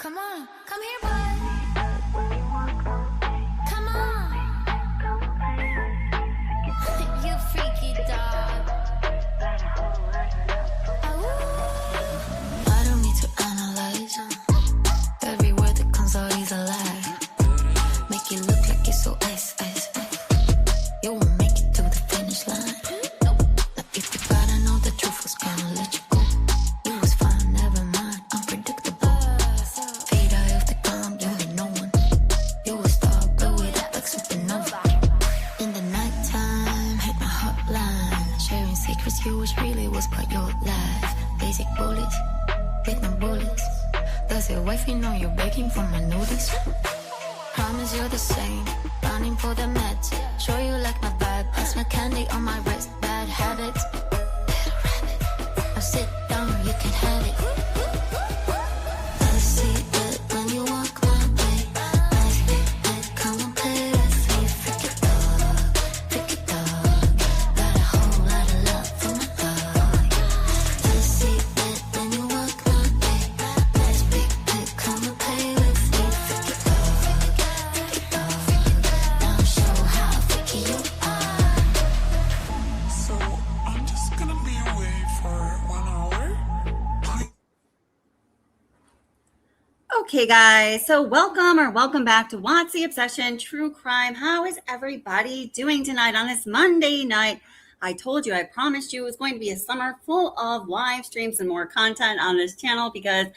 Come on, come here, boy. Come on. You freaky dog. I don't need to analyze every word that comes out is a lie. Make it look like it's so ice. You won't make it to the finish line. Now if you gotta know the truth was gonna let you go. You was fine, never mind, unpredictable. Fade out of the ground, you ain't no one. You a star, blow it up like supernova. In the nighttime, hit my hotline. Sharing secrets, you wish really was part your life. Basic bullets, with no bullets. Does your wifey know you're begging for my notice? Promise you're the same, running for the meds. Show you like my vibe, pass my candy on my wrist. Bad habits, little rabbit. Now sit down, you can have it. I see it when you walk my way. Nice big head, come and play with me. Freaky dog. Got a whole lot of love for my dog. I see it when you walk my way. Nice big head, come and play with me. Freaky dog. Now show how freaky you are. So I'm just gonna be away for 1 hour. Okay, guys, so welcome back to What's the Obsession True Crime. How is everybody doing tonight on this Monday night? I told you, I promised you it was going to be a summer full of live streams and more content on this channel because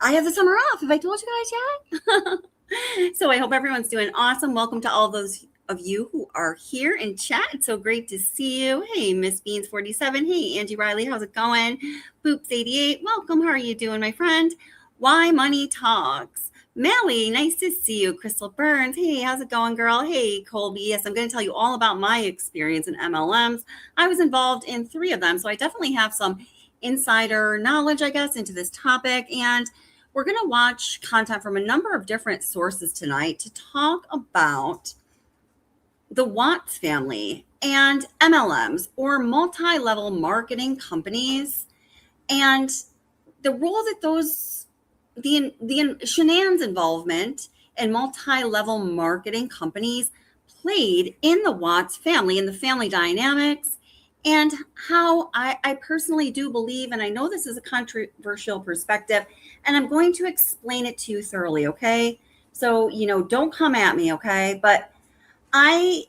I have the summer off. Have I told you guys yet? So I hope everyone's doing awesome. Welcome to all those of you who are here in chat. It's so great to see you. Hey, Miss Beans 47. Hey, Angie Riley, how's it going? Boops 88. Welcome. How are you doing, my friend? Why Money Talks. Melly, nice to see you. Crystal Burns, hey, how's it going, girl? Hey, Colby, yes, I'm going to tell you all about my experience in MLMs. I was involved in 3 of them, so I definitely have some insider knowledge, I guess, into this topic. And we're going to watch content from a number of different sources tonight to talk about the Watts family and MLMs, or multi-level marketing companies, and the role that the Shanann's involvement in multi-level marketing companies played in the Watts family and the family dynamics, and how I personally do believe, and I know this is a controversial perspective, and I'm going to explain it to you thoroughly, okay? So, don't come at me, okay? But I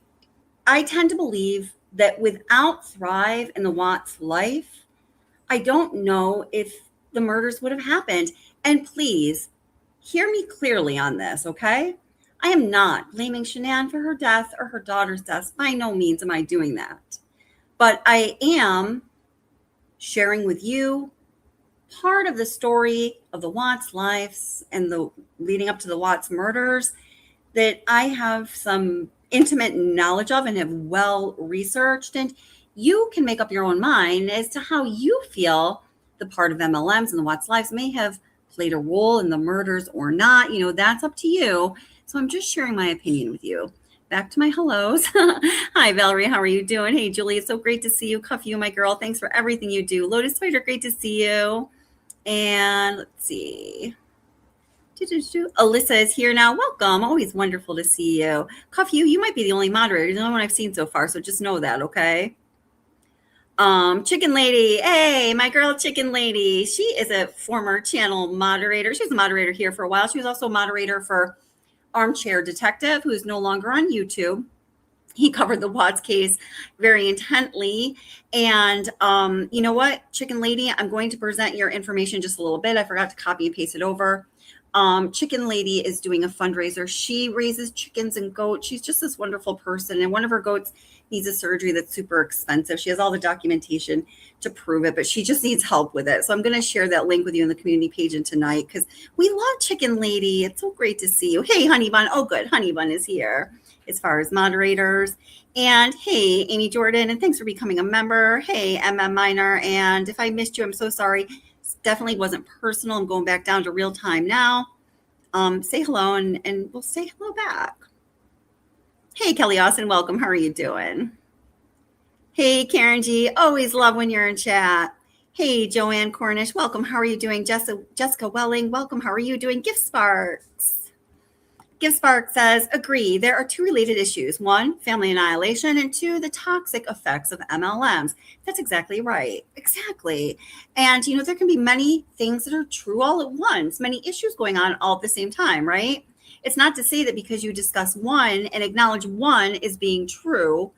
tend to believe that without Thrive in the Watts life, I don't know if the murders would have happened. And please hear me clearly on this, okay? I am not blaming Shanann for her death or her daughter's death. By no means am I doing that. But I am sharing with you part of the story of the Watts lives and the leading up to the Watts murders that I have some intimate knowledge of and have well researched. And you can make up your own mind as to how you feel the part of MLMs and the Watts lives may have played a role in the murders or not. That's up to you. So I'm just sharing my opinion with you. Back to my hellos. Hi, Valerie. How are you doing? Hey, Julie. It's so great to see you. Cuff you, my girl. Thanks for everything you do. Lotus Spider, great to see you. And let's see. Alyssa is here now. Welcome. Always wonderful to see you. Cuff you might be the only moderator. You're the only one I've seen so far. So just know that, okay? Chicken Lady. Hey, my girl Chicken Lady. She is a former channel moderator. She was a moderator here for a while. She was also a moderator for Armchair Detective, who's no longer on YouTube. He covered the Watts case very intently. And you know what, Chicken Lady, I'm going to present your information just a little bit. I forgot to copy and paste it over. Chicken Lady is doing a fundraiser. She raises chickens and goats. She's just this wonderful person. And one of her goats needs a surgery that's super expensive. She has all the documentation to prove it, but she just needs help with it. So I'm going to share that link with you in the community page tonight because we love Chicken Lady. It's so great to see you. Hey, Honey Bun. Oh, good. Honey Bun is here as far as moderators. And hey, Amy Jordan, and thanks for becoming a member. Hey, MM Minor. And if I missed you, I'm so sorry. Definitely wasn't personal. I'm going back down to real time now. Say hello and we'll say hello back. Hey, Kelly Austin, welcome. How are you doing? Hey, Karen G. Always love when you're in chat. Hey, Joanne Cornish, welcome. How are you doing? Jessica Welling, welcome. How are you doing? Gift Sparks. Gift Spark says, agree. There are two related issues. One, family annihilation, and two, the toxic effects of MLMs. That's exactly right. Exactly. And, there can be many things that are true all at once, many issues going on all at the same time, right? It's not to say that because you discuss one and acknowledge one is being true,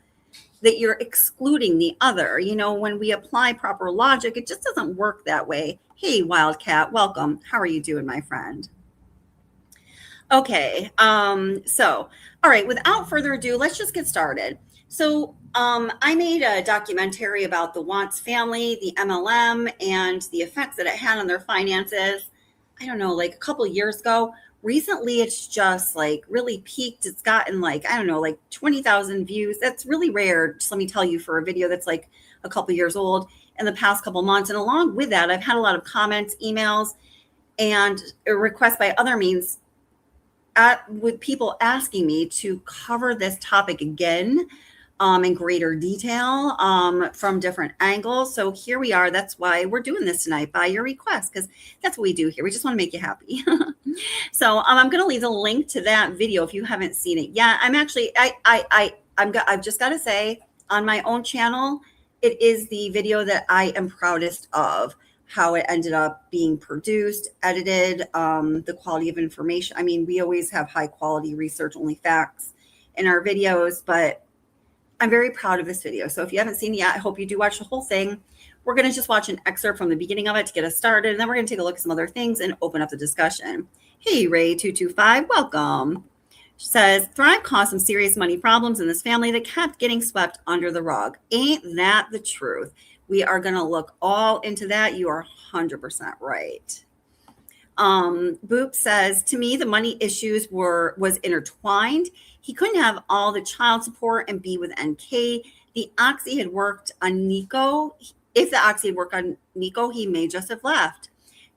that you're excluding the other. When we apply proper logic, it just doesn't work that way. Hey, Wildcat, welcome. How are you doing, my friend? Okay. All right, without further ado, let's just get started. So I made a documentary about the Watts family, the MLM, and the effects that it had on their finances. I don't know, like a couple of years ago. Recently, it's just like really peaked. It's gotten like, I don't know, like 20,000 views. That's really rare, just let me tell you, for a video that's like a couple years old in the past couple months. And along with that, I've had a lot of comments, emails, and requests by other means with people asking me to cover this topic again in greater detail from different angles. So here we are. That's why we're doing this tonight by your request, because that's what we do here. We just want to make you happy. So I'm going to leave the link to that video if you haven't seen it yet. I'm actually, I've just got to say, on my own channel, it is the video that I am proudest of. How it ended up being produced, edited, the quality of information. I mean, we always have high quality research, only facts in our videos, but I'm very proud of this video. So if you haven't seen it yet, I hope you do watch the whole thing. We're going to just watch an excerpt from the beginning of it to get us started, and then we're going to take a look at some other things and open up the discussion. Hey, Ray225, welcome. She says, Thrive caused some serious money problems in this family that kept getting swept under the rug. Ain't that the truth? We are going to look all into that. You are 100% right. Boop says, to me, the money issues was intertwined. He couldn't have all the child support and be with NK. The Oxy had worked on Nico. If the Oxy had worked on Nico, he may just have left.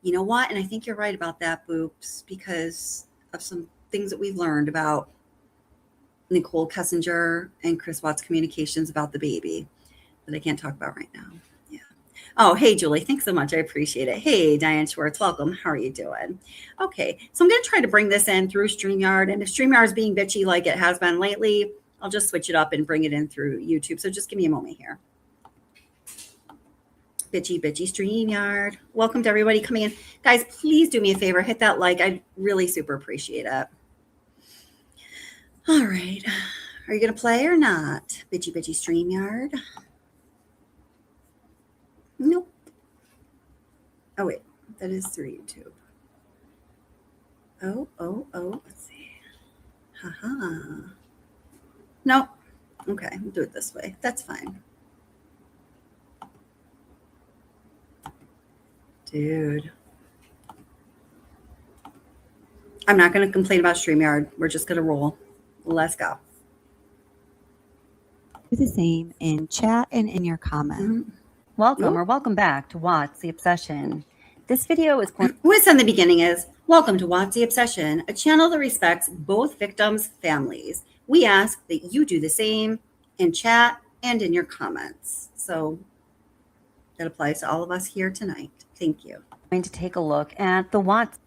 You know what? And I think you're right about that, Boops, because of some things that we've learned about Nicole Kessinger and Chris Watts' communications about the baby that I can't talk about right now. Yeah. Oh, hey, Julie. Thanks so much. I appreciate it. Hey, Diane Schwartz. Welcome. How are you doing? Okay. So I'm going to try to bring this in through StreamYard. And if StreamYard is being bitchy like it has been lately, I'll just switch it up and bring it in through YouTube. So just give me a moment here. Bitchy StreamYard. Welcome to everybody coming in. Guys, please do me a favor. Hit that like. I'd really super appreciate it. All right. Are you going to play or not? Bitchy StreamYard. Nope. Oh, wait. That is through YouTube. Oh. Let's see. Haha. Nope. Okay. We'll do it this way. That's fine. Dude. I'm not going to complain about StreamYard. We're just going to roll. Let's go. Do the same in chat and in your comments. Mm-hmm. Welcome or welcome back to Watts the Obsession. This video is going What's in the beginning is, welcome to Watts the Obsession, a channel that respects both victims' families. We ask that you do the same in chat and in your comments. So that applies to all of us here tonight. Thank you. to take a look at the Watts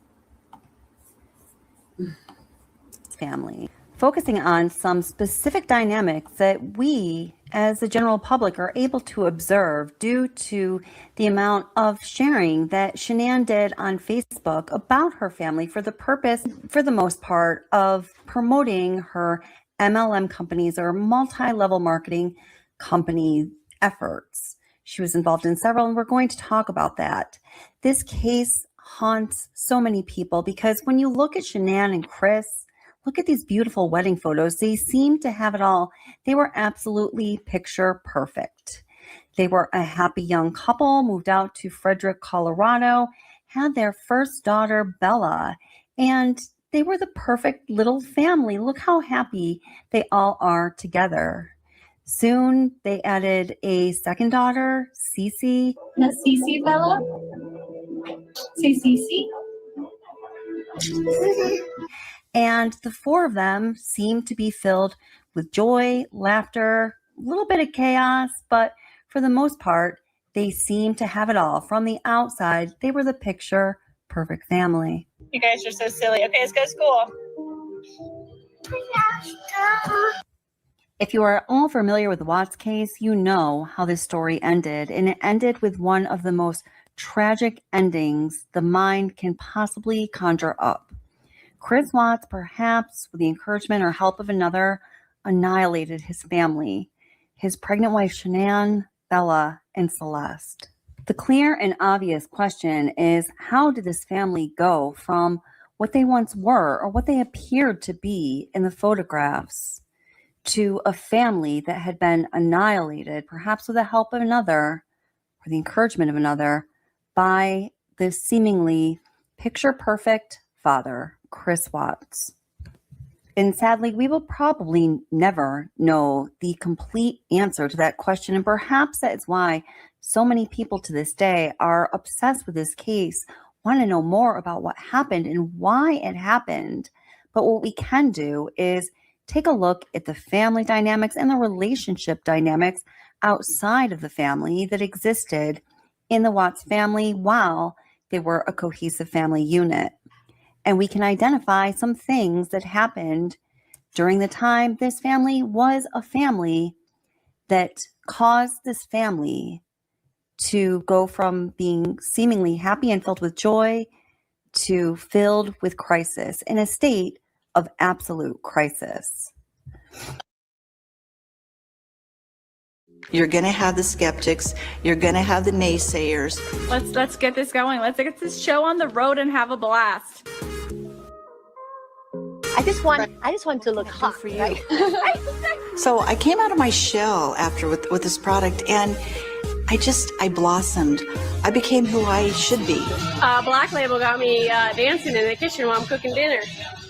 family, focusing on some specific dynamics that we as the general public are able to observe due to the amount of sharing that Shanann did on Facebook about her family for the purpose, for the most part, of promoting her MLM companies or multi-level marketing company efforts. She was involved in several, and we're going to talk about that. This case haunts so many people because when you look at Shanann and Chris, look at these beautiful wedding photos. They seem to have it all. They were absolutely picture perfect. They were a happy young couple, moved out to Frederick, Colorado, had their first daughter, Bella, and they were the perfect little family. Look how happy they all are together. Soon they added a second daughter, Cece. Na Cece, Bella? Say Cece? And the four of them seemed to be filled with joy, laughter, a little bit of chaos, but for the most part, They seemed to have it all. From the outside, they were the picture perfect family. You guys are so silly. Okay, let's go to school. If you are all familiar with the Watts case, you know how this story ended, and it ended with one of the most tragic endings the mind can possibly conjure up. Chris Watts, perhaps with the encouragement or help of another, annihilated his family, his pregnant wife Shanann, Bella, and Celeste. The clear and obvious question is, how did this family go from what they once were or what they appeared to be in the photographs to a family that had been annihilated, perhaps with the help of another or the encouragement of another, by this seemingly picture-perfect father, Chris Watts? And sadly, we will probably never know the complete answer to that question. And perhaps that is why so many people to this day are obsessed with this case, want to know more about what happened and why it happened. But what we can do is take a look at the family dynamics and the relationship dynamics outside of the family that existed in the Watts family while they were a cohesive family unit. And we can identify some things that happened during the time this family was a family that caused this family to go from being seemingly happy and filled with joy to filled with crisis, in a state of absolute crisis. You're going to have the skeptics. You're going to have the naysayers. Let's get this going. Let's get this show on the road and have a blast. I just want to look hot for you. Right? So I came out of my shell after with this product, and I blossomed. I became who I should be. Black Label got me dancing in the kitchen while I'm cooking dinner.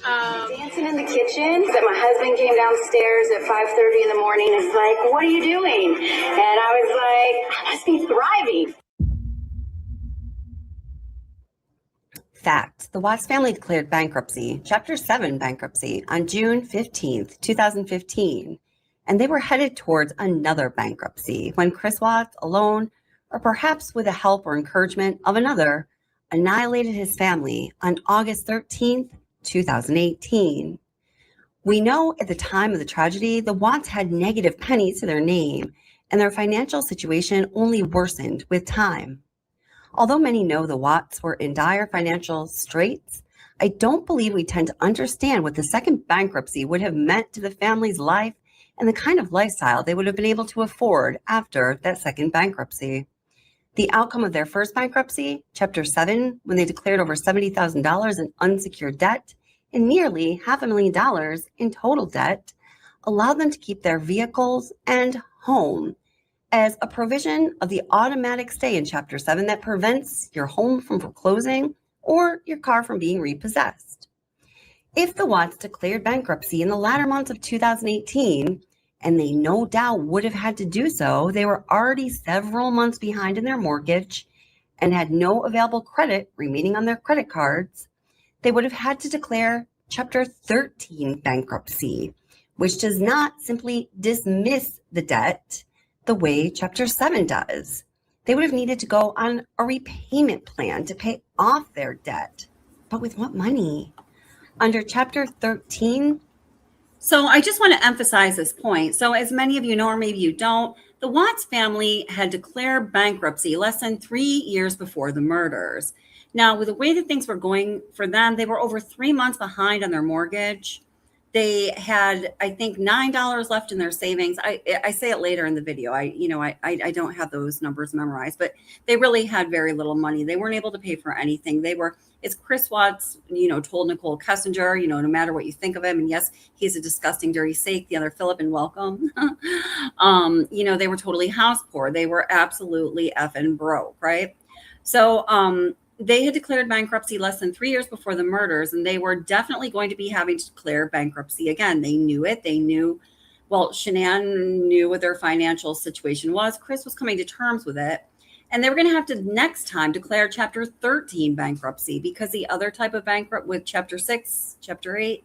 Dancing in the kitchen. That my husband came downstairs at 5:30 in the morning. And is like, "What are you doing?" And I was like, "I must be thriving." Fact: the Watts family declared bankruptcy, Chapter 7 bankruptcy, on June 15th, 2015, and they were headed towards another bankruptcy when Chris Watts, alone, or perhaps with the help or encouragement of another, annihilated his family on August 13th, 2018. We know at the time of the tragedy, the Watts had negative pennies to their name, and their financial situation only worsened with time. Although many know the Watts were in dire financial straits, I don't believe we tend to understand what the second bankruptcy would have meant to the family's life and the kind of lifestyle they would have been able to afford after that second bankruptcy. The outcome of their first bankruptcy, Chapter 7, when they declared over $70,000 in unsecured debt and nearly $500,000 in total debt, allowed them to keep their vehicles and home as a provision of the automatic stay in Chapter 7 that prevents your home from foreclosing or your car from being repossessed. If the Watts declared bankruptcy in the latter months of 2018, and they no doubt would have had to do so, they were already several months behind in their mortgage and had no available credit remaining on their credit cards, they would have had to declare Chapter 13 bankruptcy, which does not simply dismiss the debt the way Chapter 7 does. They would have needed to go on a repayment plan to pay off their debt. But with what money? Under Chapter 13, So I just want to emphasize this point. So as many of you know, or maybe you don't, the Watts family had declared bankruptcy less than 3 years before the murders. Now, with the way that things were going for them, they were over 3 months behind on their mortgage. They had, I think, $9 left in their savings. I say it later in the video. I don't have those numbers memorized, but they really had very little money. They weren't able to pay for anything. It's Chris Watts, told Nicole Kessinger, no matter what you think of him, and yes, he's a disgusting, dirty sake, the other Philip, and welcome. They were totally house poor. They were absolutely effing broke, right? So, they had declared bankruptcy less than 3 years before the murders, and they were definitely going to be having to declare bankruptcy again. They knew it. They knew, Shanann knew what their financial situation was. Chris was coming to terms with it. And they were going to have to next time declare Chapter 13 bankruptcy, because the other type of bankrupt with Chapter 6, Chapter 8,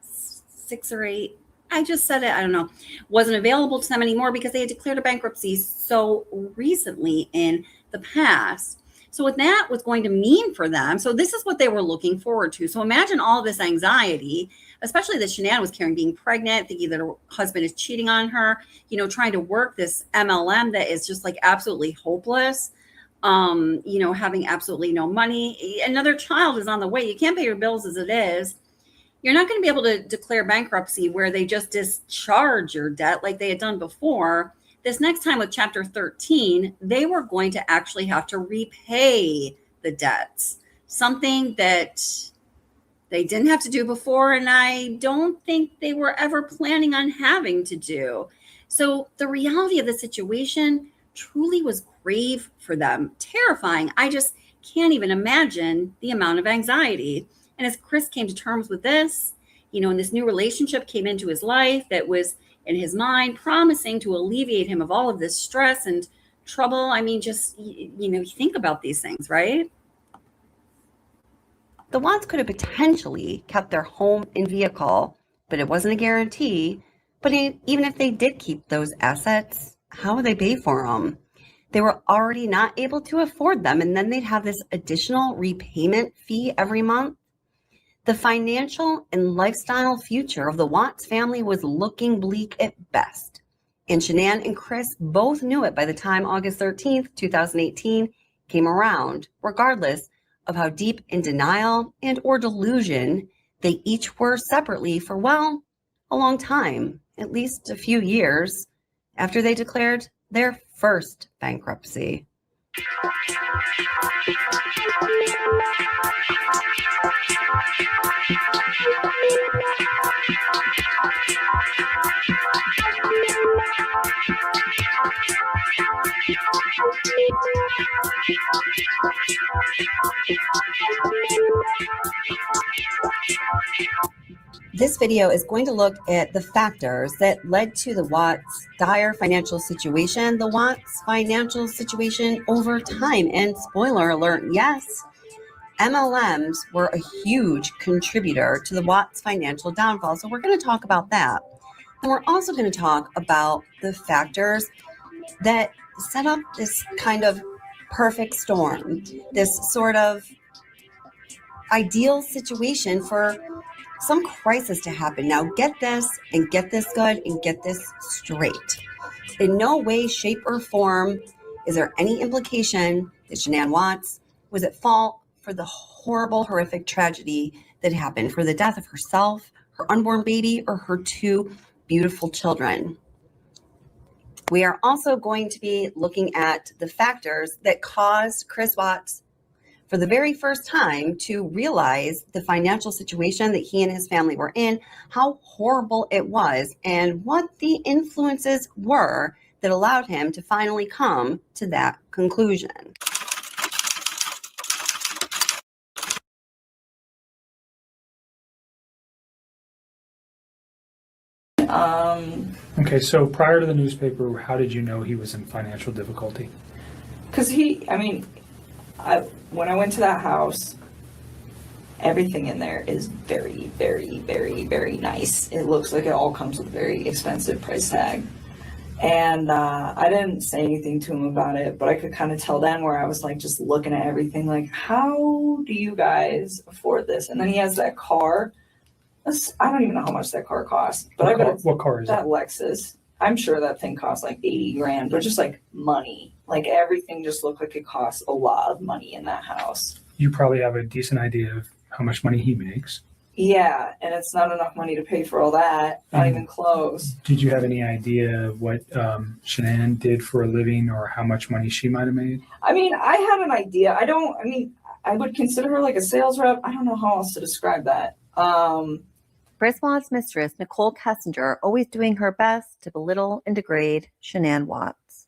6 or 8, I just said it, I don't know, wasn't available to them anymore because they had declared a bankruptcy so recently in the past. So what that was going to mean for them, so this is what they were looking forward to. So imagine all this anxiety, especially that Shanann was carrying, being pregnant, thinking that her husband is cheating on her, trying to work this MLM that is just like absolutely hopeless, having absolutely no money. Another child is on the way. You can't pay your bills as it is. You're not going to be able to declare bankruptcy where they just discharge your debt like they had done before. This next time with Chapter 13, they were going to actually have to repay the debts, something that they didn't have to do before, and I don't think they were ever planning on having to do. So the reality of the situation truly was grave for them, terrifying. I just can't even imagine the amount of anxiety. And as Chris came to terms with this, and this new relationship came into his life that was in his mind, promising to alleviate him of all of this stress and trouble. I mean, just, you think about these things, right? The Watts could have potentially kept their home and vehicle, but it wasn't a guarantee. But even if they did keep those assets, how would they pay for them? They were already not able to afford them, and then they'd have this additional repayment fee every month. The financial and lifestyle future of the Watts family was looking bleak at best. And Shanann and Chris both knew it by the time August 13th, 2018 came around, regardless of how deep in denial and or delusion they each were separately for, well, a long time, at least a few years after they declared their first bankruptcy. This video is going to look at the factors that led to the Watts' dire financial situation, the Watts' financial situation over time. And spoiler alert, yes, MLMs were a huge contributor to the Watts' financial downfall. So we're going to talk about that. And we're also going to talk about the factors that set up this kind of perfect storm, this sort of ideal situation for some crisis to happen. Now get this and get this good and get this straight. In no way, shape, or form is there any implication that Shanann Watts was at fault for the horrible, horrific tragedy that happened, for the death of herself, her unborn baby, or her two beautiful children. We are also going to be looking at the factors that caused Chris Watts, for the very first time, to realize the financial situation that he and his family were in, how horrible it was, and what the influences were that allowed him to finally come to that conclusion. Okay, so prior to the newspaper, how did you know he was in financial difficulty? Because when I went to that house, everything in there is very, very, very, very nice. It looks like it all comes with a very expensive price tag. And I didn't say anything to him about it, but I could kind of tell then, where I was like just looking at everything like, how do you guys afford this? And then he has that car. I don't even know how much that car costs, but What car is that Lexus. I'm sure that thing costs like 80 grand, but just like money, like everything just looked like it costs a lot of money in that house. You probably have a decent idea of how much money he makes. Yeah, and it's not enough money to pay for all that, not even close. Did you have any idea what Shanann did for a living, or how much money she might have made? I mean, I had an idea. I would consider her like a sales rep. I don't know how else to describe that. Chris Watts' mistress, Nicole Kessinger, always doing her best to belittle and degrade Shanann Watts.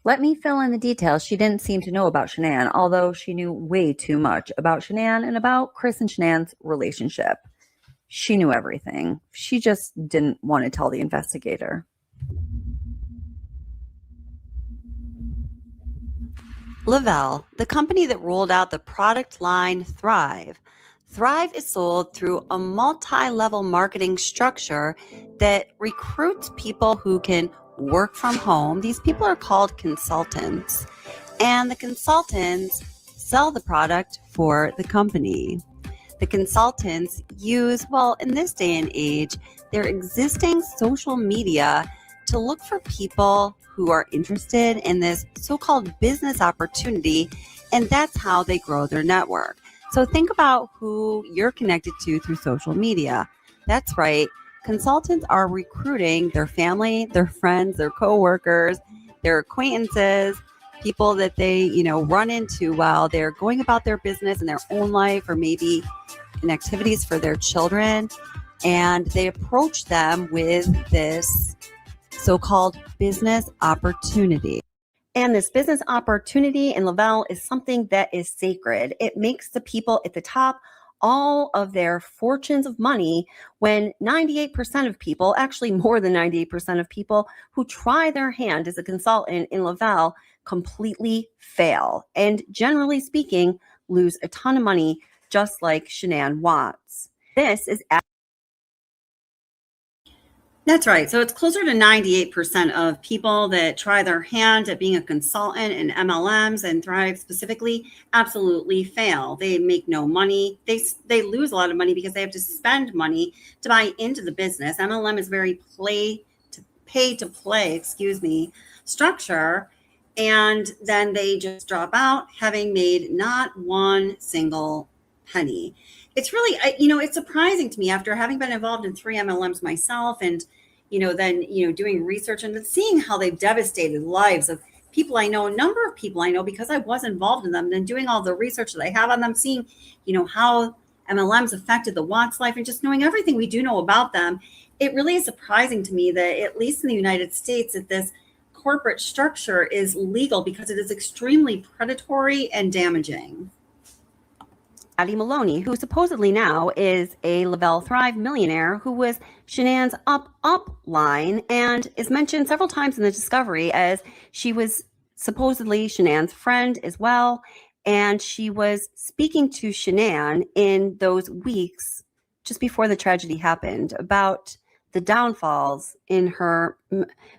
Let me fill in the details she didn't seem to know about Shanann, although she knew way too much about Shanann and about Chris and Shanann's relationship. She knew everything. She just didn't want to tell the investigator. Lavelle, the company that rolled out the product line Thrive, Thrive is sold through a multi-level marketing structure that recruits people who can work from home. These people are called consultants, and the consultants sell the product for the company. The consultants use, well, in this day and age, their existing social media to look for people who are interested in this so-called business opportunity, and that's how they grow their network. So think about who you're connected to through social media. That's right. Consultants are recruiting their family, their friends, their coworkers, their acquaintances, people that they, run into while they're going about their business in their own life, or maybe in activities for their children. And they approach them with this so-called business opportunity. And this business opportunity in Lavelle is something that is sacred. It makes the people at the top all of their fortunes of money when 98% of people, actually more than 98% of people who try their hand as a consultant in Lavelle completely fail. And generally speaking, lose a ton of money, just like Shanann Watts. This is That's right. So it's closer to 98% of people that try their hand at being a consultant in MLMs and Thrive specifically absolutely fail. They make no money. They lose a lot of money because they have to spend money to buy into the business. MLM is very pay to play structure. And then they just drop out having made not one single penny. It's really, it's surprising to me after having been involved in 3 MLMs myself and, then, doing research and seeing how they've devastated lives of people I know, a number of people I know because I was involved in them, and doing all the research that I have on them, seeing, how MLMs affected the Watts life and just knowing everything we do know about them. It really is surprising to me that at least in the United States that this corporate structure is legal because it is extremely predatory and damaging. Addie Maloney, who supposedly now is a Lavelle Thrive millionaire, who was Shanann's up line and is mentioned several times in the discovery as she was supposedly Shanann's friend as well. And she was speaking to Shanann in those weeks just before the tragedy happened about the downfalls in her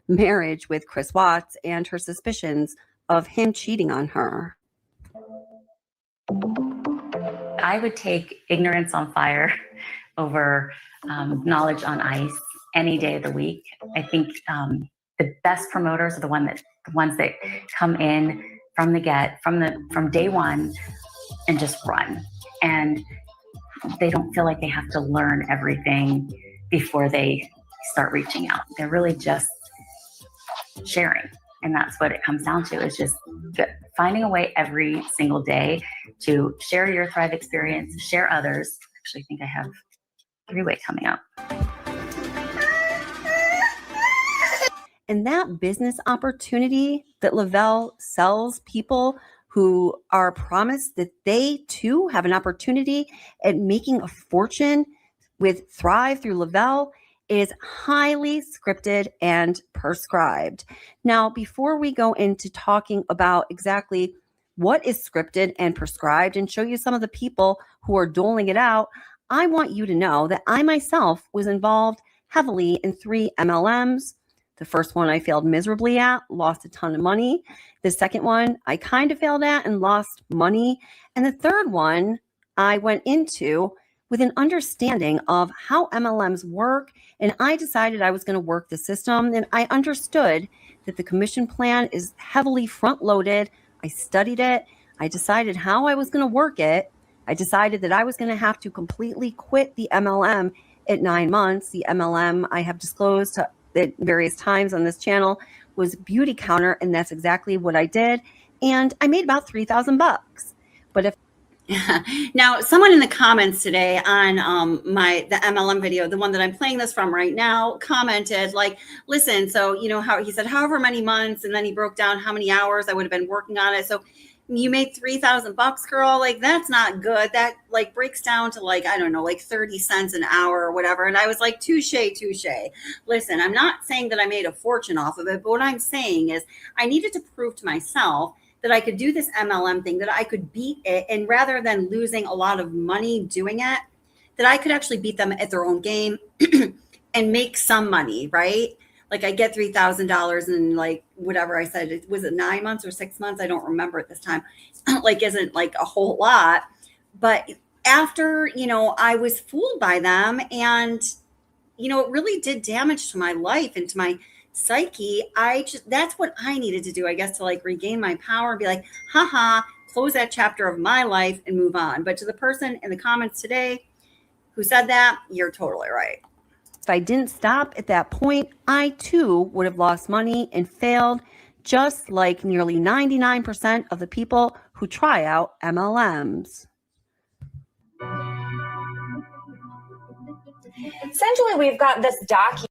marriage with Chris Watts and her suspicions of him cheating on her. I would take ignorance on fire over knowledge on ice any day of the week. I think the best promoters are the ones that come in from day one and just run. And they don't feel like they have to learn everything before they start reaching out. They're really just sharing. And that's what it comes down to, is just finding a way every single day to share your Thrive experience, share others. Actually, I think I have a 3-way coming up. And that business opportunity that Lavelle sells people who are promised that they too have an opportunity at making a fortune with Thrive through Lavelle is highly scripted and prescribed. Now, before we go into talking about exactly what is scripted and prescribed and show you some of the people who are doling it out, I want you to know that I myself was involved heavily in 3 MLMs. The first one I failed miserably at, lost a ton of money. The second one I kind of failed at and lost money. And the third one I went into with an understanding of how MLMs work. And I decided I was going to work the system. And I understood that the commission plan is heavily front loaded. I studied it. I decided how I was going to work it. I decided that I was going to have to completely quit the MLM at 9 months. The MLM I have disclosed at various times on this channel was Beauty Counter. And that's exactly what I did. And I made about $3,000. But if Now, someone in the comments today on the MLM video, the one that I'm playing this from right now, commented like, listen, so, how he said, however many months, and then he broke down how many hours I would have been working on it. So you made $3,000, girl. Like, that's not good. That like breaks down to like, I don't know, like 30 cents an hour or whatever. And I was like, touche. Listen, I'm not saying that I made a fortune off of it, but what I'm saying is I needed to prove to myself that I could do this MLM thing, that I could beat it. And rather than losing a lot of money doing it, that I could actually beat them at their own game and make some money, right? Like I get $3,000 in like whatever I said, was it 9 months or 6 months? I don't remember at this time. Like isn't like a whole lot. But after, I was fooled by them, and, it really did damage to my life and to my psyche. That's what I needed to do, I guess, to like regain my power and be like, haha, close that chapter of my life and move on. But to the person in the comments today who said that, you're totally right. If I didn't stop at that point, I too would have lost money and failed, just like nearly 99% of the people who try out MLMs. Essentially, we've got this document.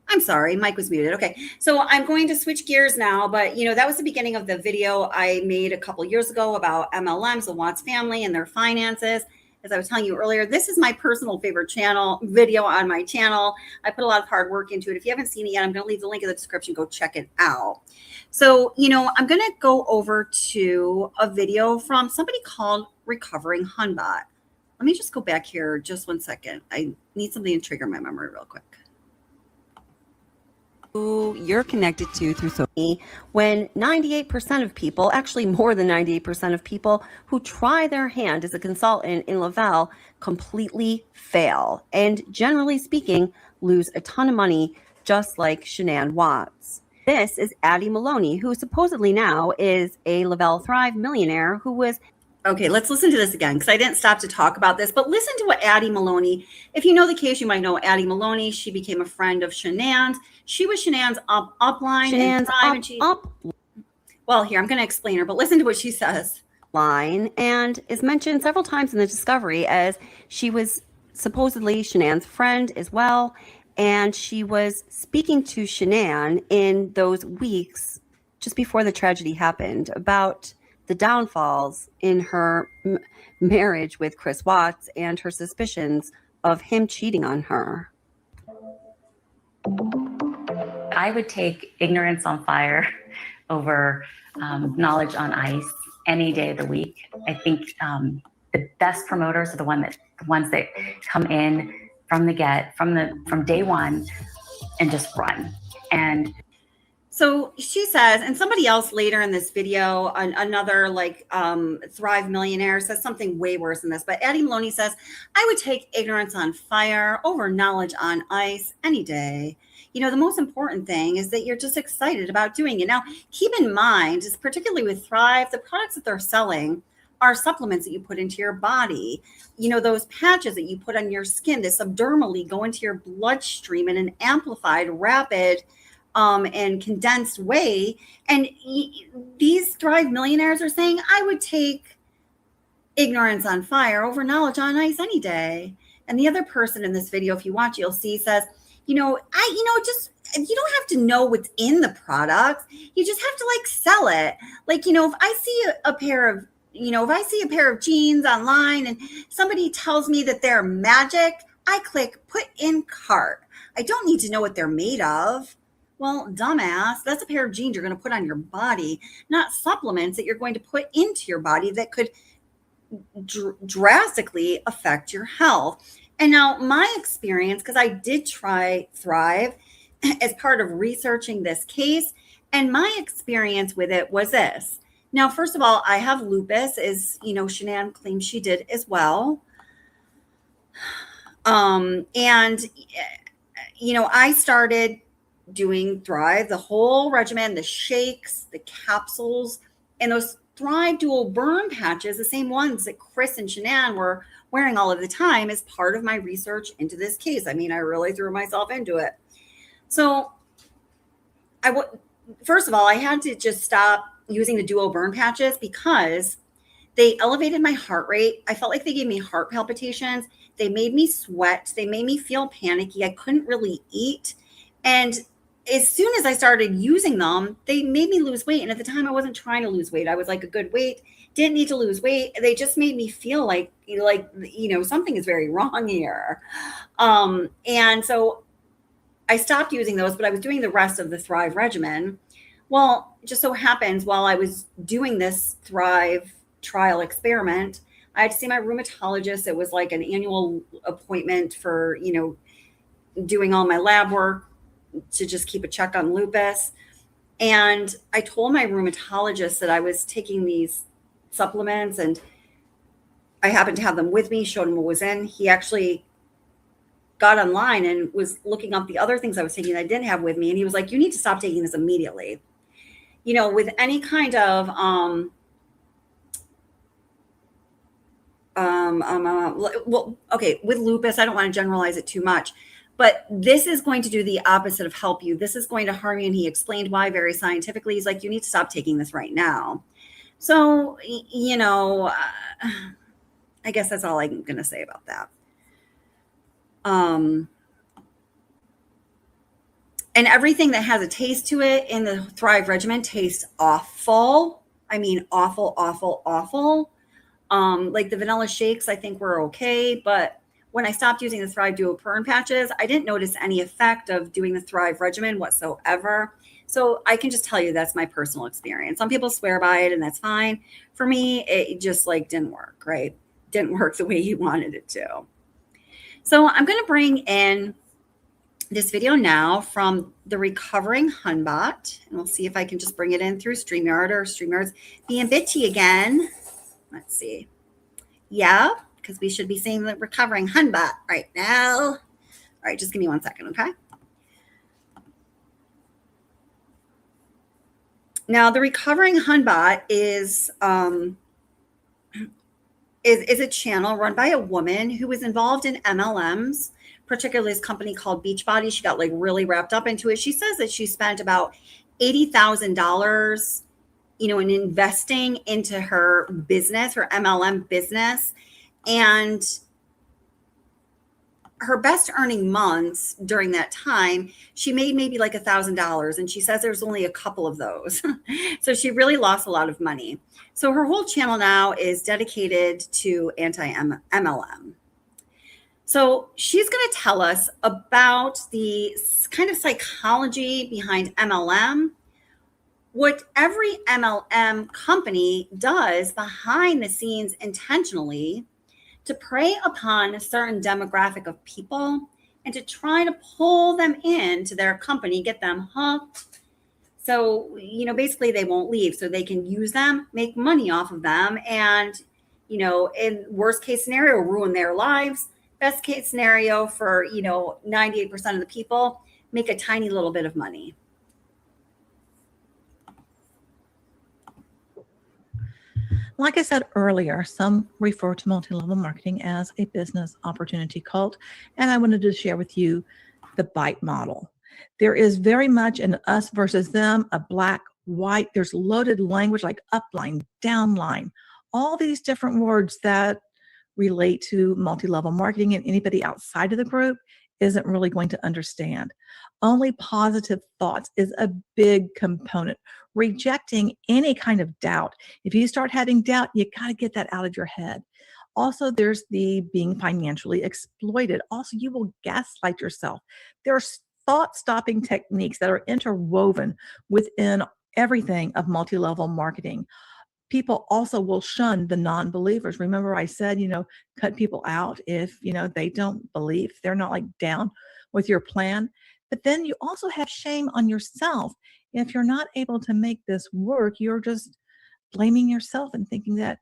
I'm sorry, Mike was muted. Okay, so I'm going to switch gears now, but that was the beginning of the video I made a couple years ago about MLMs, the Watts family and their finances. As I was telling you earlier, this is my personal favorite video on my channel. I put a lot of hard work into it. If you haven't seen it yet, I'm going to leave the link in the description. Go check it out. So, I'm going to go over to a video from somebody called Recovering Hunbot. Let me just go back here just 1 second. I need something to trigger my memory real quick. Who you're connected to through social media, when 98% of people, actually more than 98% of people who try their hand as a consultant in Lavelle completely fail, and generally speaking, lose a ton of money, just like Shanann Watts. This is Addie Maloney, who supposedly now is a Lavelle Thrive millionaire who was... Okay, let's listen to this again, because I didn't stop to talk about this, but listen to what Addie Maloney, if you know the case, you might know Addie Maloney. She became a friend of Shanann's. She was Shanann's upline. Well, here, I'm going to explain her, but listen to what she says. Line, and is mentioned several times in the discovery as she was supposedly Shanann's friend as well, and she was speaking to Shanann in those weeks just before the tragedy happened about the downfalls in her marriage with Chris Watts and her suspicions of him cheating on her. I would take ignorance on fire over knowledge on ice any day of the week. I think the best promoters are the ones that come in from day one and just run. And so she says, and somebody else later in this video, another Thrive millionaire says something way worse than this, but Addie Maloney says, I would take ignorance on fire over knowledge on ice any day. The most important thing is that you're just excited about doing it. Now, keep in mind, particularly with Thrive, the products that they're selling are supplements that you put into your body. Those patches that you put on your skin, that subdermally go into your bloodstream in an amplified, rapid, and condensed way. And these Thrive millionaires are saying, I would take ignorance on fire over knowledge on ice any day. And the other person in this video, if you watch, you'll see, says, you don't have to know what's in the product. You just have to sell it. If I see a pair of jeans online and somebody tells me that they're magic, I click put in cart. I don't need to know what they're made of. Well, dumbass, that's a pair of jeans you're going to put on your body, not supplements that you're going to put into your body that could drastically affect your health. And now my experience, because I did try Thrive as part of researching this case, and my experience with it was this. Now, first of all, I have lupus, as Shanann claims she did as well. I started doing Thrive, the whole regimen, the shakes, the capsules, and those Thrive dual burn patches, the same ones that Chris and Shanann were wearing all of the time, as part of my research into this case. I mean, I really threw myself into it. So first of all, I had to just stop using the dual burn patches because they elevated my heart rate. I felt like they gave me heart palpitations. They made me sweat. They made me feel panicky. I couldn't really eat. And as soon as I started using them, they made me lose weight. And at the time, I wasn't trying to lose weight. I was like a good weight, didn't need to lose weight. They just made me feel like something is very wrong here. And so I stopped using those, but I was doing the rest of the Thrive regimen. Well, it just so happens while I was doing this Thrive trial experiment, I had to see my rheumatologist. It was like an annual appointment for, doing all my lab work to just keep a check on lupus. And I told my rheumatologist that I was taking these supplements and I happened to have them with me, showed him what was in. He actually got online and was looking up the other things I was taking that I didn't have with me. And he was like, you need to stop taking this immediately. With any kind of, with lupus, I don't want to generalize it too much, but this is going to do the opposite of help you. This is going to harm you. And he explained why very scientifically. He's like, you need to stop taking this right now. So, I guess that's all I'm going to say about that. And everything that has a taste to it in the Thrive regimen tastes awful. I mean, awful, awful, awful. Like the vanilla shakes, I think were okay. But when I stopped using the Thrive Duo Burn patches, I didn't notice any effect of doing the Thrive regimen whatsoever. So I can just tell you that's my personal experience. Some people swear by it and that's fine. For me, it just didn't work, right? Didn't work the way you wanted it to. So I'm going to bring in this video now from the Recovering Hunbot, and we'll see if I can just bring it in through StreamYard, or StreamYard's being bitchy again. Let's see. Yeah, because we should be seeing the Recovering Hunbot right now. All right, just give me 1 second, okay? Now, the Recovering Hunbot is a channel run by a woman who was involved in MLMs, particularly this company called Beachbody. She got really wrapped up into it. She says that she spent about $80,000, in investing into her business, her MLM business. And her best earning months during that time, she made maybe $1,000. And she says there's only a couple of those. So she really lost a lot of money. So her whole channel now is dedicated to anti-MLM. So she's going to tell us about the kind of psychology behind MLM, what every MLM company does behind the scenes intentionally to prey upon a certain demographic of people and to try to pull them into their company, get them hooked. So, basically they won't leave so they can use them, make money off of them. And, in worst case scenario, ruin their lives. Best case scenario for, 98% of the people, make a tiny little bit of money. Like I said earlier, some refer to multi-level marketing as a business opportunity cult, and I wanted to share with you the BITE model. There is very much an us versus them, a black, white. There's loaded language like upline, downline, all these different words that relate to multi-level marketing, and anybody outside of the group isn't really going to understand. Only positive thoughts is a big component. Rejecting any kind of doubt. If you start having doubt, you got to get that out of your head. Also, there's the being financially exploited. Also, you will gaslight yourself. There's thought-stopping techniques that are interwoven within everything of multi-level marketing. People also will shun the non-believers. Remember I said, cut people out if, they don't believe, they're not down with your plan. But then you also have shame on yourself. If you're not able to make this work, you're just blaming yourself and thinking that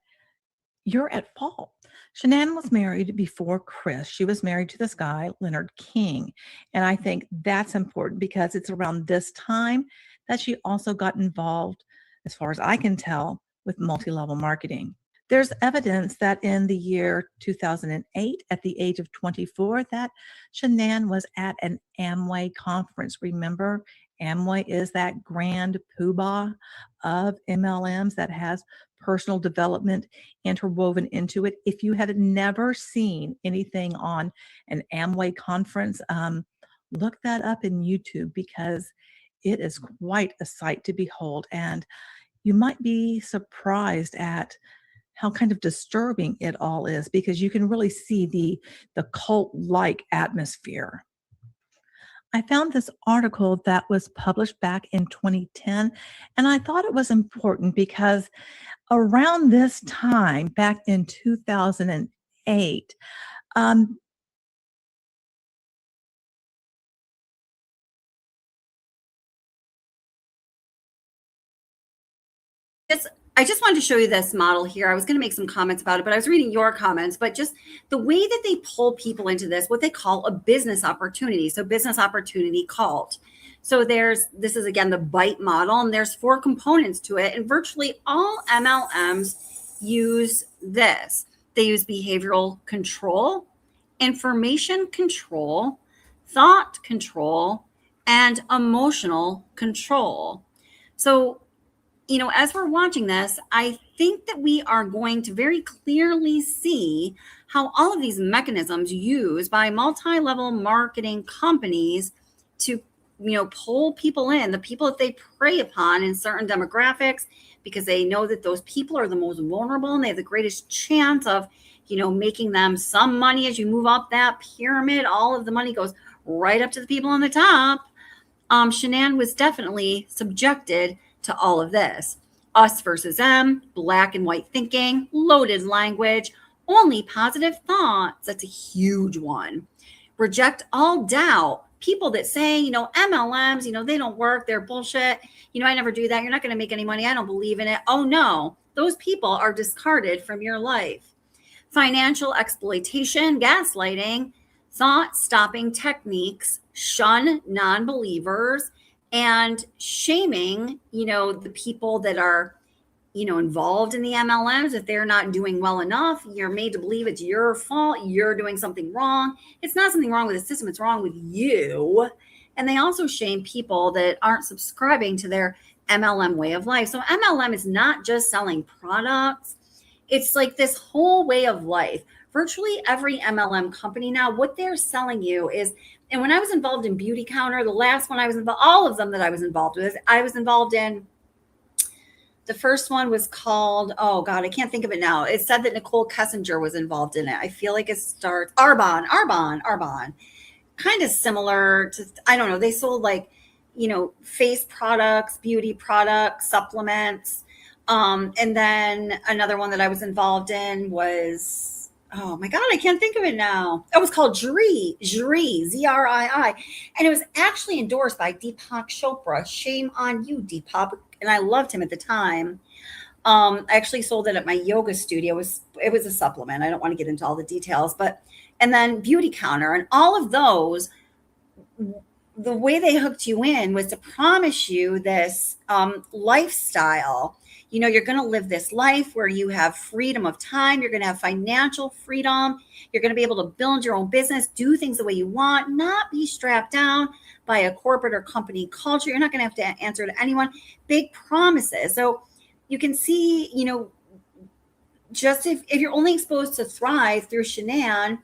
you're at fault. Shanann was married before Chris. She was married to this guy, Leonard King. And I think that's important because it's around this time that she also got involved, as far as I can tell, with multi-level marketing. There's evidence that in the year 2008, at the age of 24, that Shanann was at an Amway conference. Remember, Amway is that grand poobah of MLMs that has personal development interwoven into it. If you had never seen anything on an Amway conference, look that up in YouTube because it is quite a sight to behold. And you might be surprised at how kind of disturbing it all is, because you can really see the cult-like atmosphere. I found this article that was published back in 2010, and I thought it was important because around this time, back in 2008, I just wanted to show you this model here. I was going to make some comments about it, but I was reading your comments. But just the way that they pull people into this, what they call a business opportunity. So business opportunity cult. So this is again the BITE model, and there's 4 components to it. And virtually all MLMs use this. They use behavioral control, information control, thought control, and emotional control. So as we're watching this, I think that we are going to very clearly see how all of these mechanisms used by multi-level marketing companies to, pull people in, the people that they prey upon in certain demographics, because they know that those people are the most vulnerable and they have the greatest chance of, making them some money as you move up that pyramid. All of the money goes right up to the people on the top. Shanann was definitely subjected to all of this. Us versus them, black and white thinking, loaded language, only positive thoughts. That's a huge one. Reject all doubt. People that say, MLMs, they don't work, they're bullshit. I never do that. You're not going to make any money. I don't believe in it. Oh no, those people are discarded from your life. Financial exploitation, gaslighting, thought-stopping techniques, shun non-believers, and shaming, the people that are, involved in the MLMs. If they're not doing well enough, you're made to believe it's your fault. You're doing something wrong. It's not something wrong with the system. It's wrong with you. And they also shame people that aren't subscribing to their MLM way of life. So MLM is not just selling products. It's like this whole way of life. Virtually every MLM company now, what they're selling you is, and when I was involved in Beauty Counter, the last one I was involved, all of them that I was involved with, I was involved in, the first one was called, oh God, I can't think of it now. It said that Nicole Kessinger was involved in it. I feel like it starts, Arbonne, kind of similar to, I don't know. They sold face products, beauty products, supplements. And then another one that I was involved in was, oh my God, I can't think of it now. It was called Zrii, Z-R-I-I. And it was actually endorsed by Deepak Chopra. Shame on you, Deepak. And I loved him at the time. I actually sold it at my yoga studio. It was a supplement. I don't want to get into all the details, and then Beauty Counter and all of those, the way they hooked you in was to promise you this lifestyle. You're going to live this life where you have freedom of time. You're going to have financial freedom. You're going to be able to build your own business, do things the way you want, not be strapped down by a corporate or company culture. You're not going to have to answer to anyone. Big promises. So you can see, just if you're only exposed to Thrive through Shanann,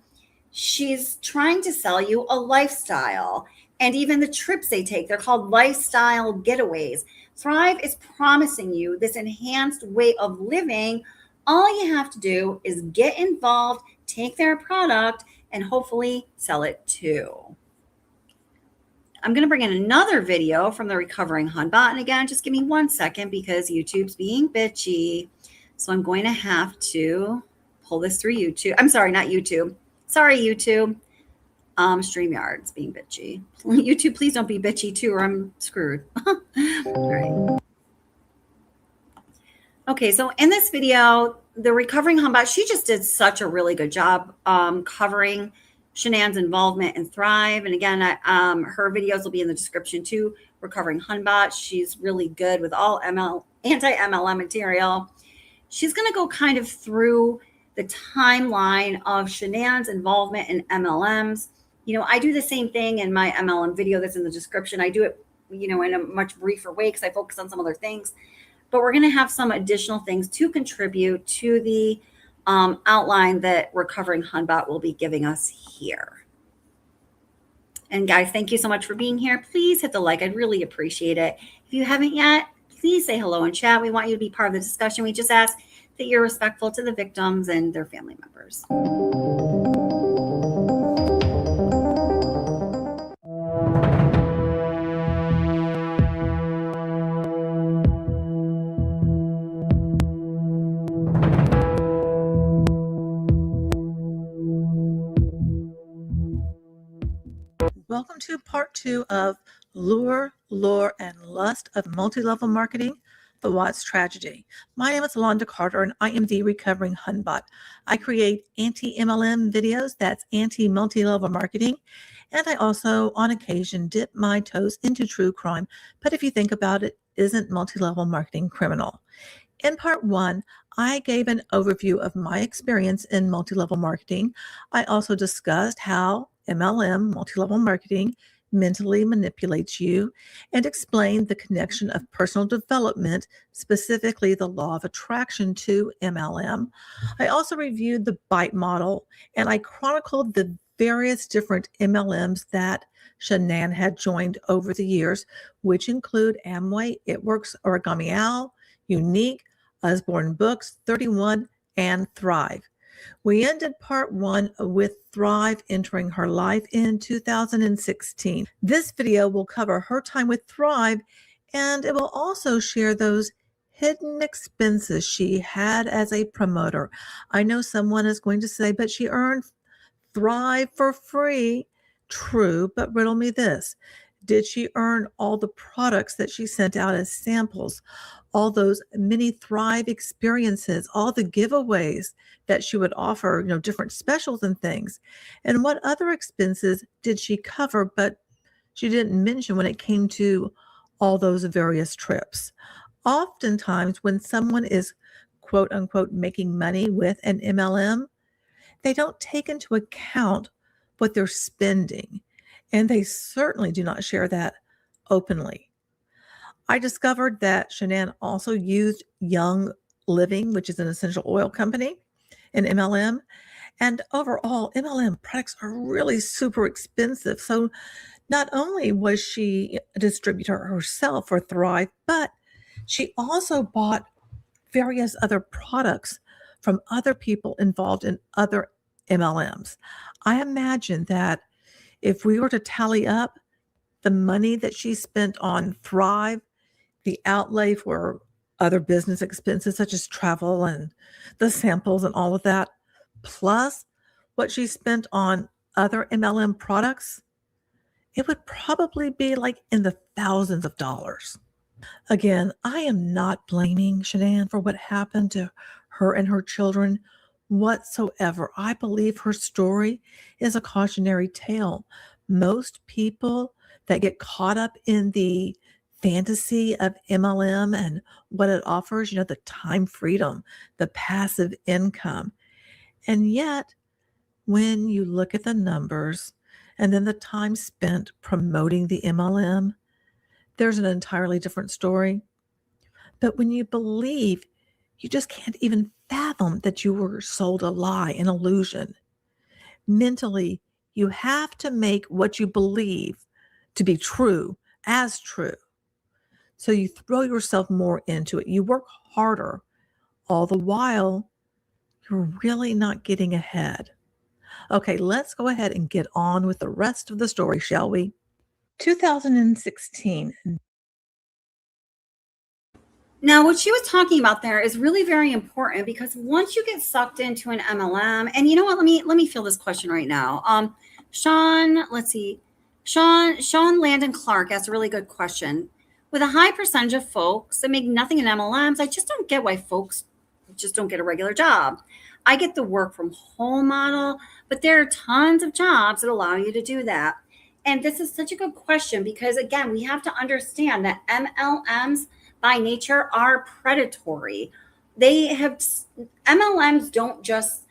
she's trying to sell you a lifestyle. And even the trips they take, they're called lifestyle getaways. Thrive is promising you this enhanced way of living. All you have to do is get involved, take their product, and hopefully sell it too. I'm going to bring in another video from the Recovering Hunbot. And again, just give me 1 second because YouTube's being bitchy. So I'm going to have to pull this through YouTube. I'm sorry, not YouTube. Sorry, YouTube. StreamYard's being bitchy. YouTube, please don't be bitchy too, or I'm screwed. All right. Okay, so in this video, the Recovering Hunbot, she just did such a really good job covering Shanann's involvement in Thrive. And again, her videos will be in the description too. Recovering Hunbot, she's really good with all anti-MLM material. She's going to go kind of through the timeline of Shanann's involvement in MLMs. I do the same thing in my MLM video that's in the description. I do it, in a much briefer way because I focus on some other things. But we're going to have some additional things to contribute to the outline that Recovering Hunbot will be giving us here. And guys, thank you so much for being here. Please hit the like. I'd really appreciate it. If you haven't yet, please say hello in chat. We want you to be part of the discussion. We just ask that you're respectful to the victims and their family members. Welcome to part 2 of Lure, Lure, and Lust of Multi-Level Marketing, the Watts Tragedy. My name is Londa Carter, and I am the recovering Hunbot. I create anti-MLM videos, that's anti-multi-level marketing, and I also, on occasion, dip my toes into true crime, but if you think about it, isn't multi-level marketing criminal? In part 1, I gave an overview of my experience in multi-level marketing. I also discussed how MLM, multi-level marketing, mentally manipulates you, and explained the connection of personal development, specifically the law of attraction, to MLM. I also reviewed the BITE model, and I chronicled the various different MLMs that Shanann had joined over the years, which include Amway, It Works, Origami Owl, Unique, Usborne Books, 31, and Thrive. We ended part 1 with Thrive entering her life in 2016. This video will cover her time with Thrive, and it will also share those hidden expenses she had as a promoter. I know someone is going to say, but she earned Thrive for free. True, but riddle me this. Did she earn all the products that she sent out as samples? All those mini Thrive experiences, all the giveaways that she would offer, different specials and things. And what other expenses did she cover, but she didn't mention when it came to all those various trips? Oftentimes, when someone is quote unquote making money with an MLM, they don't take into account what they're spending, and they certainly do not share that openly. I discovered that Shanann also used Young Living, which is an essential oil company, in MLM. And overall, MLM products are really super expensive. So not only was she a distributor herself for Thrive, but she also bought various other products from other people involved in other MLMs. I imagine that if we were to tally up the money that she spent on Thrive, the outlay for other business expenses such as travel and the samples and all of that, plus what she spent on other MLM products, it would probably be like in the thousands of dollars. Again, I am not blaming Shanann for what happened to her and her children whatsoever. I believe her story is a cautionary tale. Most people that get caught up in the fantasy of MLM and what it offers, the time freedom, the passive income. And yet, when you look at the numbers and then the time spent promoting the MLM, there's an entirely different story. But when you believe, you just can't even fathom that you were sold a lie, an illusion. Mentally, you have to make what you believe to be true as true. So you throw yourself more into it. You work harder. All the while, you're really not getting ahead. Okay, let's go ahead and get on with the rest of the story, shall we? 2016. Now, what she was talking about there is really very important, because once you get sucked into an MLM, and you know what, let me feel this question right now. Sean Landon Clark asked a really good question. With a high percentage of folks that make nothing in MLMs, I just don't get why folks just don't get a regular job. I get the work from home model, but there are tons of jobs that allow you to do that. And this is such a good question, because again, we have to understand that MLMs by nature are predatory. MLMs don't just,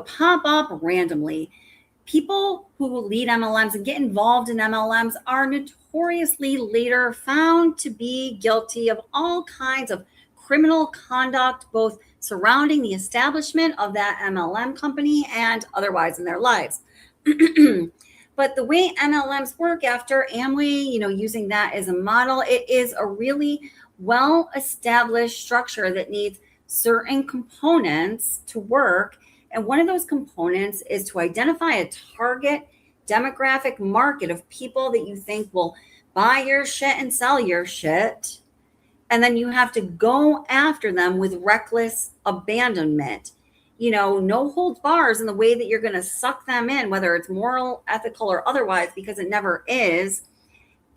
pop up randomly. People who lead MLMs and get involved in MLMs are notoriously later found to be guilty of all kinds of criminal conduct, both surrounding the establishment of that MLM company and otherwise in their lives. But the way MLMs work after Amway, using that as a model, it is a really well-established structure that needs certain components to work. And one of those components is to identify a target demographic market of people that you think will buy your shit and sell your shit. And then you have to go after them with reckless abandonment. No holds bars in the way that you're going to suck them in, whether it's moral, ethical, or otherwise, because it never is.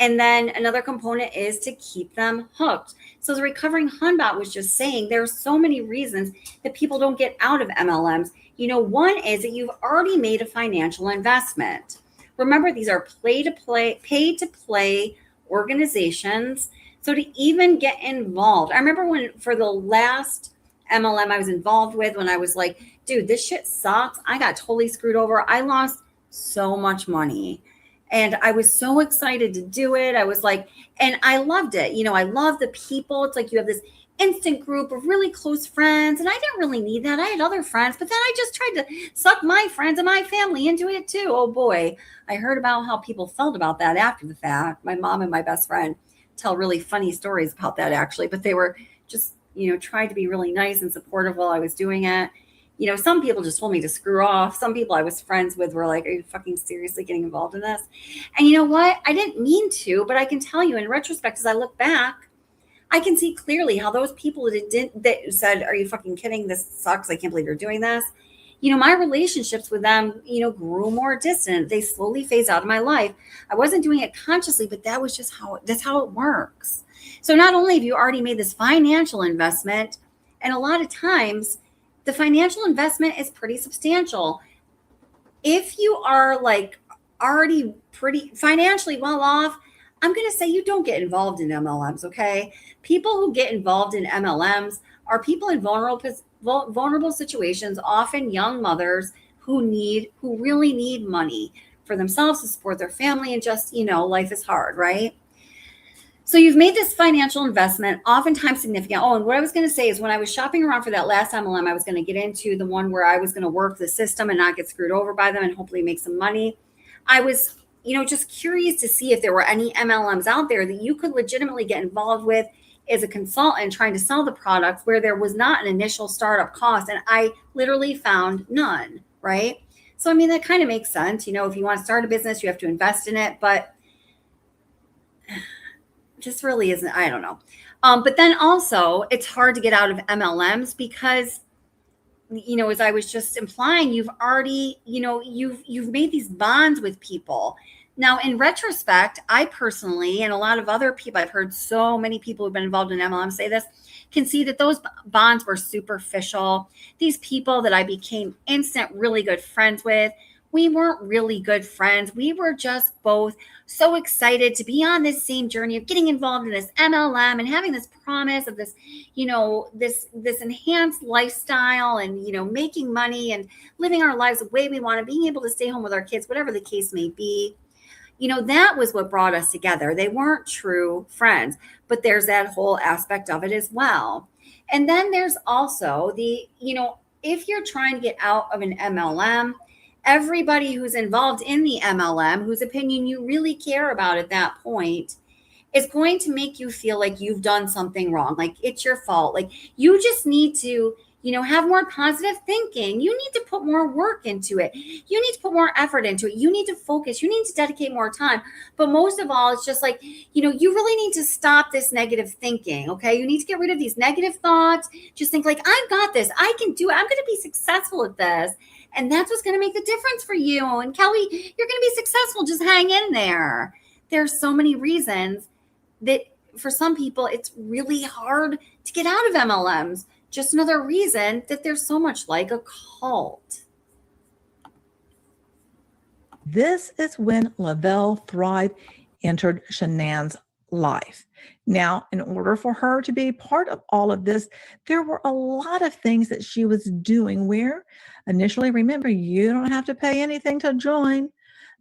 And then another component is to keep them hooked. So the recovering Hunbot was just saying there are so many reasons that people don't get out of MLMs. One is that you've already made a financial investment. Remember, these are pay-to-play organizations. So to even get involved, I remember when for the last MLM I was involved with, when I was like, dude, this shit sucks. I got totally screwed over. I lost so much money. And I was so excited to do it. I was like, and I loved it. I love the people. It's like you have this instant group of really close friends. And I didn't really need that. I had other friends, but then I just tried to suck my friends and my family into it too. Oh boy. I heard about how people felt about that after the fact. My mom and my best friend tell really funny stories about that actually, but they were just, tried to be really nice and supportive while I was doing it. Some people just told me to screw off. Some people I was friends with were like, are you fucking seriously getting involved in this? And you know what? I didn't mean to, but I can tell you in retrospect, as I look back, I can see clearly how those people that said, are you fucking kidding? This sucks. I can't believe you're doing this. My relationships with them, grew more distant. They slowly phased out of my life. I wasn't doing it consciously, but that's how it works. So not only have you already made this financial investment, and a lot of times the financial investment is pretty substantial. If you are like already pretty financially well off, I'm going to say you don't get involved in MLMs, okay? People who get involved in MLMs are people in vulnerable situations, often young mothers who really need money for themselves to support their family, and just, life is hard, right? So you've made this financial investment, oftentimes significant. Oh, and what I was going to say is when I was shopping around for that last MLM, I was going to get into the one where I was going to work the system and not get screwed over by them and hopefully make some money. I was, just curious to see if there were any MLMs out there that you could legitimately get involved with as a consultant trying to sell the products where there was not an initial startup cost. And I literally found none, right? So, that kind of makes sense. If you want to start a business, you have to invest in it, but just really isn't, I don't know. But then also it's hard to get out of MLMs because, as I was just implying, you've already, you've made these bonds with people. Now, in retrospect, I personally, and a lot of other people, I've heard so many people who've been involved in MLM say this, can see that those bonds were superficial. These people that I became instant, really good friends with, we weren't really good friends. We were just both so excited to be on this same journey of getting involved in this MLM and having this promise of this, this enhanced lifestyle and, making money and living our lives the way we want to, being able to stay home with our kids, whatever the case may be. That was what brought us together. They weren't true friends, but there's that whole aspect of it as well. And then there's also the, if you're trying to get out of an MLM, everybody who's involved in the MLM, whose opinion you really care about at that point, is going to make you feel like you've done something wrong, like it's your fault. Like you just need to, have more positive thinking. You need to put more work into it. You need to put more effort into it. You need to focus. You need to dedicate more time. But most of all, it's just like, you really need to stop this negative thinking, okay? You need to get rid of these negative thoughts. Just think like, I've got this. I can do it. I'm going to be successful at this. And that's what's going to make the difference for you. And Kelly, you're going to be successful. Just hang in there. There's so many reasons that for some people, it's really hard to get out of MLMs. Just another reason that they're so much like a cult. This is when Lavelle Thrive entered Shanann's life. Now, in order for her to be part of all of this, there were a lot of things that she was doing where initially, remember, you don't have to pay anything to join,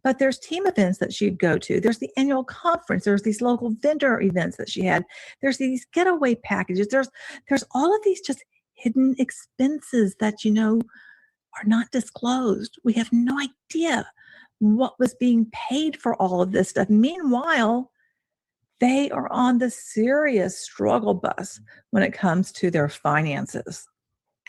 but there's team events that she'd go to. There's the annual conference. There's these local vendor events that she had. There's these getaway packages. There's all of these just hidden expenses that, are not disclosed. We have no idea what was being paid for all of this stuff. Meanwhile, they are on the serious struggle bus when it comes to their finances.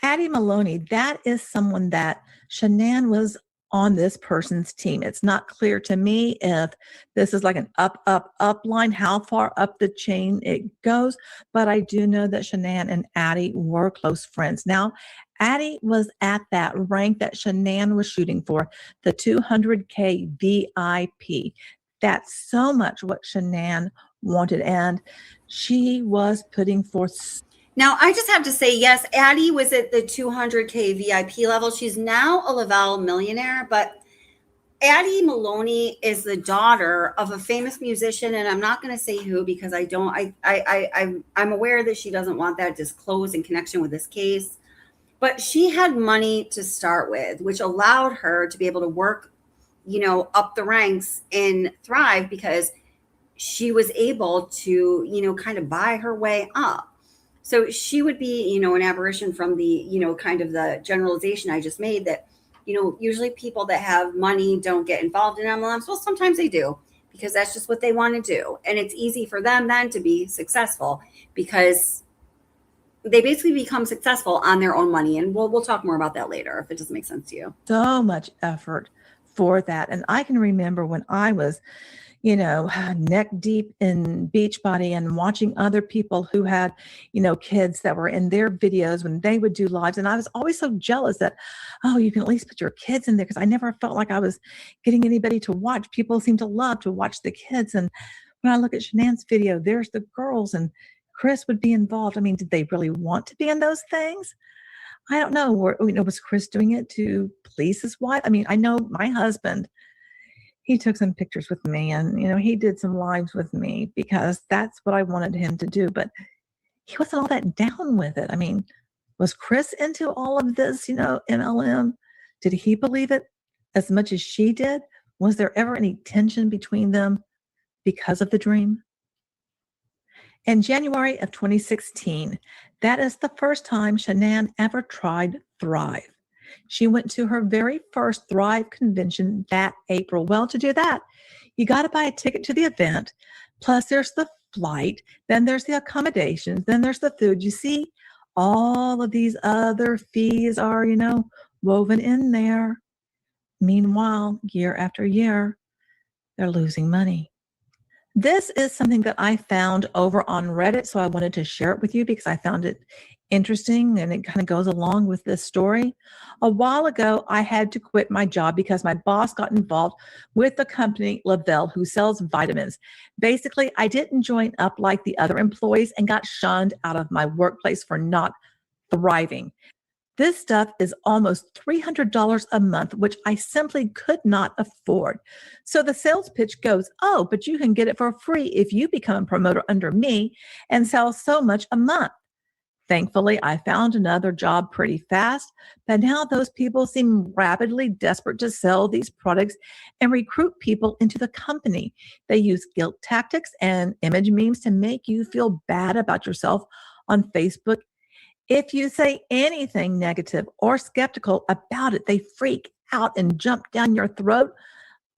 Addie Maloney, that is someone that Shanann was on this person's team. It's not clear to me if this is like an up line, how far up the chain it goes, but I do know that Shanann and Addie were close friends. Now, Addie was at that rank that Shanann was shooting for, the 200K VIP. That's so much what Shanann wanted, and she was putting forth. Now, I just have to say, yes, Addie was at the 200K VIP level. She's now a Lavelle millionaire, but Addie Maloney is the daughter of a famous musician, and I'm not going to say who because I'm aware that she doesn't want that disclosed in connection with this case. But she had money to start with, which allowed her to be able to work, up the ranks and thrive because she was able to, kind of buy her way up. So she would be, an aberration from the, kind of the generalization I just made that, usually people that have money don't get involved in MLMs. Well, sometimes they do because that's just what they want to do. And it's easy for them then to be successful because they basically become successful on their own money. And we'll talk more about that later if it doesn't make sense to you. So much effort for that. And I can remember when I was, neck deep in Beachbody and watching other people who had, kids that were in their videos when they would do lives. And I was always so jealous that, oh, you can at least put your kids in there because I never felt like I was getting anybody to watch. People seem to love to watch the kids. And when I look at Shanann's video, there's the girls and Chris would be involved. I mean, did they really want to be in those things? I don't know. Was Chris doing it to please his wife? I mean, I know my husband, he took some pictures with me and, he did some lives with me because that's what I wanted him to do. But he wasn't all that down with it. I mean, was Chris into all of this, MLM? Did he believe it as much as she did? Was there ever any tension between them because of the dream? In January of 2016, that is the first time Shanann ever tried Thrive. She went to her very first Thrive convention that April. Well, to do that, you got to buy a ticket to the event. Plus, there's the flight. Then there's the accommodations. Then there's the food. You see, all of these other fees are, woven in there. Meanwhile, year after year, they're losing money. This is something that I found over on Reddit, so I wanted to share it with you because I found it interesting and it kind of goes along with this story. A while ago, I had to quit my job because my boss got involved with the company Lavelle, who sells vitamins. Basically, I didn't join up like the other employees and got shunned out of my workplace for not thriving. This stuff is almost $300 a month, which I simply could not afford. So the sales pitch goes, oh, but you can get it for free if you become a promoter under me and sell so much a month. Thankfully, I found another job pretty fast, but now those people seem rapidly desperate to sell these products and recruit people into the company. They use guilt tactics and image memes to make you feel bad about yourself on Facebook. If you say anything negative or skeptical about it, they freak out and jump down your throat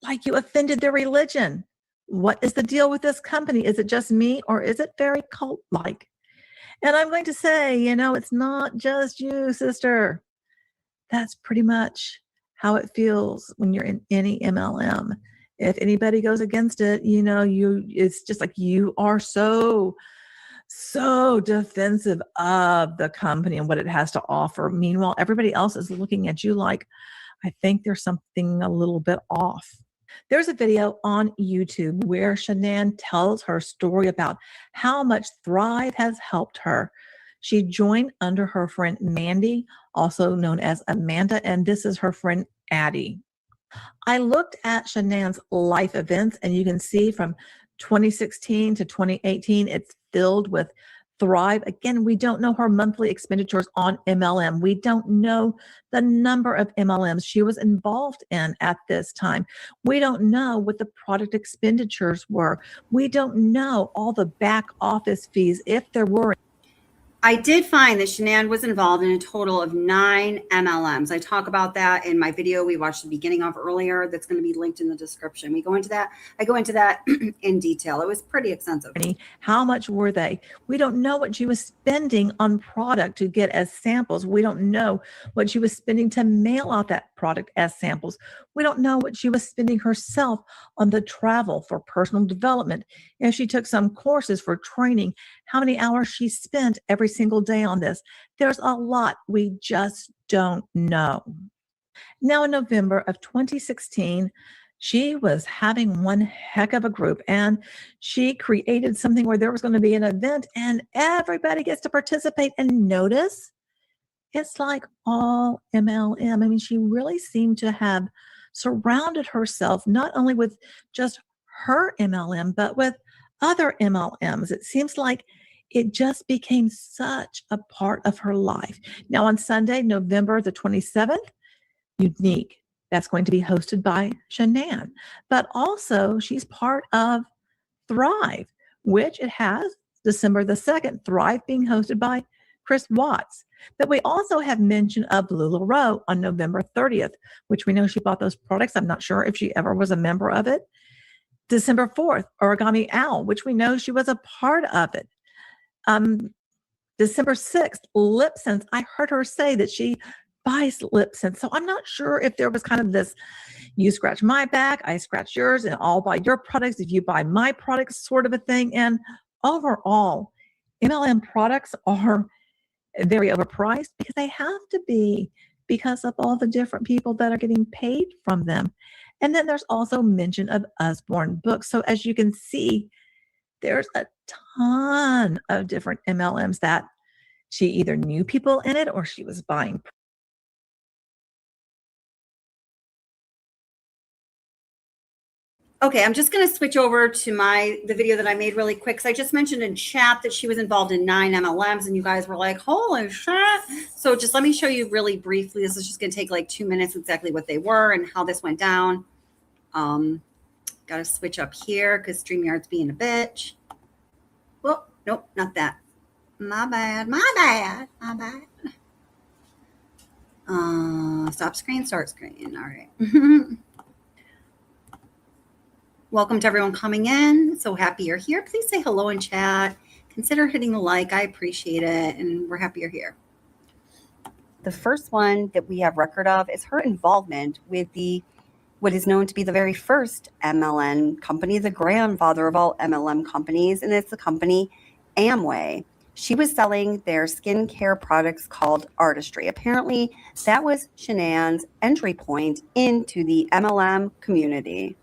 like you offended their religion. What is the deal with this company? Is it just me or is it very cult-like? And I'm going to say, it's not just you, sister. That's pretty much how it feels when you're in any MLM. If anybody goes against it, it's just like you are so defensive of the company and what it has to offer. Meanwhile, everybody else is looking at you like, I think there's something a little bit off. There's a video on YouTube where Shanann tells her story about how much Thrive has helped her. She joined under her friend Mandy, also known as Amanda, and this is her friend Addie. I looked at Shanann's life events, and you can see from 2016 to 2018, it's filled with Thrive. Again, we don't know her monthly expenditures on MLM. We don't know the number of MLMs she was involved in at this time. We don't know what the product expenditures were. We don't know all the back office fees, if there were. I did find that Shanann was involved in a total of 9 MLMs. I talk about that in my video we watched the beginning of earlier. That's going to be linked in the description. I go into that in detail. It was pretty extensive. How much were they? We don't know what she was spending on product to get as samples. We don't know what she was spending to mail out that product as samples. We don't know what she was spending herself on the travel for personal development. If she took some courses for training, how many hours she spent every single day on this. There's a lot we just don't know. Now, in November of 2016, she was having one heck of a group, and she created something where there was going to be an event and everybody gets to participate. And notice it's like all MLM. I mean, she really seemed to have surrounded herself not only with just her MLM, but with other MLMs. It seems like it just became such a part of her life. Now, on Sunday, November the 27th, Unique. That's going to be hosted by Shanann. But also, she's part of Thrive, which it has December the 2nd, Thrive being hosted by Chris Watts. But we also have mention of LuLaRoe on November 30th, which we know she bought those products. I'm not sure if she ever was a member of it. December 4th, Origami Owl, which we know she was a part of it. December 6th, Lip Sense. I heard her say that she buys lip sense. So I'm not sure if there was kind of this, you scratch my back, I scratch yours, and I'll buy your products if you buy my products sort of a thing. And overall, MLM products are very overpriced because they have to be because of all the different people that are getting paid from them. And then there's also mention of Usborne books. So as you can see, there's a ton of different MLMs that she either knew people in it or she was buying. Okay, I'm just going to switch over to the video that I made really quick. So I just mentioned in chat that she was involved in 9 MLMs, and you guys were like, holy shit. So just let me show you really briefly. This is just going to take like 2 minutes exactly what they were and how this went down. Got to switch up here because StreamYard's being a bitch. Whoa, nope, not that. My bad. Stop screen, start screen. All right. Welcome to everyone coming in. So happy you're here. Please say hello in chat. Consider hitting the like. I appreciate it. And we're happy you're here. The first one that we have record of is her involvement with what is known to be the very first MLM company, the grandfather of all MLM companies, and it's the company Amway. She was selling their skincare products called Artistry. Apparently, that was Shanann's entry point into the MLM community.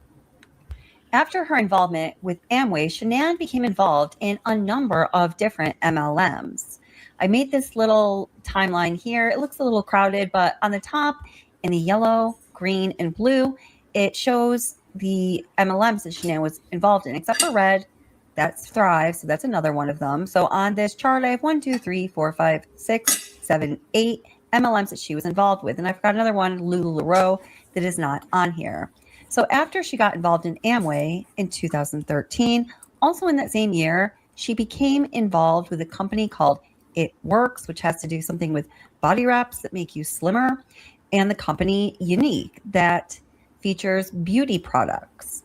After her involvement with Amway, Shanann became involved in a number of different MLMs. I made this little timeline here. It looks a little crowded, but on the top in the yellow, green, and blue, it shows the MLMs that Shanann was involved in, except for red. That's Thrive, so that's another one of them. So on this chart, I have 1, 2, 3, 4, 5, 6, 7, 8 MLMs that she was involved with. And I've got another one, LuLaRoe, that is not on here. So after she got involved in Amway in 2013, also in that same year, she became involved with a company called It Works, which has to do something with body wraps that make you slimmer, and the company Unique that features beauty products.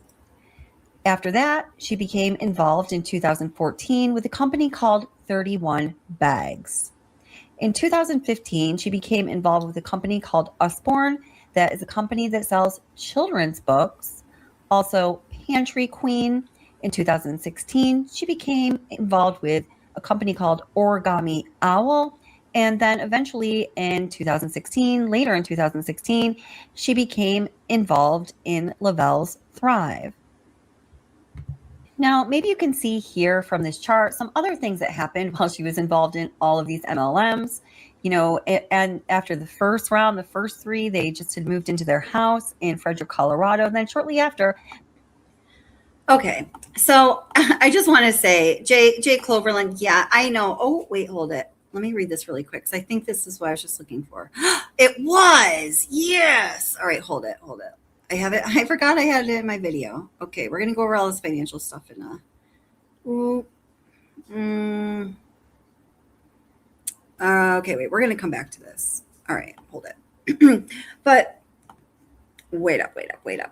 After that, she became involved in 2014 with a company called 31 Bags. In 2015, she became involved with a company called Usborne. That is a company that sells children's books. Also, Pantry Queen. In 2016, she became involved with a company called Origami Owl. And then eventually later in 2016, she became involved in Lavelle's Thrive. Now, maybe you can see here from this chart some other things that happened while she was involved in all of these MLMs. And after the first round, the first 3, they just had moved into their house in Frederick, Colorado. And then shortly after. Okay, so I just want to say, Jay Cloverland, yeah, I know. Oh, wait, hold it. Let me read this really quick because I think this is what I was just looking for. It was, yes. All right, hold it. I have it. I forgot I had it in my video. Okay, we're going to go over all this financial stuff in Okay, wait, we're going to come back to this. All right, hold it. But wait up.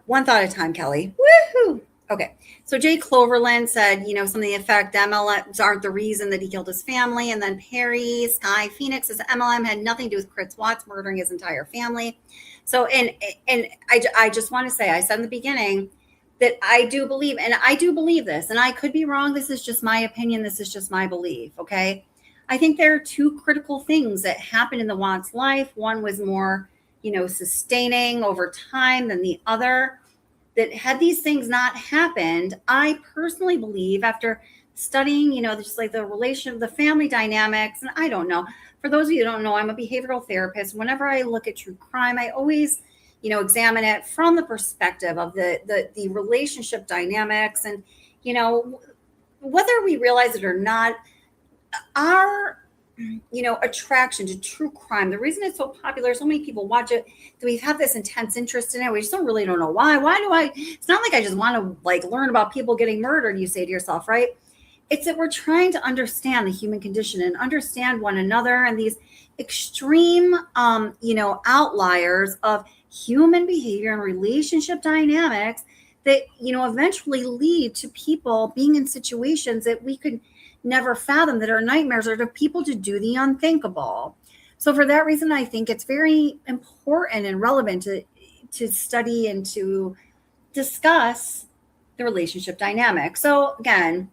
One thought at a time, Kelly. Woohoo! Okay, so Jay Cloverland said, something to the effect, MLMs aren't the reason that he killed his family. And then Perry Sky Phoenix says MLM had nothing to do with Chris Watts murdering his entire family. So, and I just want to say, I said in the beginning that I do believe this, and I could be wrong. This is just my opinion. This is just my belief. Okay. I think there are two critical things that happened in the Watts life. One was more, sustaining over time than the other. That had these things not happened, I personally believe, after studying, just like the relation of the family dynamics, and I don't know. For those of you who don't know, I'm a behavioral therapist. Whenever I look at true crime, I always, examine it from the perspective of the relationship dynamics, and whether we realize it or not, our attraction to true crime, the reason it's so popular, so many people watch it, that we have this intense interest in it. We just don't know why. It's not like I just want to learn about people getting murdered, you say to yourself, right? It's that we're trying to understand the human condition and understand one another, and these extreme outliers of human behavior and relationship dynamics that eventually lead to people being in situations that we could never fathom, that are nightmares, or to people to do the unthinkable. So for that reason, I think it's very important and relevant to study and to discuss the relationship dynamic. So again,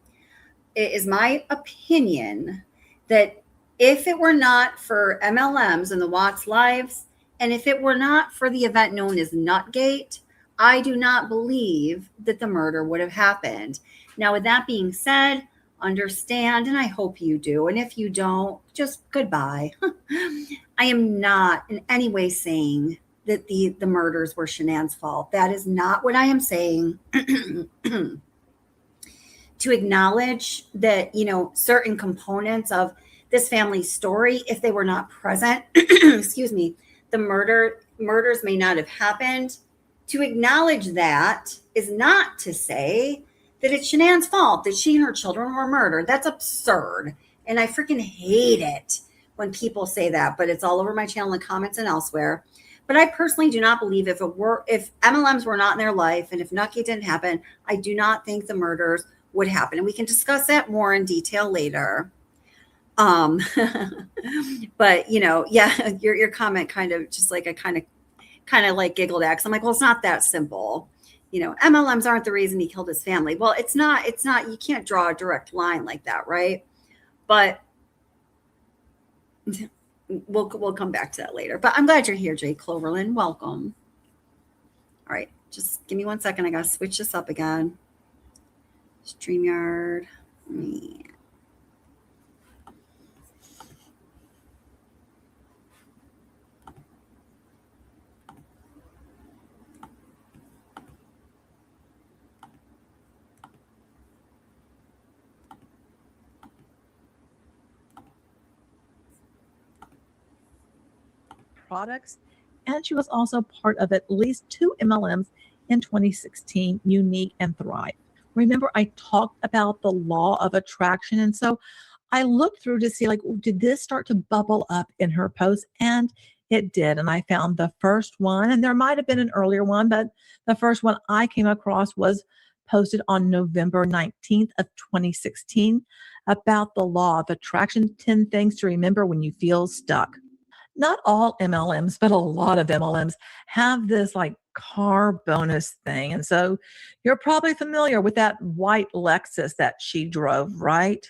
it is my opinion that if it were not for MLMs and the Watts lives, and if it were not for the event known as Nutgate, I do not believe that the murder would have happened. Now, with that being said, understand, and I hope you do, and if you don't, just goodbye. I am not in any way saying that the murders were Shanann's fault. That is not what I am saying. To acknowledge that certain components of this family's story, if they were not present, excuse me, the murders may not have happened. To acknowledge that is not to say that it's Shanann's fault that she and her children were murdered. That's absurd. And I freaking hate it when people say that, but it's all over my channel in the comments and elsewhere. But I personally do not believe if MLMs were not in their life, and if Nutgate didn't happen, I do not think the murders would happen. And we can discuss that more in detail later. But yeah, your comment kind of just like I kind of like giggled at, because I'm like, well, it's not that simple. MLMs aren't the reason he killed his family. Well, it's not, you can't draw a direct line like that, right? But we'll come back to that later. But I'm glad you're here, Jay Cloverland. Welcome. All right, just give me 1 second. I got to switch this up again. StreamYard. Products, and she was also part of at least 2 MLMs in 2016, Unique and Thrive. Remember, I talked about the law of attraction, and so I looked through to see, did this start to bubble up in her post? And it did. And I found the first one, and there might have been an earlier one, but the first one I came across was posted on November 19th of 2016 about the law of attraction, 10 things to remember when you feel stuck. Not all MLMs, but a lot of MLMs have this car bonus thing. And so you're probably familiar with that white Lexus that she drove, right?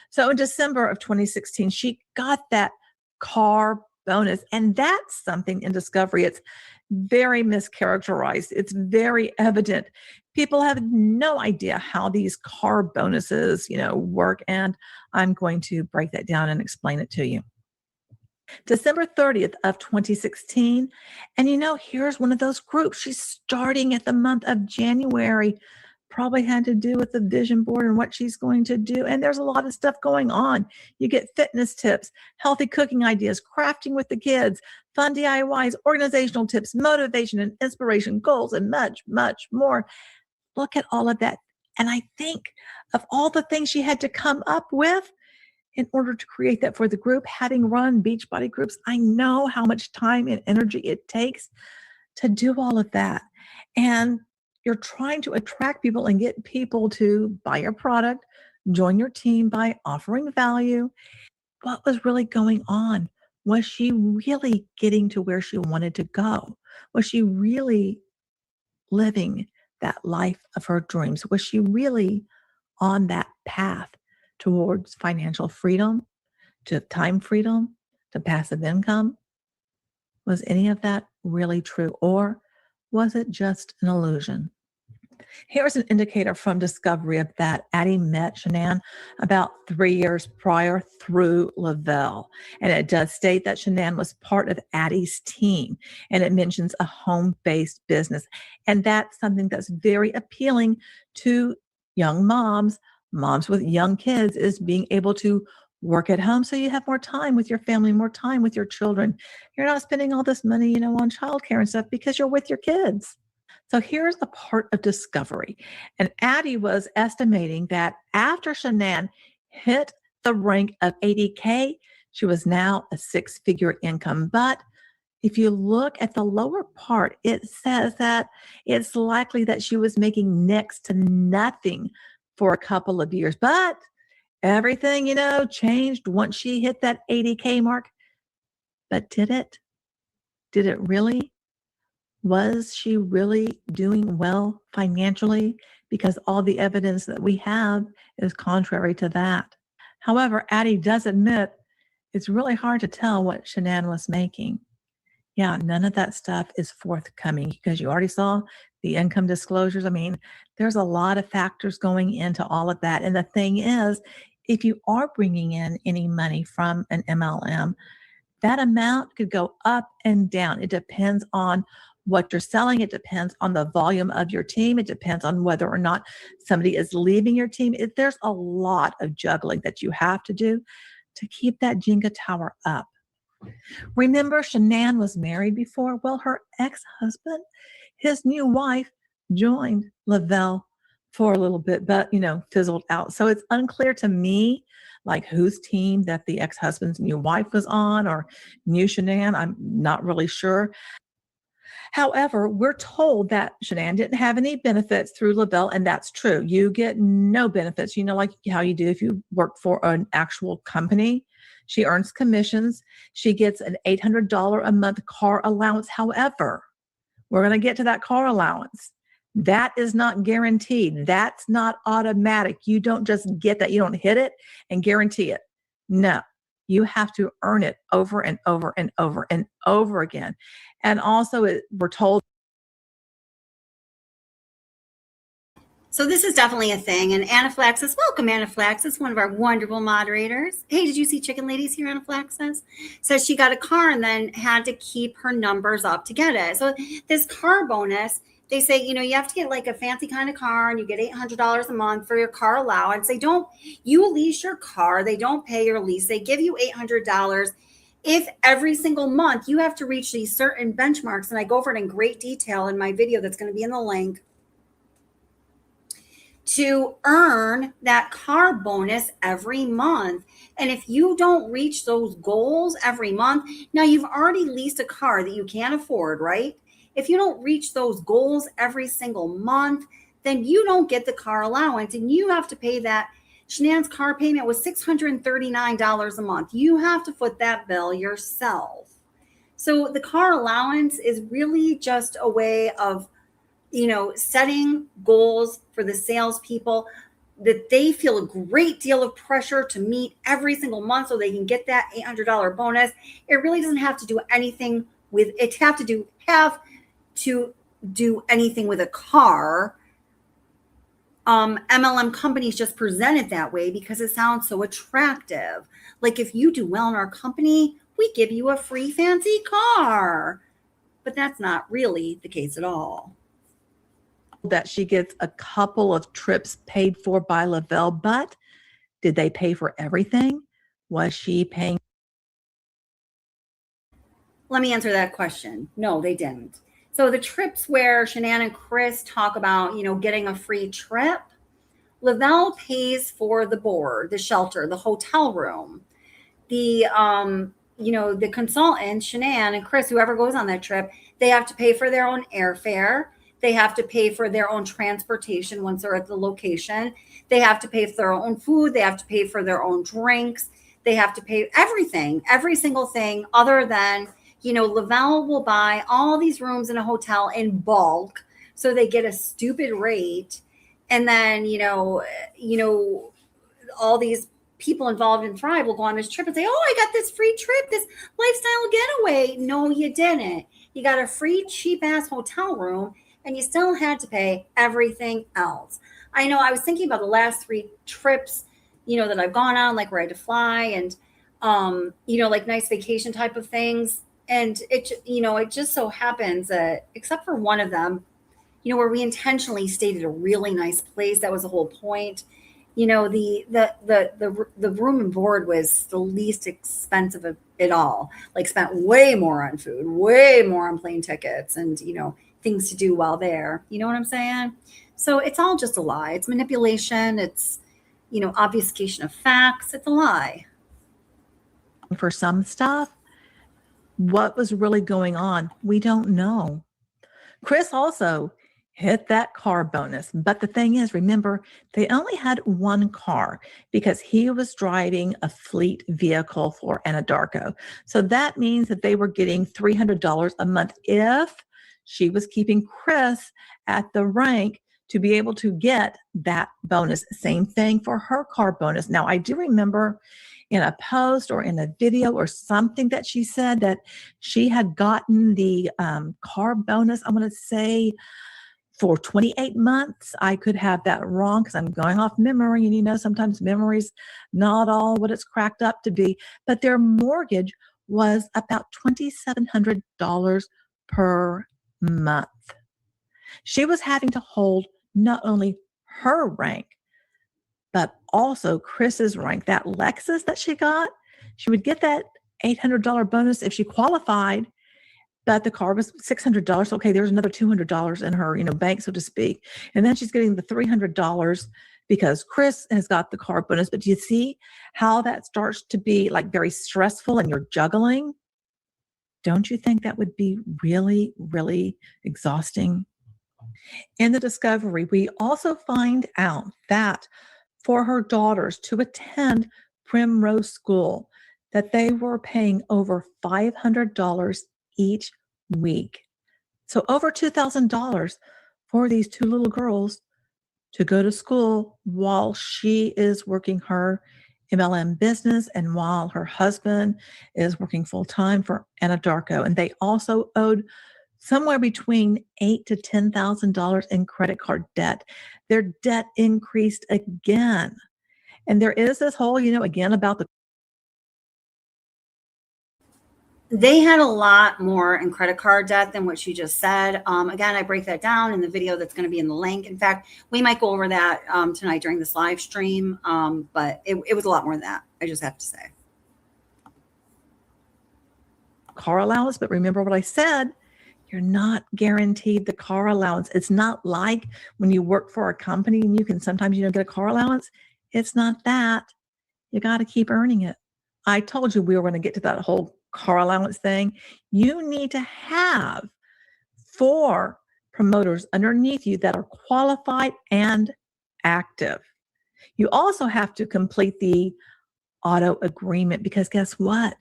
So in December of 2016, she got that car bonus. And that's something in discovery. It's very mischaracterized. It's very evident. People have no idea how these car bonuses, work. And I'm going to break that down and explain it to you. December 30th of 2016. And here's one of those groups. She's starting at the month of January. Probably had to do with the vision board and what she's going to do. And there's a lot of stuff going on. You get fitness tips, healthy cooking ideas, crafting with the kids, fun DIYs, organizational tips, motivation and inspiration, goals, and much, much more. Look at all of that. And I think of all the things she had to come up with, in order to create that for the group. Having run Beachbody groups, I know how much time and energy it takes to do all of that. And you're trying to attract people and get people to buy your product, join your team by offering value. What was really going on? Was she really getting to where she wanted to go? Was she really living that life of her dreams? Was she really on that path towards financial freedom, to time freedom, to passive income? Was any of that really true? Or was it just an illusion? Here's an indicator from Discovery of that. Addie met Shanann about 3 years prior through Lavelle. And it does state that Shanann was part of Addie's team. And it mentions a home-based business. And that's something that's very appealing to young moms with young kids, is being able to work at home so you have more time with your family, more time with your children. You're not spending all this money, on childcare and stuff because you're with your kids. So here's a part of Discovery. And Addie was estimating that after Shanann hit the rank of 80K, she was now a six-figure income. But if you look at the lower part, it says that it's likely that she was making next to nothing for a couple of years. But everything, changed once she hit that 80K mark. But did it? Did it really? Was she really doing well financially? Because all the evidence that we have is contrary to that. However, Addie does admit it's really hard to tell what Shanann was making. Yeah, none of that stuff is forthcoming because you already saw the income disclosures. I mean, there's a lot of factors going into all of that. And the thing is, if you are bringing in any money from an MLM, that amount could go up and down. It depends on what you're selling. It depends on the volume of your team. It depends on whether or not somebody is leaving your team. There's a lot of juggling that you have to do to keep that Jenga tower up. Remember, Shanann was married before? Well, her ex-husband, his new wife, joined Lavelle for a little bit, but, fizzled out. So it's unclear to me, like whose team that the ex-husband's new wife was on or knew Shanann. I'm not really sure. However, we're told that Shanann didn't have any benefits through Lavelle, and that's true. You get no benefits, like how you do if you work for an actual company. She earns commissions. She gets an $800 a month car allowance. However, we're going to get to that car allowance. That is not guaranteed. That's not automatic. You don't just get that. You don't hit it and guarantee it. No, you have to earn it over and over and over and over again. And also we're told. So this is definitely a thing. And Anaphylaxis, welcome Anaphylaxis, one of our wonderful moderators. Hey, did you see Chicken Ladies here, Anaphylaxis? Says she got a car and then had to keep her numbers up to get it. So this car bonus, they say, you have to get like a fancy kind of car and you get $800 a month for your car allowance. You lease your car. They don't pay your lease. They give you $800. If every single month you have to reach these certain benchmarks, and I go over it in great detail in my video that's going to be in the link, to earn that car bonus every month. And if you don't reach those goals every month, now you've already leased a car that you can't afford, right? If you don't reach those goals every single month, then you don't get the car allowance and you have to pay that. Shanann's car payment was $639 a month. You have to foot that bill yourself. So the car allowance is really just a way of, setting goals for the salespeople that they feel a great deal of pressure to meet every single month so they can get that $800 bonus. It really doesn't have to do anything with it. Have to do anything with a car. MLM companies just present it that way because it sounds so attractive. Like if you do well in our company, we give you a free fancy car. But that's not really the case at all. That she gets a couple of trips paid for by Lavelle, but did they pay for everything? Was she paying? Let me answer that question. No, they didn't. So the trips where Shanann and Chris talk about, getting a free trip, Lavelle pays for the board, the shelter, the hotel room. The the consultant, Shanann and Chris, whoever goes on that trip, they have to pay for their own airfare. They have to pay for their own transportation once they're at the location. They have to pay for their own food. They have to pay for their own drinks. They have to pay everything, every single thing, other than, Lavelle will buy all these rooms in a hotel in bulk. So they get a stupid rate. And then, all these people involved in Thrive will go on this trip and say, oh, I got this free trip, this lifestyle getaway. No, you didn't. You got a free cheap ass hotel room and you still had to pay everything else. I know I was thinking about the last 3 trips, that I've gone on, like where I had to fly and, like nice vacation type of things. And it just so happens that except for one of them, where we intentionally stayed at a really nice place, that was the whole point. The room and board was the least expensive of it all. Like spent way more on food, way more on plane tickets and, things to do while there. You know what I'm saying? So it's all just a lie. It's manipulation. It's, obfuscation of facts. It's a lie. For some stuff, what was really going on, we don't know. Chris also hit that car bonus. But the thing is, remember, they only had one car because he was driving a fleet vehicle for Anadarko. So that means that they were getting $300 a month if she was keeping Chris at the rank to be able to get that bonus. Same thing for her car bonus. Now, I do remember in a post or in a video or something that she said that she had gotten the car bonus, I want to say, for 28 months. I could have that wrong because I'm going off memory. And sometimes memory's not all what it's cracked up to be. But their mortgage was about $2,700 per month. She was having to hold not only her rank, but also Chris's rank. That Lexus that she got, she would get that $800 bonus if she qualified. But the car was $600. Okay, there's another $200 in her, bank, so to speak. And then she's getting the $300 because Chris has got the car bonus. But do you see how that starts to be like very stressful and you're juggling? Don't you think that would be really, really exhausting? In the discovery, we also find out that for her daughters to attend Primrose School, that they were paying over $500 each week. So over $2,000 for these 2 little girls to go to school while she is working her MLM business and while her husband is working full-time for Anadarko. And they also owed somewhere between $8,000 to $10,000 in credit card debt. Their debt increased again. And there is this whole, again, about the They had a lot more in credit card debt than what she just said. Again, I break that down in the video that's going to be in the link. In fact, we might go over that tonight during this live stream, but it was a lot more than that, I just have to say. Car allowance, but remember what I said, you're not guaranteed the car allowance. It's not like when you work for a company and you can sometimes, get a car allowance. It's not that. You got to keep earning it. I told you we were going to get to that whole car allowance thing. You need to have 4 promoters underneath you that are qualified and active. You also have to complete the auto agreement because guess what?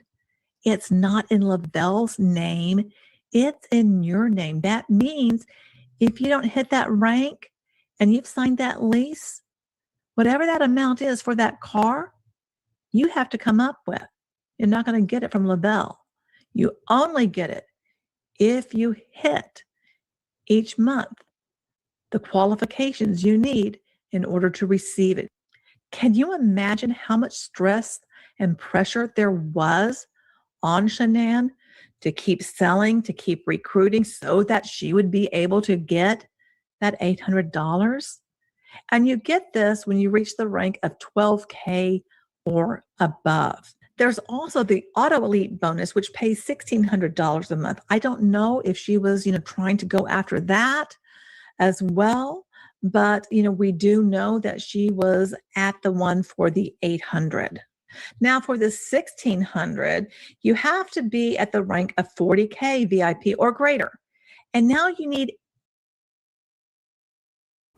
It's not in Lavelle's name. It's in your name. That means if you don't hit that rank and you've signed that lease, whatever that amount is for that car, you have to come up with. You're not going to get it from Lavelle. You only get it if you hit each month the qualifications you need in order to receive it. Can you imagine how much stress and pressure there was on Shanann to keep selling, to keep recruiting so that she would be able to get that $800? And you get this when you reach the rank of 12K or above. There's also the Auto Elite bonus, which pays $1,600 a month. I don't know if she was, trying to go after that as well, But, we do know that she was at the one for the 800. Now for the 1600, you have to be at the rank of 40K VIP or greater. And now you need.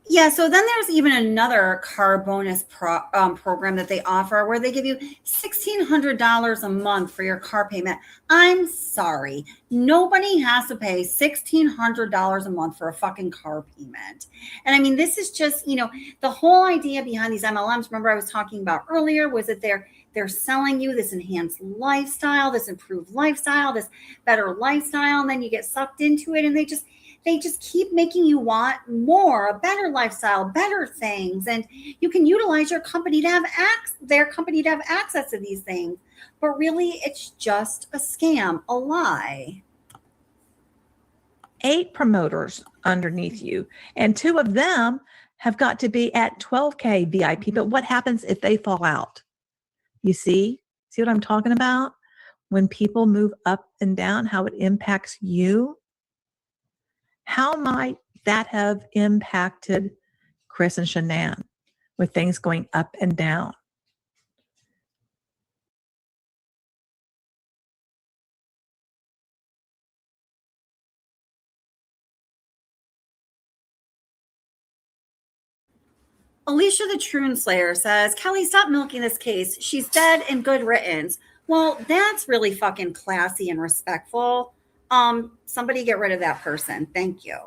Yeah, so then there's even another car bonus program that they offer where they give you $1,600 a month for your car payment. I'm sorry. Nobody has to pay $1,600 a month for a fucking car payment. And I mean, this is just, the whole idea behind these MLMs, remember I was talking about earlier, was that they're selling you this enhanced lifestyle, this improved lifestyle, this better lifestyle, and then you get sucked into it and they just keep making you want more, a better lifestyle, better things. And you can utilize your company to have access to these things. But really, it's just a scam, a lie. 8 promoters underneath you, and 2 of them have got to be at 12K VIP. But what happens if they fall out? You see what I'm talking about? When people move up and down, how it impacts you. How might that have impacted Chris and Shanann with things going up and down? Alicia the Troon Slayer says, Kelly, stop milking this case. She's dead and good riddance. Well, that's really fucking classy and respectful. Somebody get rid of that person. Thank you.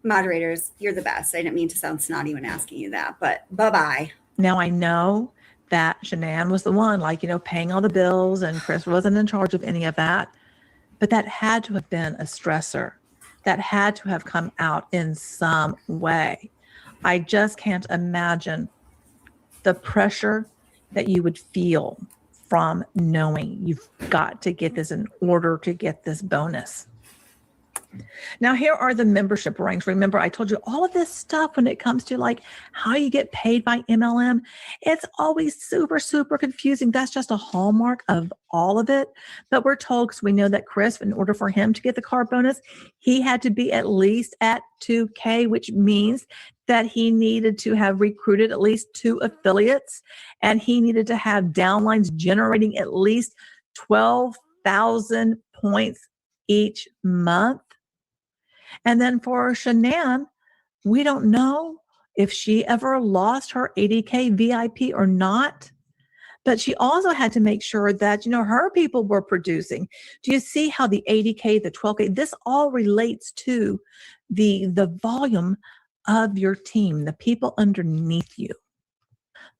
Moderators, you're the best. I didn't mean to sound snotty when asking you that, but bye-bye. Now I know that Shanann was the one, paying all the bills, and Chris wasn't in charge of any of that. But that had to have been a stressor. That had to have come out in some way. I just can't imagine the pressure that you would feel from knowing you've got to get this in order to get this bonus. Now, here are the membership ranks. Remember, I told you all of this stuff when it comes to how you get paid by MLM. It's always super, super confusing. That's just a hallmark of all of it. But we're told, because we know that Chris, in order for him to get the car bonus, he had to be at least at 2K, which means that he needed to have recruited at least 2 affiliates, and he needed to have downlines generating at least 12,000 points each month. And then for Shanann, we don't know if she ever lost her 80K VIP or not. But she also had to make sure that, her people were producing. Do you see how the 80K, the 12K, this all relates to the volume of your team, the people underneath you.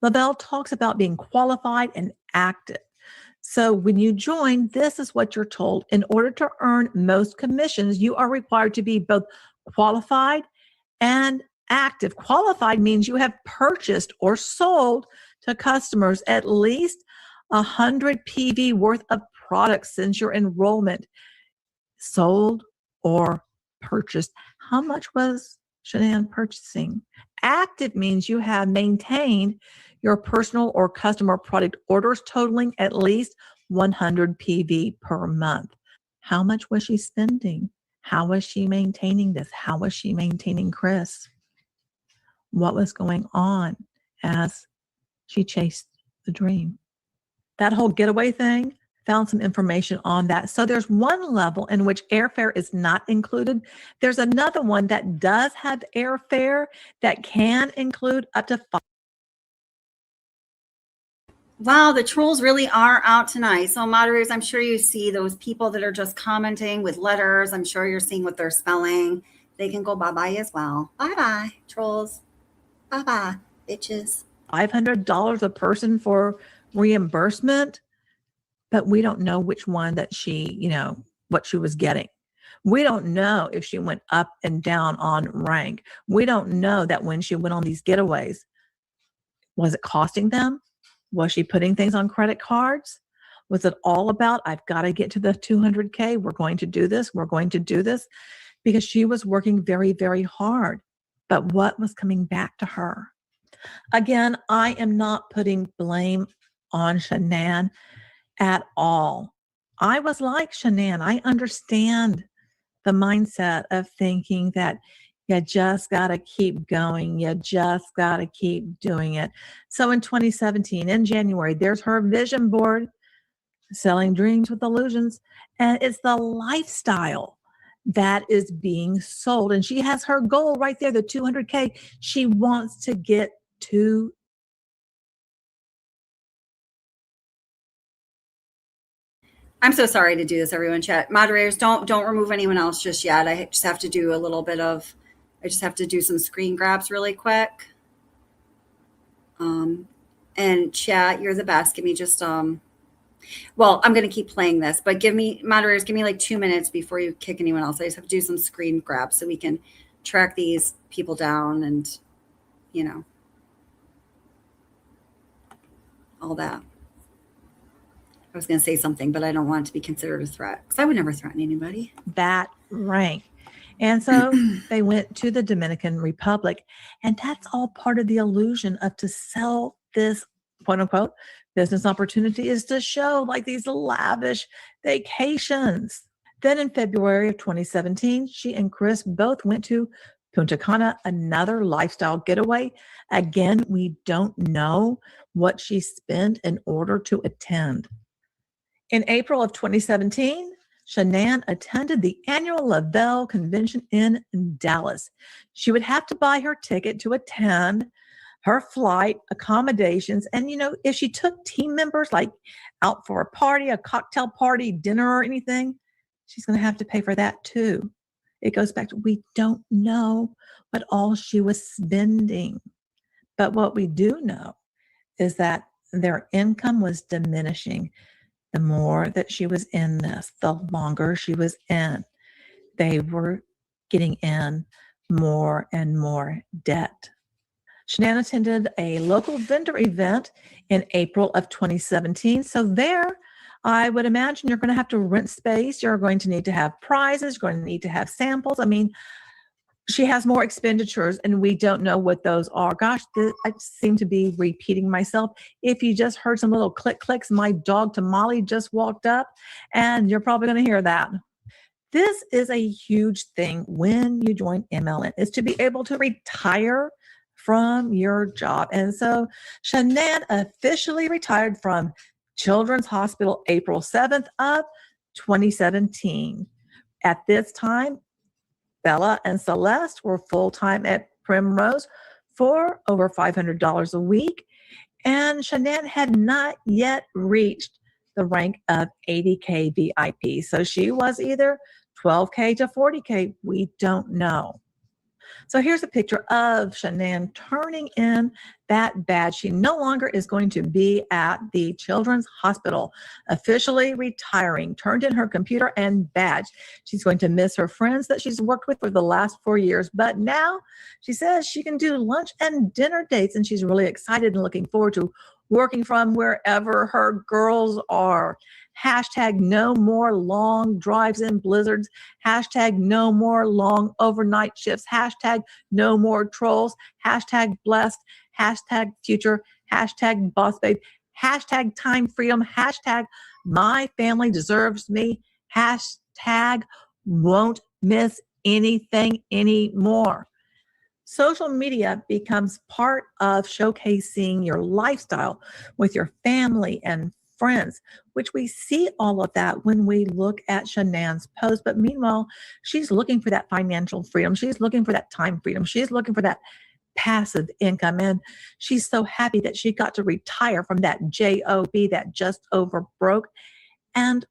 LaBelle talks about being qualified and active. So when you join, this is what you're told. In order to earn most commissions, you are required to be both qualified and active. Qualified means you have purchased or sold to customers at least 100 PV worth of products since your enrollment. Sold or purchased. How much was Shanann purchasing? Active means you have maintained your personal or customer product orders totaling at least 100 PV per month. How much was she spending? How was she maintaining this? How was she maintaining Chris? What was going on as she chased the dream? That whole getaway thing, found some information on that. So there's one level in which airfare is not included. There's another one that does have airfare that can include up to 5. Wow, the trolls really are out tonight. So moderators, I'm sure you see those people that are just commenting with letters. I'm sure you're seeing what they're spelling. They can go bye-bye as well. Bye-bye, trolls. Bye-bye, bitches. $500 a person for reimbursement, but we don't know which one that she, what she was getting. We don't know if she went up and down on rank. We don't know that when she went on these getaways, was it costing them? Was she putting things on credit cards? Was it all about, I've got to get to the 200K. We're going to do this. We're going to do this. Because she was working very, very hard. But what was coming back to her? Again, I am not putting blame on Shanann at all. I was like Shanann. I understand the mindset of thinking that you just got to keep going. You just got to keep doing it. So in 2017, in January, there's her vision board, Selling Dreams with Illusions. And it's the lifestyle that is being sold. And she has her goal right there, the 200K. She wants to get to. I'm so sorry to do this, everyone. Chat moderators, don't remove anyone else just yet. I just have to do I just have to do some screen grabs really quick. And chat, you're the best. Give me just well, I'm going to keep playing this, but moderators, give me like 2 minutes before you kick anyone else. I just have to do some screen grabs so we can track these people down and, all that. I was going to say something, but I don't want it to be considered a threat because I would never threaten anybody. That rank. And so they went to the Dominican Republic, and that's all part of the illusion of to sell this quote unquote business opportunity is to show like these lavish vacations. Then in February of 2017, she and Chris both went to Punta Cana, another lifestyle getaway. Again, we don't know what she spent in order to attend. In April of 2017, Shanann attended the annual Lavelle convention in Dallas. She would have to buy her ticket to attend, her flight, accommodations, and if she took team members like out for a party, a cocktail party, dinner, or anything, she's going to have to pay for that too. It goes back to we don't know what all she was spending. But what we do know is that their income was diminishing. The more that she was in this, the longer she was in, they were getting in more and more debt. Shanann attended a local vendor event in April of 2017. So there, I would imagine you're going to have to rent space. You're going to need to have prizes. You're going to need to have samples. I mean, she has more expenditures and we don't know what those are. Gosh, I seem to be repeating myself. If you just heard some little clicks, my dog Tamale just walked up and you're probably going to hear that. This is a huge thing when you join MLM, is to be able to retire from your job. And so Shanann officially retired from Children's Hospital April 7th of 2017. At this time, Bella and Celeste were full-time at Primrose for over $500 a week, and Shanann had not yet reached the rank of 80K VIP. So she was either 12K to 40K. We don't know. So here's a picture of Shanann turning in that badge. She no longer is going to be at the Children's Hospital, officially retiring, turned in her computer and badge. She's going to miss her friends that she's worked with for the last 4 years, but now she says she can do lunch and dinner dates, and she's really excited and looking forward to working from wherever her girls are. Hashtag no more long drives in blizzards. Hashtag no more long overnight shifts. Hashtag no more trolls. Hashtag blessed. Hashtag future. Hashtag boss babe. Hashtag time freedom. Hashtag my family deserves me. Hashtag won't miss anything anymore. Social media becomes part of showcasing your lifestyle with your family and friends, which we see all of that when we look at Shanann's post. But meanwhile, she's looking for that financial freedom. She's looking for that time freedom. She's looking for that passive income. And she's so happy that she got to retire from that job, that just over broke. And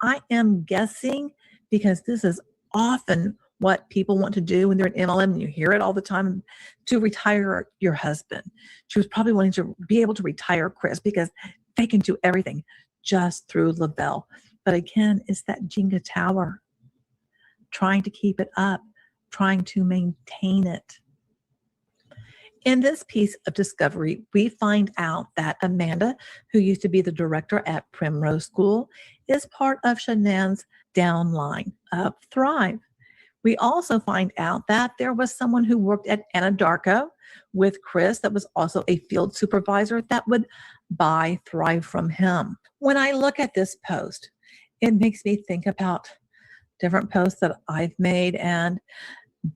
I am guessing, because this is often what people want to do when they're in MLM, and you hear it all the time, to retire your husband. She was probably wanting to be able to retire Chris because they can do everything just through Lavelle. But again, it's that Jenga tower, trying to keep it up, trying to maintain it. In this piece of discovery, we find out that Amanda, who used to be the director at Primrose School, is part of Shanann's downline of Thrive. We also find out that there was someone who worked at Anadarko with Chris that was also a field supervisor that would buy Thrive from him. When I look at this post, it makes me think about different posts that I've made, and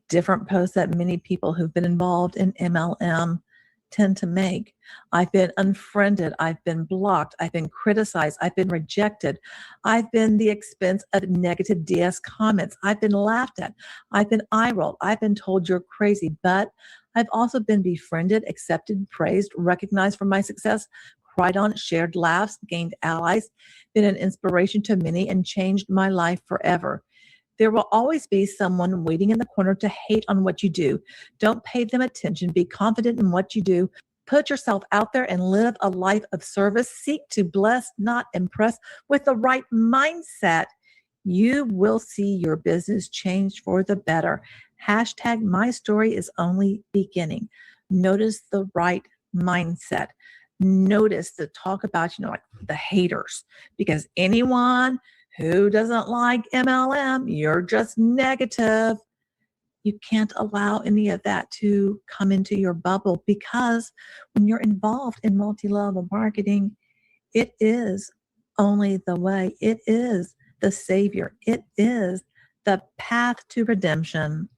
different posts that many people who've been involved in MLM tend to make. I've been unfriended. I've been blocked. I've been criticized. I've been rejected. I've been the expense of negative DS comments. I've been laughed at. I've been eye-rolled. I've been told you're crazy, but I've also been befriended, accepted, praised, recognized for my success, cried on, shared laughs, gained allies, been an inspiration to many, and changed my life forever. There will always be someone waiting in the corner to hate on what you do. Don't pay them attention. Be confident in what you do. Put yourself out there and live a life of service. Seek to bless, not impress. With the right mindset, you will see your business change for the better. Hashtag my story is only beginning. Notice the right mindset. Notice the talk about, like the haters, because anyone who doesn't like MLM, you're just negative. You can't allow any of that to come into your bubble, because when you're involved in multi-level marketing, it is only the way. It is the savior. It is the path to redemption.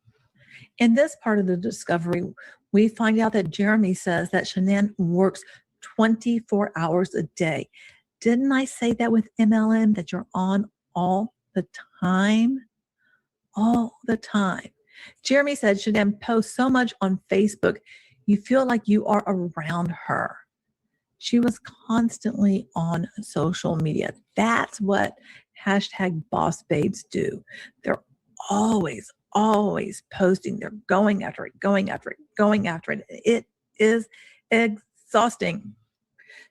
In this part of the discovery, we find out that Jeremy says that Shanann works 24 hours a day. Didn't I say that with MLM, that you're on all the time? All the time. Jeremy said Shanann posts so much on Facebook, you feel like you are around her. She was constantly on social media. That's what hashtag boss babes do. They're always posting. They're going after it, going after it, going after it. It is exhausting.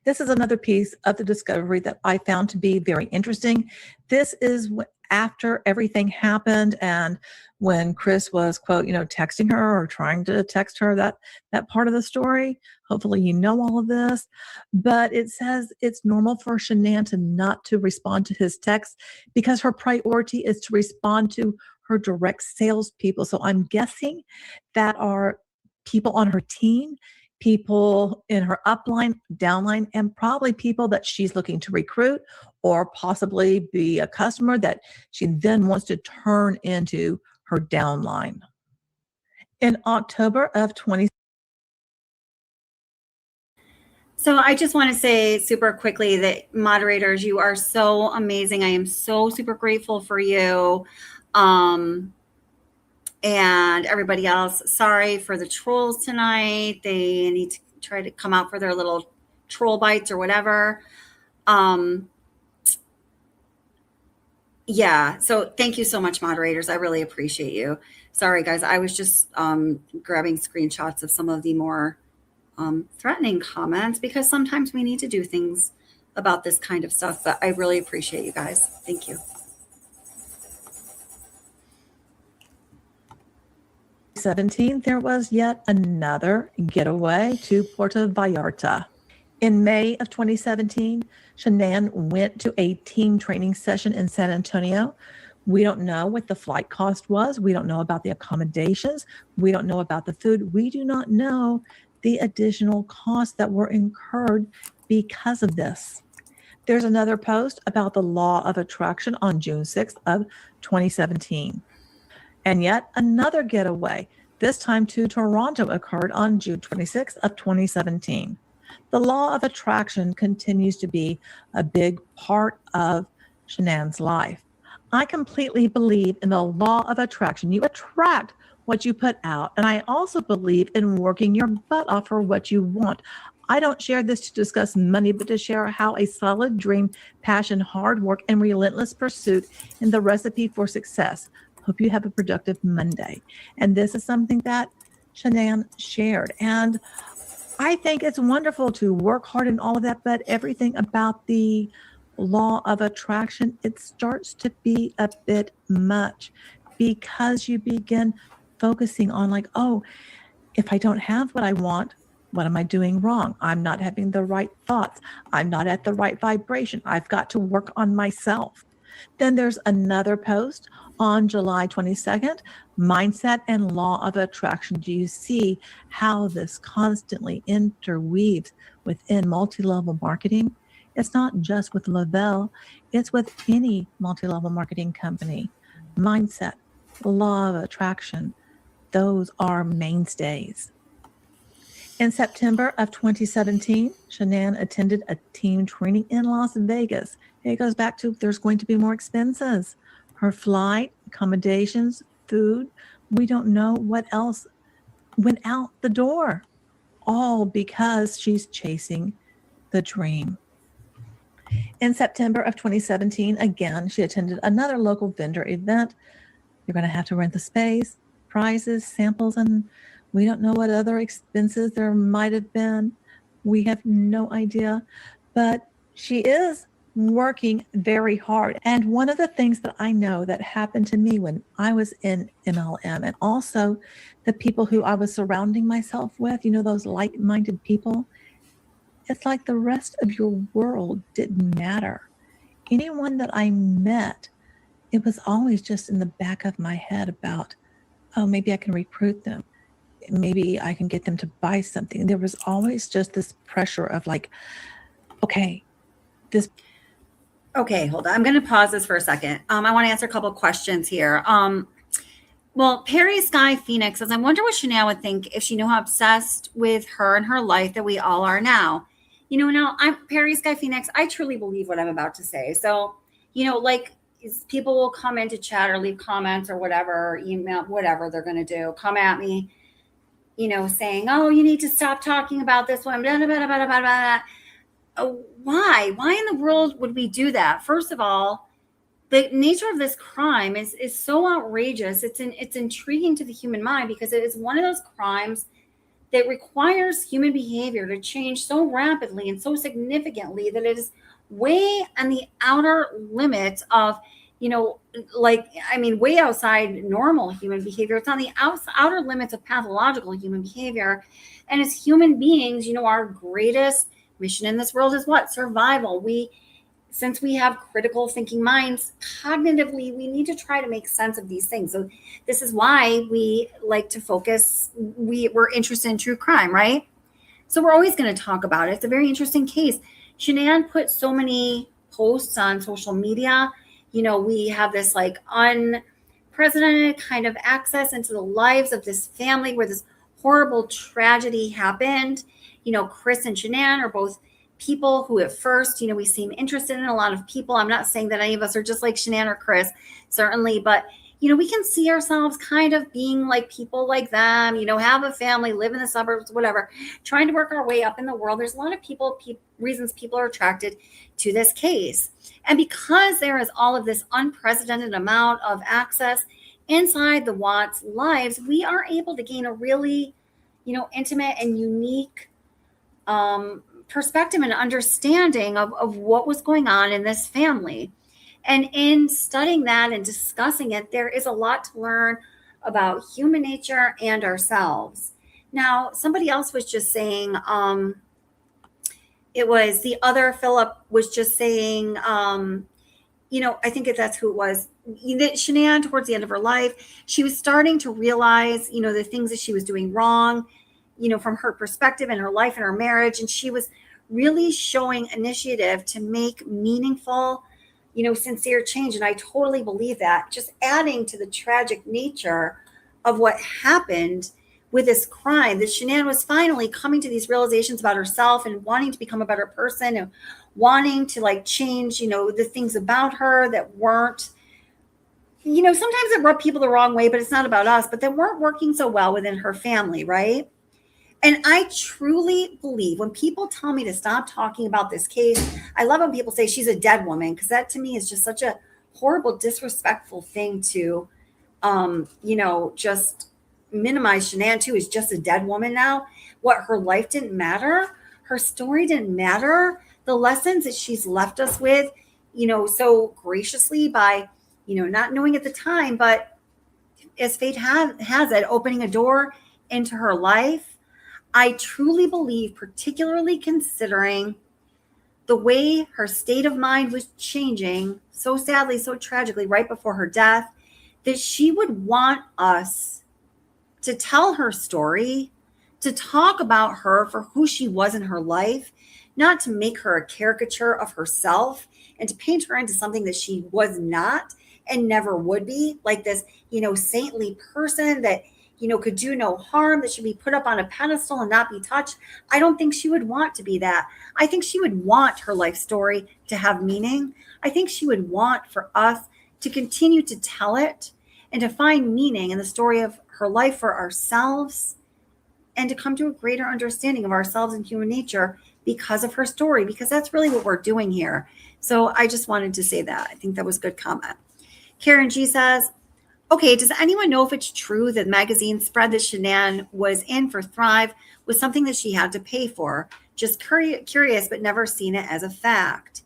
This is another piece of the discovery that I found to be very interesting. This is after everything happened, and when Chris was, quote, texting her or trying to text her, that part of the story. Hopefully you know all of this. But it says it's normal for Shanann to not to respond to his texts because her priority is to respond to her direct salespeople. So I'm guessing that are people on her team, people in her upline, downline, and probably people that she's looking to recruit or possibly be a customer that she then wants to turn into her downline. In October of 20. So I just want to say super quickly that moderators, you are so amazing. I am so super grateful for you. And everybody else, sorry for the trolls tonight. They need to try to come out for their little troll bites or whatever. Yeah, so thank you so much, moderators. I really appreciate you. Sorry, guys. I was just grabbing screenshots of some of the more threatening comments because sometimes we need to do things about this kind of stuff. But I really appreciate you guys. Thank you. 2017, there was yet another getaway to Puerto Vallarta. In May of 2017, Shanann went to a team training session in San Antonio. We don't know what the flight cost was. We don't know about the accommodations. We don't know about the food. We do not know the additional costs that were incurred because of this. There's another post about the law of attraction on June 6th of 2017. And yet another getaway, this time to Toronto, occurred on June 26th of 2017. The law of attraction continues to be a big part of Shanann's life. I completely believe in the law of attraction. You attract what you put out. And I also believe in working your butt off for what you want. I don't share this to discuss money, but to share how a solid dream, passion, hard work, and relentless pursuit is the recipe for success. Hope you have a productive Monday. And this is something that Shanann shared. And I think it's wonderful to work hard and all of that, but everything about the law of attraction, it starts to be a bit much because you begin focusing on like, oh, if I don't have what I want, what am I doing wrong? I'm not having the right thoughts. I'm not at the right vibration. I've got to work on myself. Then there's another post on July 22nd, Mindset and Law of Attraction. Do you see how this constantly interweaves within multi-level marketing? It's not just with Lavelle, it's with any multi-level marketing company. mindset, law of attraction. Those are mainstays. In September of 2017, Shanann attended a team training in Las Vegas. It goes back to there's going to be more expenses. Her flight, accommodations, food, we don't know what else went out the door, all because she's chasing the dream. In September of 2017, again, she attended another local vendor event. You're going to have to rent the space, prizes, samples, and we don't know what other expenses there might have been. We have no idea, but she is working very hard. And one of the things that I know that happened to me when I was in MLM, and also the people who I was surrounding myself with, those like-minded people, it's like the rest of your world didn't matter. Anyone that I met, it was always just in the back of my head about, oh, maybe I can recruit them. Maybe I can get them to buy something. There was always just this pressure of like, okay, this. Okay, hold on. I'm going to pause this for a second. I want to answer a couple of questions here. Well, Perry Sky Phoenix says, I wonder what Shanann would think if she knew how obsessed with her and her life that we all are now. Now I'm Perry Sky Phoenix. I truly believe what I'm about to say. So, like people will come into chat or leave comments or whatever, email, whatever they're going to do, come at me, saying, oh, you need to stop talking about this one. Blah, blah, blah, blah, blah, blah. Why in the world would we do that? First of all, the nature of this crime is so outrageous. It's intriguing to the human mind because it is one of those crimes that requires human behavior to change so rapidly and so significantly that it is way on the outer limits of, way outside normal human behavior. It's on the outer limits of pathological human behavior. And as human beings, our greatest mission in this world is what? Survival. Since we have critical thinking minds, cognitively, we need to try to make sense of these things. So this is why we like to focus. We're interested in true crime, right? So we're always going to talk about it. It's a very interesting case. Shanann put so many posts on social media. We have this like unprecedented kind of access into the lives of this family where this horrible tragedy happened. Chris and Shanann are both people who at first, we seem interested in a lot of people. I'm not saying that any of us are just like Shanann or Chris, certainly, but, we can see ourselves kind of being like people like them, have a family, live in the suburbs, whatever, trying to work our way up in the world. There's a lot of reasons people are attracted to this case. And because there is all of this unprecedented amount of access inside the Watts lives, we are able to gain a really, intimate and unique perspective and understanding of what was going on in this family. And in studying that and discussing it, there is a lot to learn about human nature and ourselves. Now, somebody else was just saying, it was the other Philip was just saying, I think that's who it was. Shanann, towards the end of her life, she was starting to realize, the things that she was doing wrong, from her perspective in her life and her marriage. And she was really showing initiative to make meaningful, sincere change. And I totally believe that. Just adding to the tragic nature of what happened with this crime, that Shanann was finally coming to these realizations about herself and wanting to become a better person and wanting to change, the things about her that weren't, sometimes it rubbed people the wrong way, but it's not about us, but that weren't working so well within her family, right? And I truly believe when people tell me to stop talking about this case, I love when people say she's a dead woman, because that to me is just such a horrible, disrespectful thing to, just minimize. Shanann too is just a dead woman now. What, her life didn't matter? Her story didn't matter? The lessons that she's left us with, so graciously by, not knowing at the time, but as fate has it, opening a door into her life. I truly believe, particularly considering the way her state of mind was changing so sadly, so tragically right before her death, that she would want us to tell her story, to talk about her for who she was in her life, not to make her a caricature of herself and to paint her into something that she was not, and never would be, like this, saintly person that, could do no harm, that should be put up on a pedestal and not be touched. I don't think she would want to be that. I think she would want her life story to have meaning. I think she would want for us to continue to tell it and to find meaning in the story of her life for ourselves, and to come to a greater understanding of ourselves and human nature because of her story, because that's really what we're doing here. So I just wanted to say that. I think that was a good comment. Karen G says, okay, does anyone know if it's true that the magazine spread that Shanann was in for Thrive was something that she had to pay for? Just curious, but never seen it as a fact.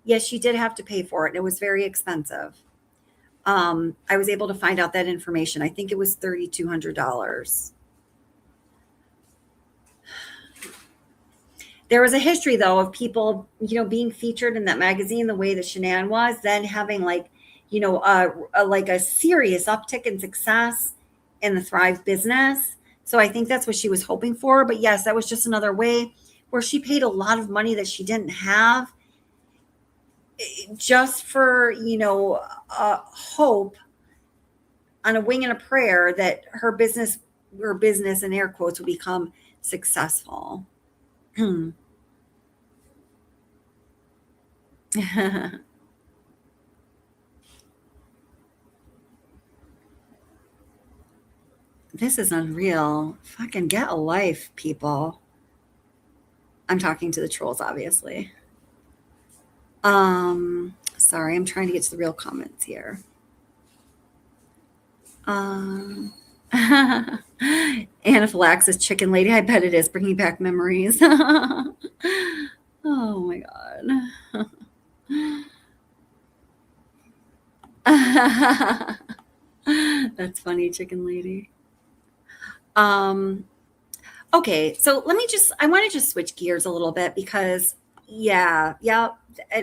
Yes, she did have to pay for it, and it was very expensive. I was able to find out that information. I think it was $3,200. There was a history, though, of people, being featured in that magazine the way that Shanann was, then having like a serious uptick in success in the Thrive business. So I think that's what she was hoping for. But yes, that was just another way where she paid a lot of money that she didn't have, just for, hope on a wing and a prayer that her business in air quotes would become successful. This is unreal. Fucking get a life, people. I'm talking to the trolls, obviously. Sorry, I'm trying to get to the real comments here. Anaphylaxis chicken lady. I bet it is bringing back memories. Oh my God. That's funny, chicken lady. Okay, so I want to just switch gears a little bit because yeah,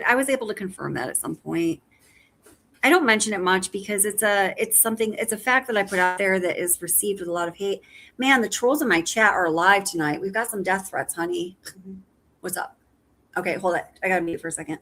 I was able to confirm that at some point. I don't mention it much because it's a fact that I put out there that is received with a lot of hate. Man, the trolls in my chat are alive tonight. We've got some death threats, honey. What's up? Okay, hold it. I gotta mute for a second.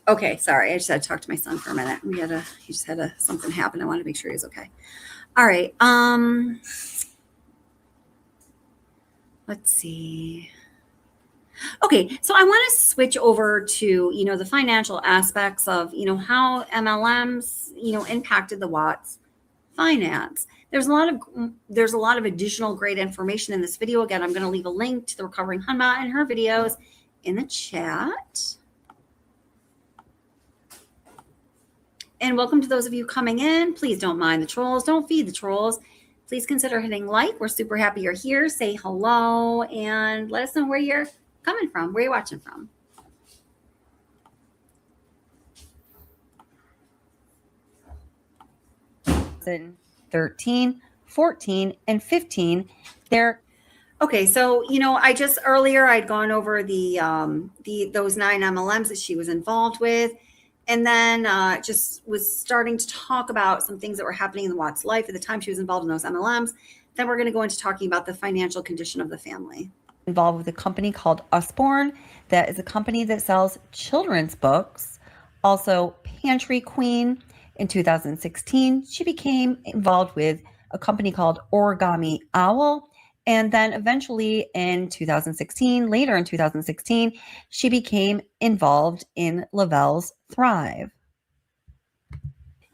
Okay, sorry. I just had to talk to my son for a minute. He just had something happen. I wanted to make sure he was okay. All right. Let's see. Okay, so I want to switch over to, the financial aspects of, how MLMs, impacted the Watts finance. There's a lot of additional great information in this video. Again, I'm going to leave a link to the Recovering Hunma and her videos in the chat. And welcome to those of you coming in. Please don't mind the trolls. Don't feed the trolls. Please consider hitting like. We're super happy you're here. Say hello and let us know where you're coming from, where you're watching from. In 13, 14, and 15, Okay, so I'd gone over those 9 MLMs that she was involved with, and then just was starting to talk about some things that were happening in the Watts' life at the time she was involved in those MLMs. Then we're going to go into talking about the financial condition of the family. Involved with a company called Usborne, that is a company that sells children's books. Also, Pantry Queen. In 2016, she became involved with a company called Origami Owl. And then eventually later in 2016, she became involved in Lavelle's Thrive.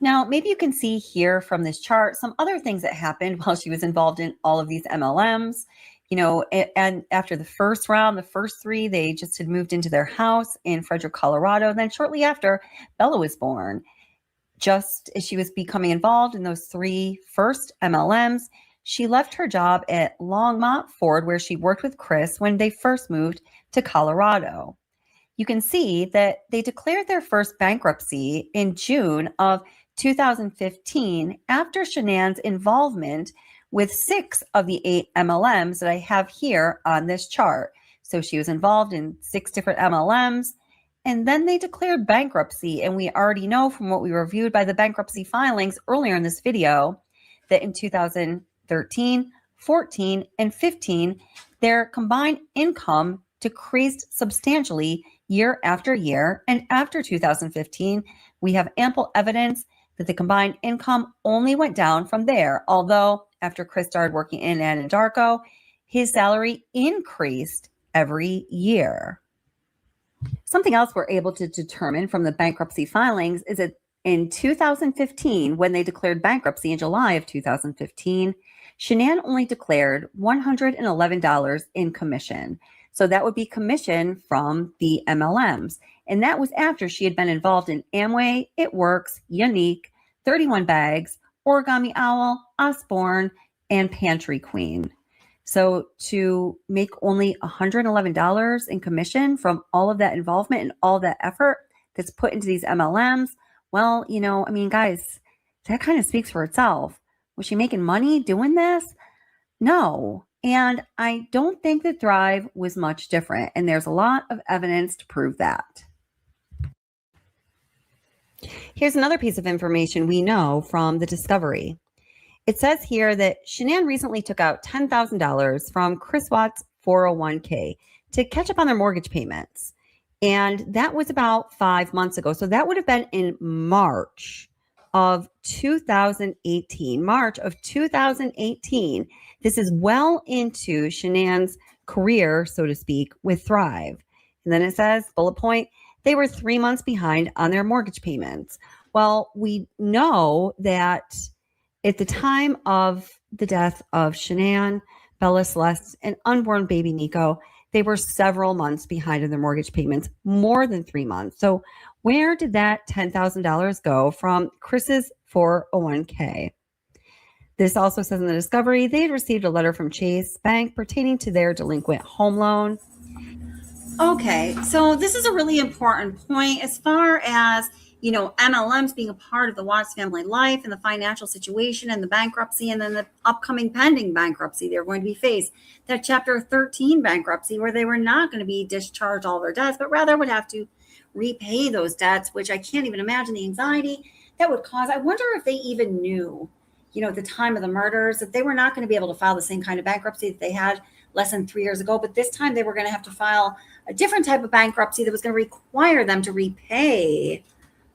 Now, maybe you can see here from this chart some other things that happened while she was involved in all of these MLMs. And after the first round, the first 3, they just had moved into their house in Frederick, Colorado. Then shortly after, Bella was born. Just as she was becoming involved in those 3 first MLMs, she left her job at Longmont Ford, where she worked with Chris when they first moved to Colorado. You can see that they declared their first bankruptcy in June of 2015 after Shanann's involvement with 6 of the 8 MLMs that I have here on this chart. So she was involved in 6 different MLMs, and then they declared bankruptcy. And we already know from what we reviewed by the bankruptcy filings earlier in this video that in 2013, 14, and 15, their combined income decreased substantially year after year. And after 2015, we have ample evidence that the combined income only went down from there. Although after Chris started working in Anadarko, his salary increased every year. Something else we're able to determine from the bankruptcy filings is that in 2015, when they declared bankruptcy in July of 2015, Shanann only declared $111 in commission. So that would be commission from the MLMs. And that was after she had been involved in Amway, It Works, Unique, 31 Bags, Origami Owl, Osborne, and Pantry Queen. So to make only $111 in commission from all of that involvement and all that effort that's put into these MLMs, well, you know, I mean, guys, that kind of speaks for itself. Was she making money doing this? No. And I don't think that Thrive was much different. And there's a lot of evidence to prove that. Here's another piece of information we know from the discovery. It says here that Shanann recently took out $10,000 from Chris Watt's 401k to catch up on their mortgage payments. And that was about 5 months ago. So that would have been in March of 2018. March of 2018. This is well into Shanann's career, so to speak, with Thrive. And then it says, bullet point, they were 3 months behind on their mortgage payments. Well, we know that at the time of the death of Shanann, Bella Celeste, and unborn baby Nico, they were several months behind in their mortgage payments, more than 3 months. So where did that $10,000 go from Chris's 401k? This also says in the discovery, they had received a letter from Chase Bank pertaining to their delinquent home loan. Okay, so this is a really important point as far as, you know, MLMs being a part of the Watts family life and the financial situation and the bankruptcy and then the upcoming pending bankruptcy they're going to be faced. That Chapter 13 bankruptcy where they were not going to be discharged all their debts, but rather would have to repay those debts, which I can't even imagine the anxiety that would cause. I wonder if they even knew, you know, at the time of the murders, that they were not going to be able to file the same kind of bankruptcy that they had less than 3 years ago. But this time they were going to have to file a different type of bankruptcy that was going to require them to repay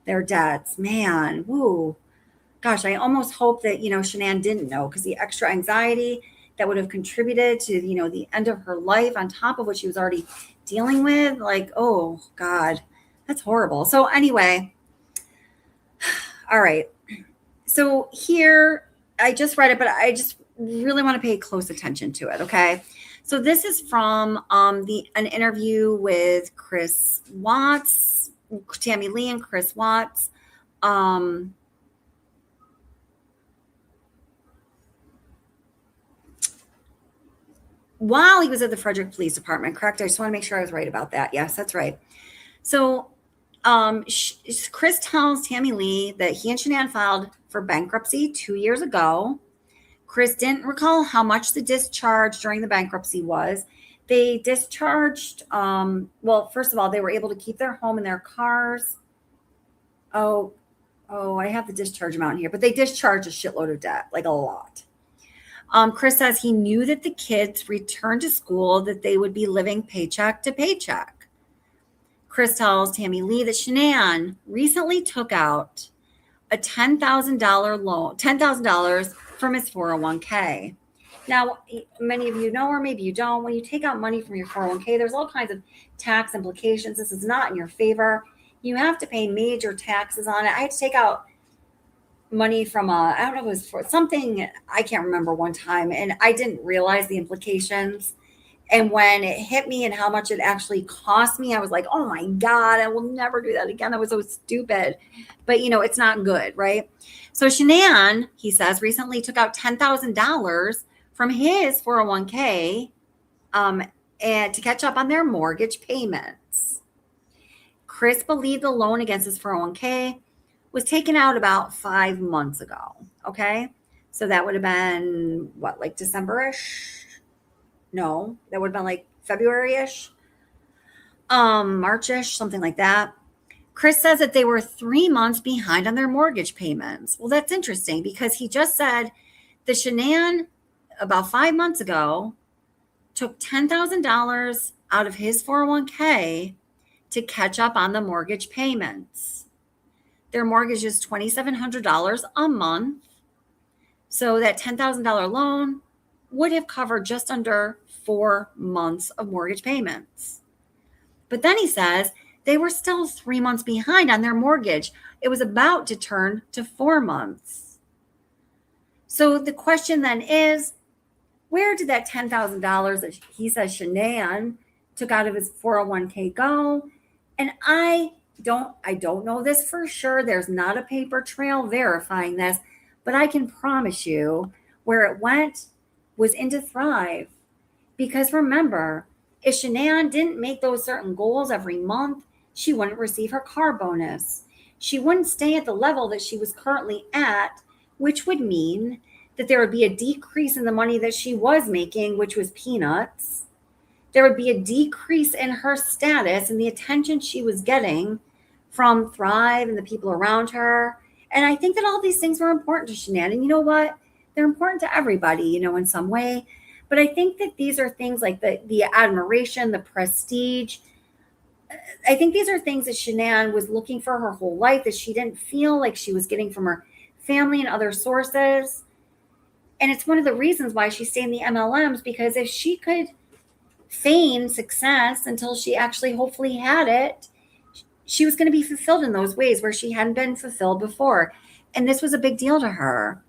their debts. Man, woo. Gosh, I almost hope that, you know, Shanann didn't know, because the extra anxiety that would have contributed to, you know, the end of her life on top of what she was already dealing with. Like, oh God, that's horrible. So anyway, all right. So here, I just read it, but I just really want to pay close attention to it. Okay. So this is from an interview with Chris Watts, Tammy Lee and Chris Watts. While he was at the Frederick Police Department, correct? I just want to make sure I was right about that. Yes, that's right. So Chris tells Tammy Lee that he and Shanann filed for bankruptcy 2 years ago. Chris didn't recall how much the discharge during the bankruptcy was. They discharged, well, first of all, they were able to keep their home and their cars. Oh, I have the discharge amount here, but they discharged a shitload of debt, like a lot. Chris says he knew that the kids returned to school, that they would be living paycheck to paycheck. Chris tells Tammy Lee that Shanann recently took out a $10,000 loan, $10,000 from his 401k. Now, many of you know, or maybe you don't, when you take out money from your 401k, there's all kinds of tax implications. This is not in your favor. You have to pay major taxes on it. I had to take out money from I don't know, it was for something, I can't remember one time, and I didn't realize the implications. And when it hit me and how much it actually cost me, I was like, oh my God, I will never do that again. That was so stupid. But, it's not good, right? So Shanann, he says, recently took out $10,000 from his 401k and to catch up on their mortgage payments. Chris believed the loan against his 401k was taken out about 5 months ago. Okay. So that would have been what, like December-ish? No, that would have been like February-ish, March-ish, something like that. Chris says that they were 3 months behind on their mortgage payments. Well, that's interesting because he just said that Shanann, about 5 months ago, took $10,000 out of his 401k to catch up on the mortgage payments. Their mortgage is $2,700 a month. So that $10,000 loan would have covered just under 4 months of mortgage payments. But then he says they were still 3 months behind on their mortgage. It was about to turn to 4 months. So the question then is, where did that $10,000 that he says Shanann took out of his 401k go? And I don't know this for sure. There's not a paper trail verifying this, but I can promise you where it went was into Thrive. Because remember, if Shanann didn't make those certain goals every month, she wouldn't receive her car bonus. She wouldn't stay at the level that she was currently at, which would mean that there would be a decrease in the money that she was making, which was peanuts. There would be a decrease in her status and the attention she was getting from Thrive and the people around her. And I think that all these things were important to Shanann. And you know what? They're important to everybody, in some way. But I think that these are things like the admiration, the prestige. I think these are things that Shanann was looking for her whole life that she didn't feel like she was getting from her family and other sources. And it's one of the reasons why she stayed in the MLMs, because if she could feign success until she actually hopefully had it, she was going to be fulfilled in those ways where she hadn't been fulfilled before. And this was a big deal to her.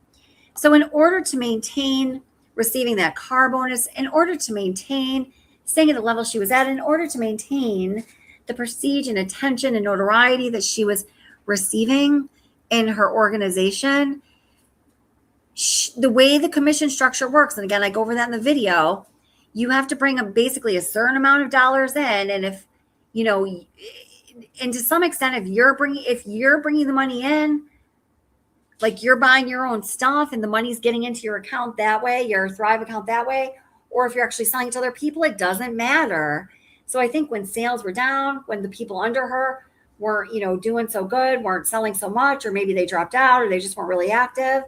So in order to maintain receiving that car bonus, in order to maintain staying at the level she was at, in order to maintain the prestige and attention and notoriety that she was receiving in her organization, the way the commission structure works, and again, I go over that in the video, you have to bring basically a certain amount of dollars in. And if, and to some extent, if you're bringing the money in, like you're buying your own stuff and the money's getting into your account that way, your Thrive account that way, or if you're actually selling to other people, it doesn't matter. So I think when sales were down, when the people under her weren't, doing so good, weren't selling so much, or maybe they dropped out or they just weren't really active,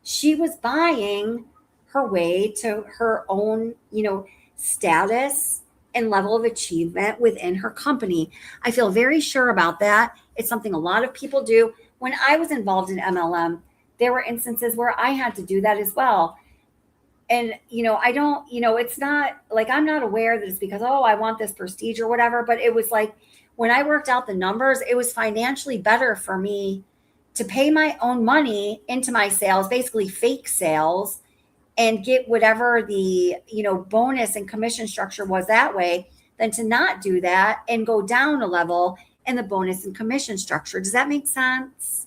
she was buying her way to her own, status and level of achievement within her company. I feel very sure about that. It's something a lot of people do. When I was involved in MLM, there were instances where I had to do that as well. And, I don't, it's not like, I'm not aware that it's because, I want this prestige or whatever, but it was like, when I worked out the numbers, it was financially better for me to pay my own money into my sales, basically fake sales, and get whatever the, bonus and commission structure was that way, than to not do that and go down a level in the bonus and commission structure. Does that make sense?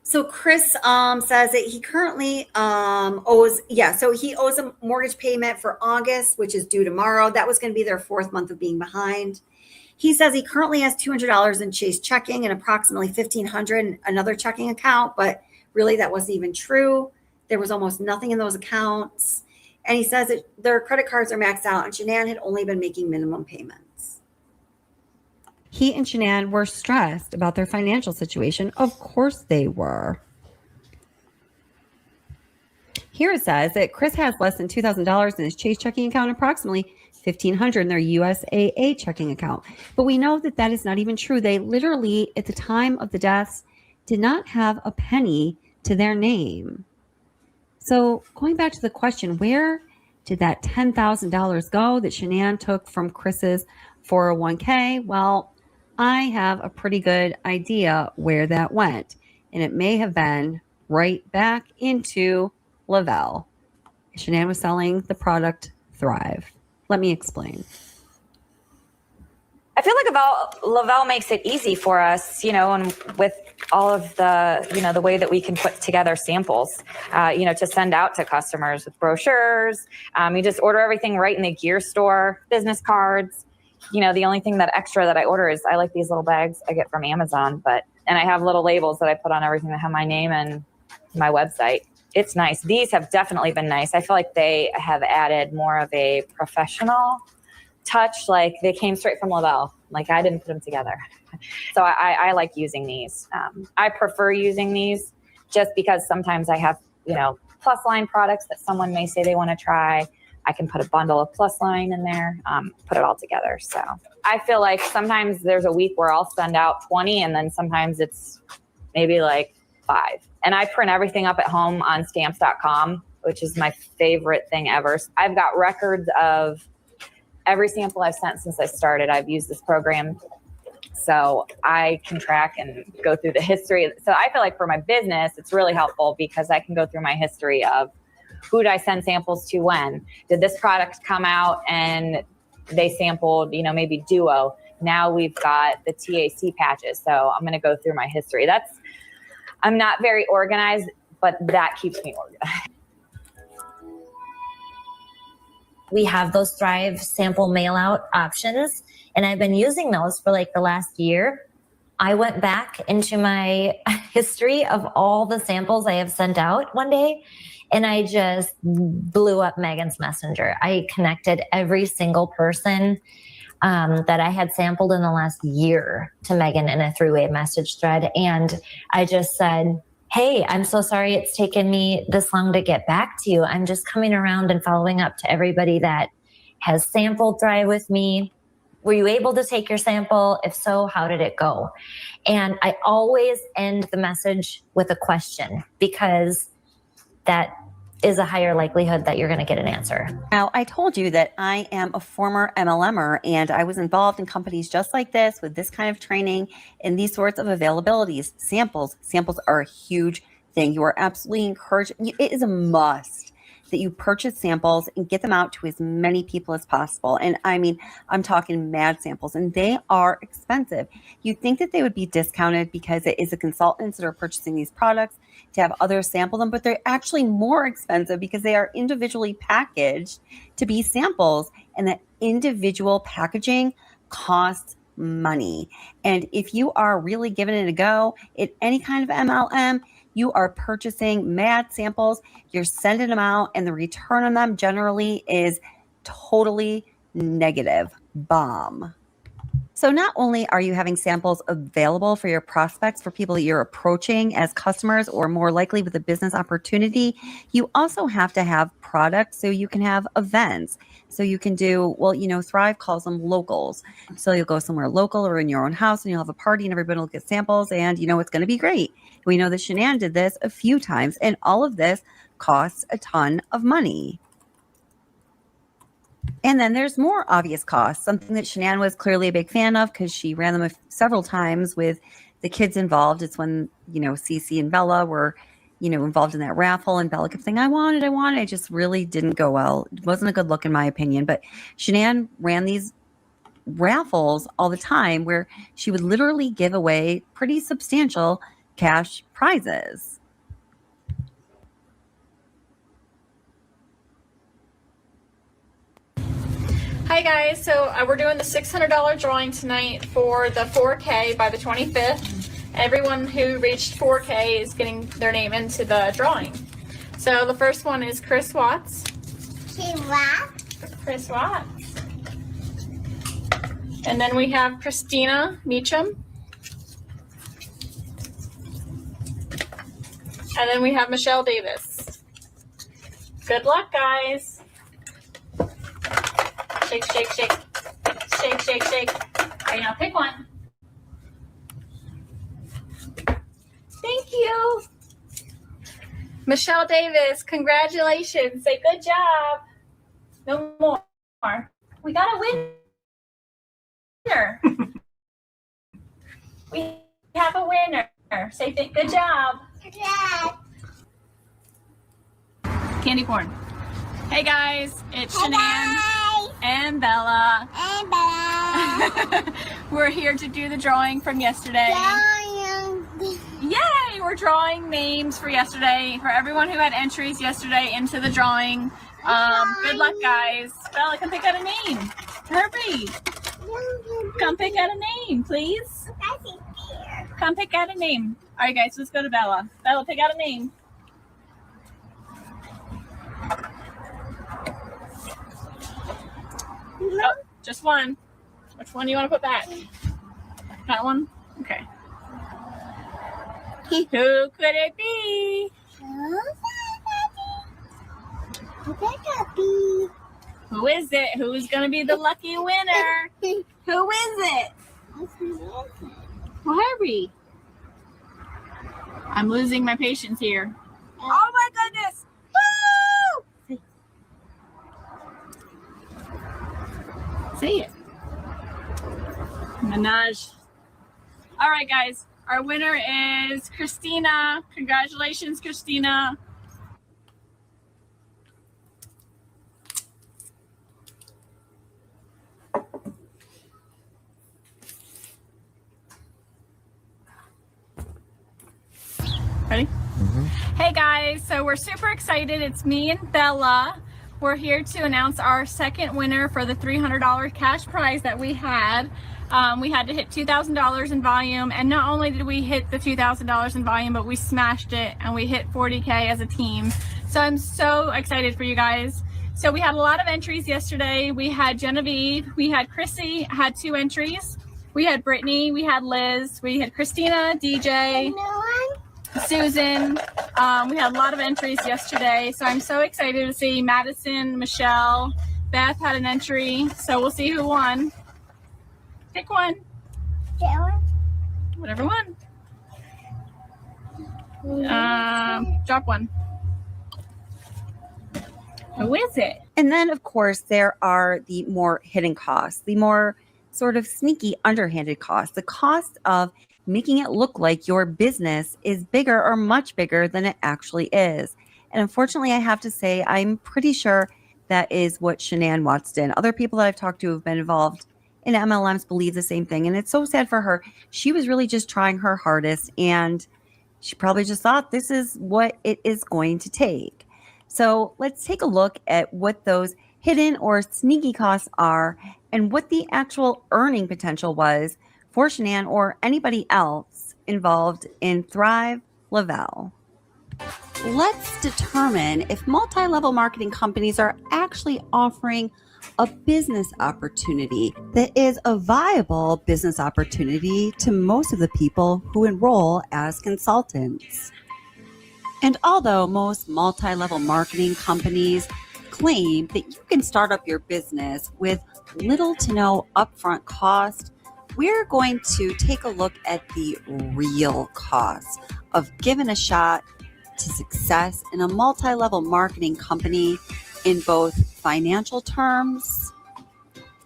So Chris says that he currently owes a mortgage payment for August, which is due tomorrow. That was going to be their 4th month of being behind. He says he currently has $200 in Chase checking and approximately $1,500 in another checking account, but really that wasn't even true. There was almost nothing in those accounts. And he says that their credit cards are maxed out and Shanann had only been making minimum payments. He and Shanann were stressed about their financial situation. Of course they were. Here it says that Chris has less than $2,000 in his Chase checking account, approximately $1,500 in their USAA checking account. But we know that that is not even true. They literally, at the time of the deaths, did not have a penny to their name. So going back to the question, where did that $10,000 go that Shanann took from Chris's 401k? Well, I have a pretty good idea where that went. And it may have been right back into Lavelle. Shanann was selling the product Thrive. Let me explain. I feel like Lavelle makes it easy for us, and with all of the, the way that we can put together samples, to send out to customers with brochures. You just order everything right in the gear store, business cards. The only thing that extra that I order is I like these little bags I get from Amazon, and I have little labels that I put on everything that have my name and my website. It's nice. These have definitely been nice. I feel like they have added more of a professional touch, like they came straight from Lavelle. Like I didn't put them together. So I like using these. I prefer using these just because sometimes I have, plus line products that someone may say they want to try. I can put a bundle of plus line in there, put it all together. So I feel like sometimes there's a week where I'll send out 20 and then sometimes it's maybe like 5. And I print everything up at home on stamps.com, which is my favorite thing ever. I've got records of every sample I've sent since I started. I've used this program, so I can track and go through the history. So I feel like for my business, it's really helpful because I can go through my history of who did I send samples to when? Did this product come out and they sampled, maybe Duo? Now we've got the TAC patches. So I'm going to go through my history. I'm not very organized, but that keeps me organized. We have those Thrive sample mail out options, and I've been using those for like the last year. I went back into my history of all the samples I have sent out one day, and I just blew up Megan's Messenger. I connected every single person that I had sampled in the last year to Megan in a 3-way message thread. And I just said, hey, I'm so sorry it's taken me this long to get back to you. I'm just coming around and following up to everybody that has sampled Thrive with me. Were you able to take your sample? If so, how did it go? And I always end the message with a question because that is a higher likelihood that you're going to get an answer. Now, I told you that I am a former MLMer and I was involved in companies just like this with this kind of training and these sorts of availabilities. Samples are a huge thing. You are absolutely encouraged. It is a must that you purchase samples and get them out to as many people as possible. And I mean, I'm talking mad samples and they are expensive. You'd think that they would be discounted because it is the consultants that are purchasing these products to have others sample them, but they're actually more expensive because they are individually packaged to be samples, and that individual packaging costs money. And if you are really giving it a go at any kind of MLM, you are purchasing mad samples, you're sending them out, and the return on them generally is totally negative. Bomb. So not only are you having samples available for your prospects, for people that you're approaching as customers or more likely with a business opportunity, you also have to have products so you can have events. So you can do, Thrive calls them locals. So you'll go somewhere local or in your own house and you'll have a party and everybody will get samples and it's going to be great. We know that Shanann did this a few times and all of this costs a ton of money. And then there's more obvious costs, something that Shanann was clearly a big fan of because she ran them several times with the kids involved. It's when, Cece and Bella were, involved in that raffle and Bella kept saying, I want it. It just really didn't go well. It wasn't a good look in my opinion, but Shanann ran these raffles all the time where she would literally give away pretty substantial cash prizes. Hi guys, so we're doing the $600 drawing tonight for the 4K by the 25th. Everyone who reached 4K is getting their name into the drawing. So the first one is Chris Watts. Chris Watts. And then we have Christina Meacham. And then we have Michelle Davis. Good luck, guys. Shake, shake, shake. Shake, shake, shake. Okay, now pick one. Thank you. Michelle Davis, congratulations. Say good job. No more. We got a winner. We have a winner. Say good job. Good job. Candy corn. Hey guys, it's Shanann and Bella. We're here to do the drawing from yesterday. Yay! We're drawing names for yesterday, for everyone who had entries yesterday into the drawing. Good luck, guys. Bella, come pick out a name. Hurry. Come pick out a name, please. Come pick out a name. All right, guys, let's go to Bella. Bella, pick out a name. Oh, just one. Which one do you want to put back? That one? Okay. Who could it be? Who is it? Who's going to be the lucky winner? Who is it? Well, hurry. I'm losing my patience here. Oh my goodness! Woo! Say it. Minaj. All right, guys. Our winner is Christina. Congratulations, Christina. Ready? Hey guys, so we're super excited. It's me and Bella. We're here to announce our second winner for the $300 cash prize that we had. We had to hit $2,000 in volume, and not only did we hit the $2,000 in volume, but we smashed it and we hit 40K as a team. So I'm so excited for you guys. So we had a lot of entries yesterday. We had Genevieve, we had Chrissy, had 2 entries. We had Brittany, we had Liz, we had Christina, DJ, Susan. We had a lot of entries yesterday, so I'm so excited to see Madison, Michelle, Beth had an entry, so we'll see who won. Pick one. Whatever one. Drop one. Who is it? And then, of course, there are the more hidden costs, the more sort of sneaky, underhanded costs, the cost of making it look like your business is bigger or much bigger than it actually is. And unfortunately, I have to say, I'm pretty sure that is what Shanann Watts did. Other people that I've talked to who have been involved in MLMs believe the same thing. And it's so sad for her. She was really just trying her hardest, and she probably just thought this is what it is going to take. So let's take a look at what those hidden or sneaky costs are and what the actual earning potential was for Shanann or anybody else involved in Thrive Lavelle. Let's determine if multi-level marketing companies are actually offering a business opportunity that is a viable business opportunity to most of the people who enroll as consultants. And although most multi-level marketing companies claim that you can start up your business with little to no upfront cost, we're going to take a look at the real cost of giving a shot to success in a multi-level marketing company in both financial terms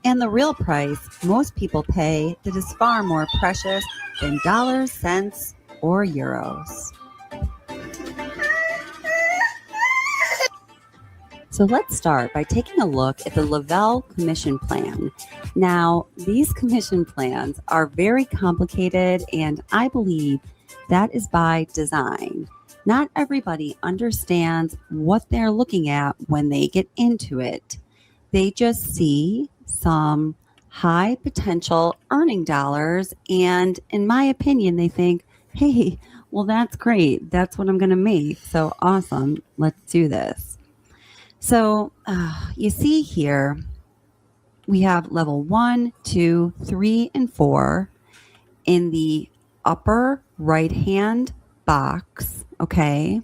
and the real price most people pay that is far more precious than dollars, cents, or euros. So let's start by taking a look at the Lavelle commission plan. Now, these commission plans are very complicated, and I believe that is by design. Not everybody understands what they're looking at when they get into it. They just see some high potential earning dollars, and in my opinion, they think, hey, well, that's great. That's what I'm going to make. So awesome. Let's do this. So you see here, we have level 1, 2, 3, and 4 in the upper right-hand box, okay?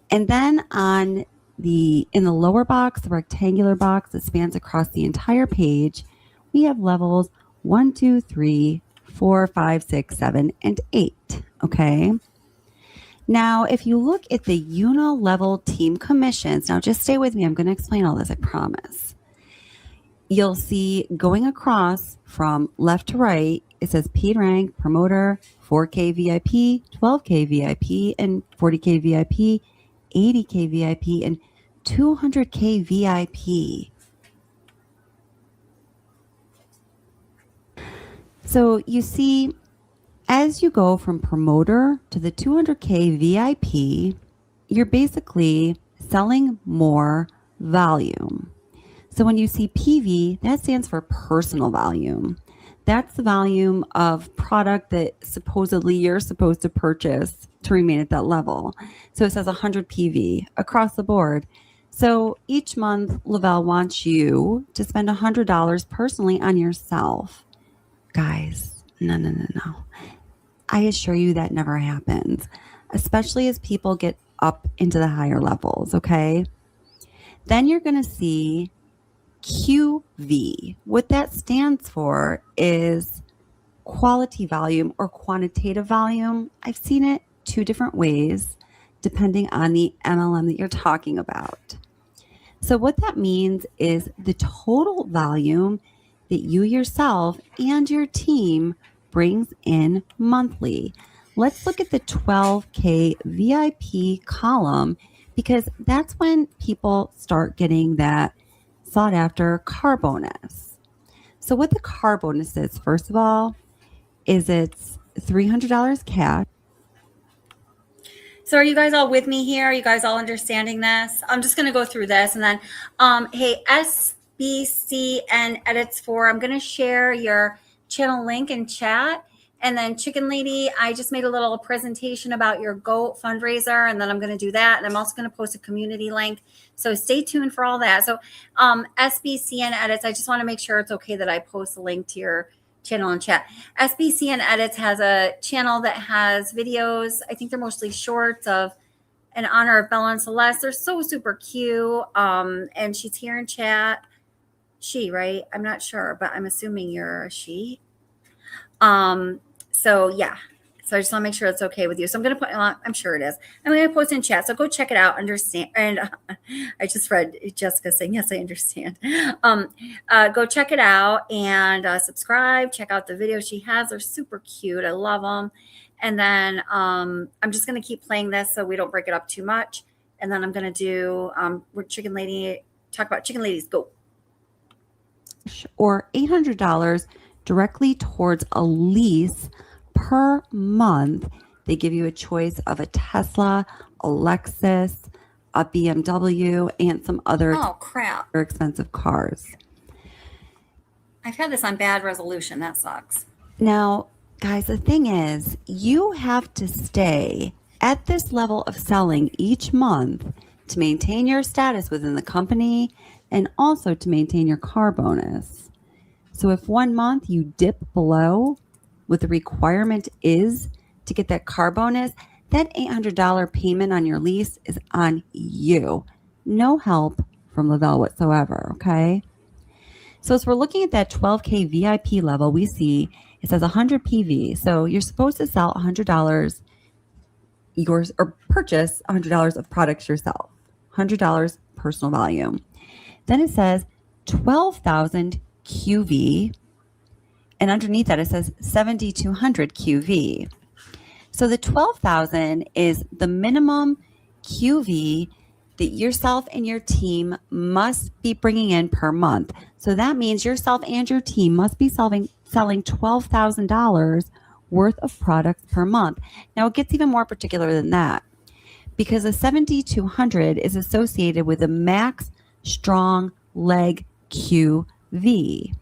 And then in the lower box, the rectangular box that spans across the entire page, we have levels 1, 2, 3, 4, 5, 6, 7, and 8, okay? Now, if you look at the uni-level team commissions, now just stay with me, I'm going to explain all this, I promise. You'll see going across from left to right, it says paid rank, promoter, 4K VIP, 12K VIP, and 40K VIP, 80K VIP, and 200K VIP. So you see, as you go from promoter to the 200K VIP, you're basically selling more volume. So when you see PV, that stands for personal volume. That's the volume of product that supposedly you're supposed to purchase to remain at that level. So it says 100 PV across the board. So each month, Lavelle wants you to spend $100 personally on yourself. Guys, no. I assure you that never happens, especially as people get up into the higher levels, okay? Then you're going to see QV. What that stands for is quality volume or quantitative volume. I've seen it two different ways depending on the MLM that you're talking about. So what that means is the total volume that you yourself and your team brings in monthly. Let's look at the 12K VIP column because that's when people start getting that sought after car bonus. So what the car bonus is, first of all, is it's $300 cash. So are you guys all with me here? Are you guys all understanding this? I'm just going to go through this and then, hey, SBCN Edits 4, I'm going to share your channel link in chat. And then Chicken Lady, I just made a little presentation about your GOAT fundraiser, and then I'm going to do that. And I'm also going to post a community link. So stay tuned for all that. So SBCN Edits, I just want to make sure it's okay that I post a link to your channel in chat. SBCN Edits has a channel that has videos. I think they're mostly shorts of in honor of Bella and Celeste. They're so super cute. And she's here in chat. She, right? I'm not sure, but I'm assuming you're a she. So yeah, so I just want to make sure it's okay with you. So I'm going to put, I'm sure it is. I'm going to post in chat. So go check it out. Understand. And I just read Jessica saying, yes, I understand. Go check it out and subscribe, check out the videos she has. They're super cute. I love them. And then, I'm just going to keep playing this so we don't break it up too much. And then I'm going to do, Chicken Lady, talk about Chicken Lady's GOAT. Or $800 directly towards a lease per month. They give you a choice of a Tesla, a Lexus, a BMW, and some other expensive cars. I've had this on bad resolution. That sucks. Now, guys, the thing is, you have to stay at this level of selling each month to maintain your status within the company and also to maintain your car bonus. So if 1 month you dip below what the requirement is to get that car bonus, that $800 payment on your lease is on you. No help from Lavelle whatsoever, okay? So as we're looking at that 12K VIP level, we see it says 100 PV. So you're supposed to sell $100 yours or purchase $100 of products yourself. $100 personal volume. Then it says 12,000 QV, and underneath that it says 7,200 QV. So the 12,000 is the minimum QV that yourself and your team must be bringing in per month. So that means yourself and your team must be selling $12,000 worth of products per month. Now it gets even more particular than that because the 7,200 is associated with a max strong leg QV.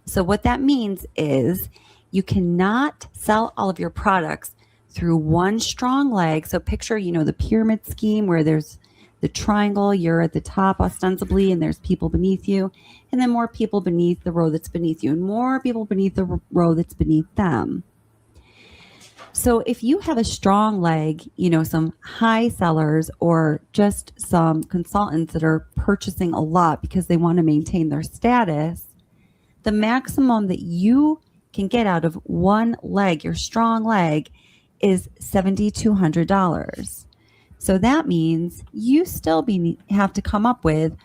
So what that means is you cannot sell all of your products through one strong leg. So picture, the pyramid scheme where there's the triangle, you're at the top ostensibly, and there's people beneath you, and then more people beneath the row that's beneath you, and more people beneath the row that's beneath them. So if you have a strong leg, some high sellers or just some consultants that are purchasing a lot because they want to maintain their status, the maximum that you can get out of one leg, your strong leg, is $7,200. So that means you still have to come up with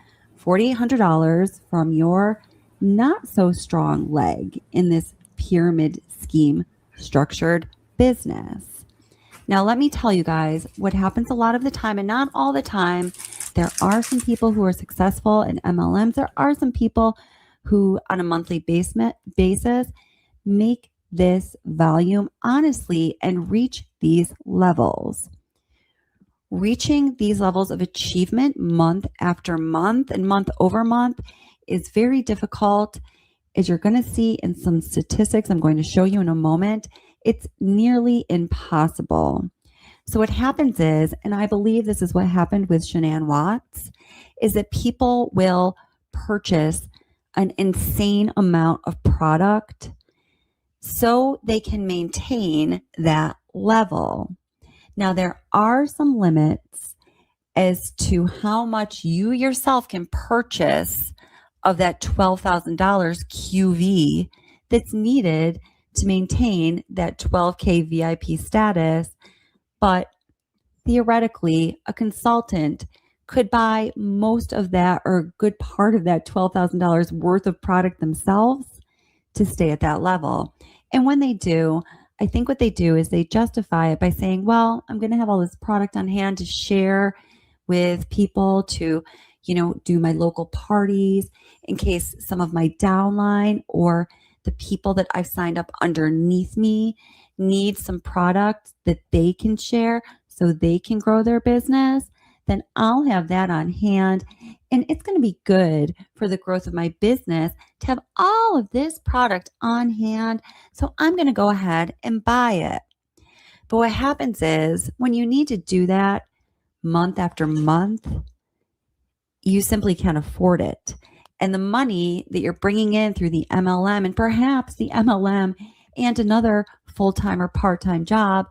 $4,800 from your not so strong leg in this pyramid scheme structured business. Now, let me tell you guys what happens a lot of the time, and not all the time. There are some people who are successful in MLMs. There are some people who, on a monthly basis, make this volume honestly and reach these levels. Reaching these levels of achievement month after month and month over month is very difficult. As you're going to see in some statistics I'm going to show you in a moment, it's nearly impossible. So what happens is, and I believe this is what happened with Shanann Watts, is that people will purchase an insane amount of product so they can maintain that level. Now, there are some limits as to how much you yourself can purchase of that $12,000 QV that's needed to maintain that 12K VIP status. But theoretically, a consultant could buy most of that or a good part of that $12,000 worth of product themselves to stay at that level. And when they do, I think what they do is they justify it by saying, well, I'm going to have all this product on hand to share with people, to, do my local parties in case some of my downline or the people that I've signed up underneath me need some product that they can share so they can grow their business. Then I'll have that on hand. And it's going to be good for the growth of my business to have all of this product on hand. So I'm going to go ahead and buy it. But what happens is when you need to do that month after month, you simply can't afford it. And the money that you're bringing in through the MLM, and perhaps the MLM and another full-time or part-time job,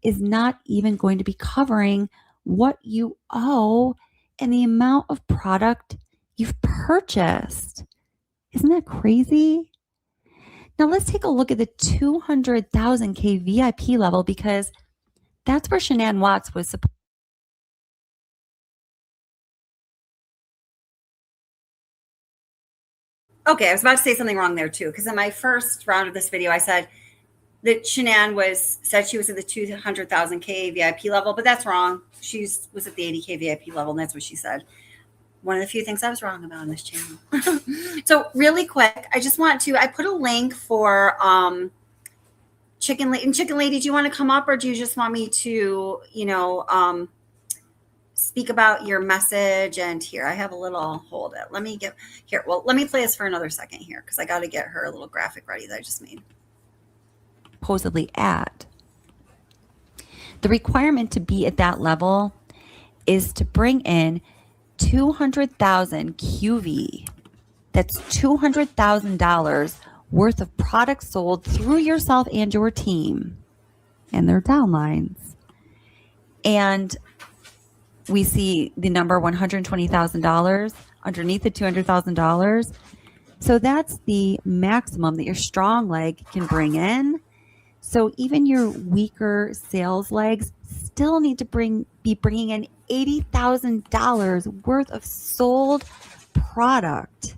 is not even going to be covering what you owe and the amount of product you've purchased. Isn't that crazy? Now let's take a look at the 200,000K VIP level, because that's where Shanann Watts was supposed. Okay, I was about to say something wrong there too, because in my first round of this video, I said that Shanann said she was at the 200,000K VIP level, but that's wrong. She was at the 80K VIP level, and that's what she said. One of the few things I was wrong about on this channel. So really quick, I put a link for Chicken Lady. And Chicken Lady, do you want to come up, or do you just want me to, speak about your message? And here, I have a little, hold it. Let me play this for another second here, because I got to get her a little graphic ready that I just made. Supposedly at. The requirement to be at that level is to bring in 200,000 QV. That's $200,000 worth of products sold through yourself and your team and their downlines. And we see the number $120,000 underneath the $200,000. So that's the maximum that your strong leg can bring in. So even your weaker sales legs still need to be bringing in $80,000 worth of sold product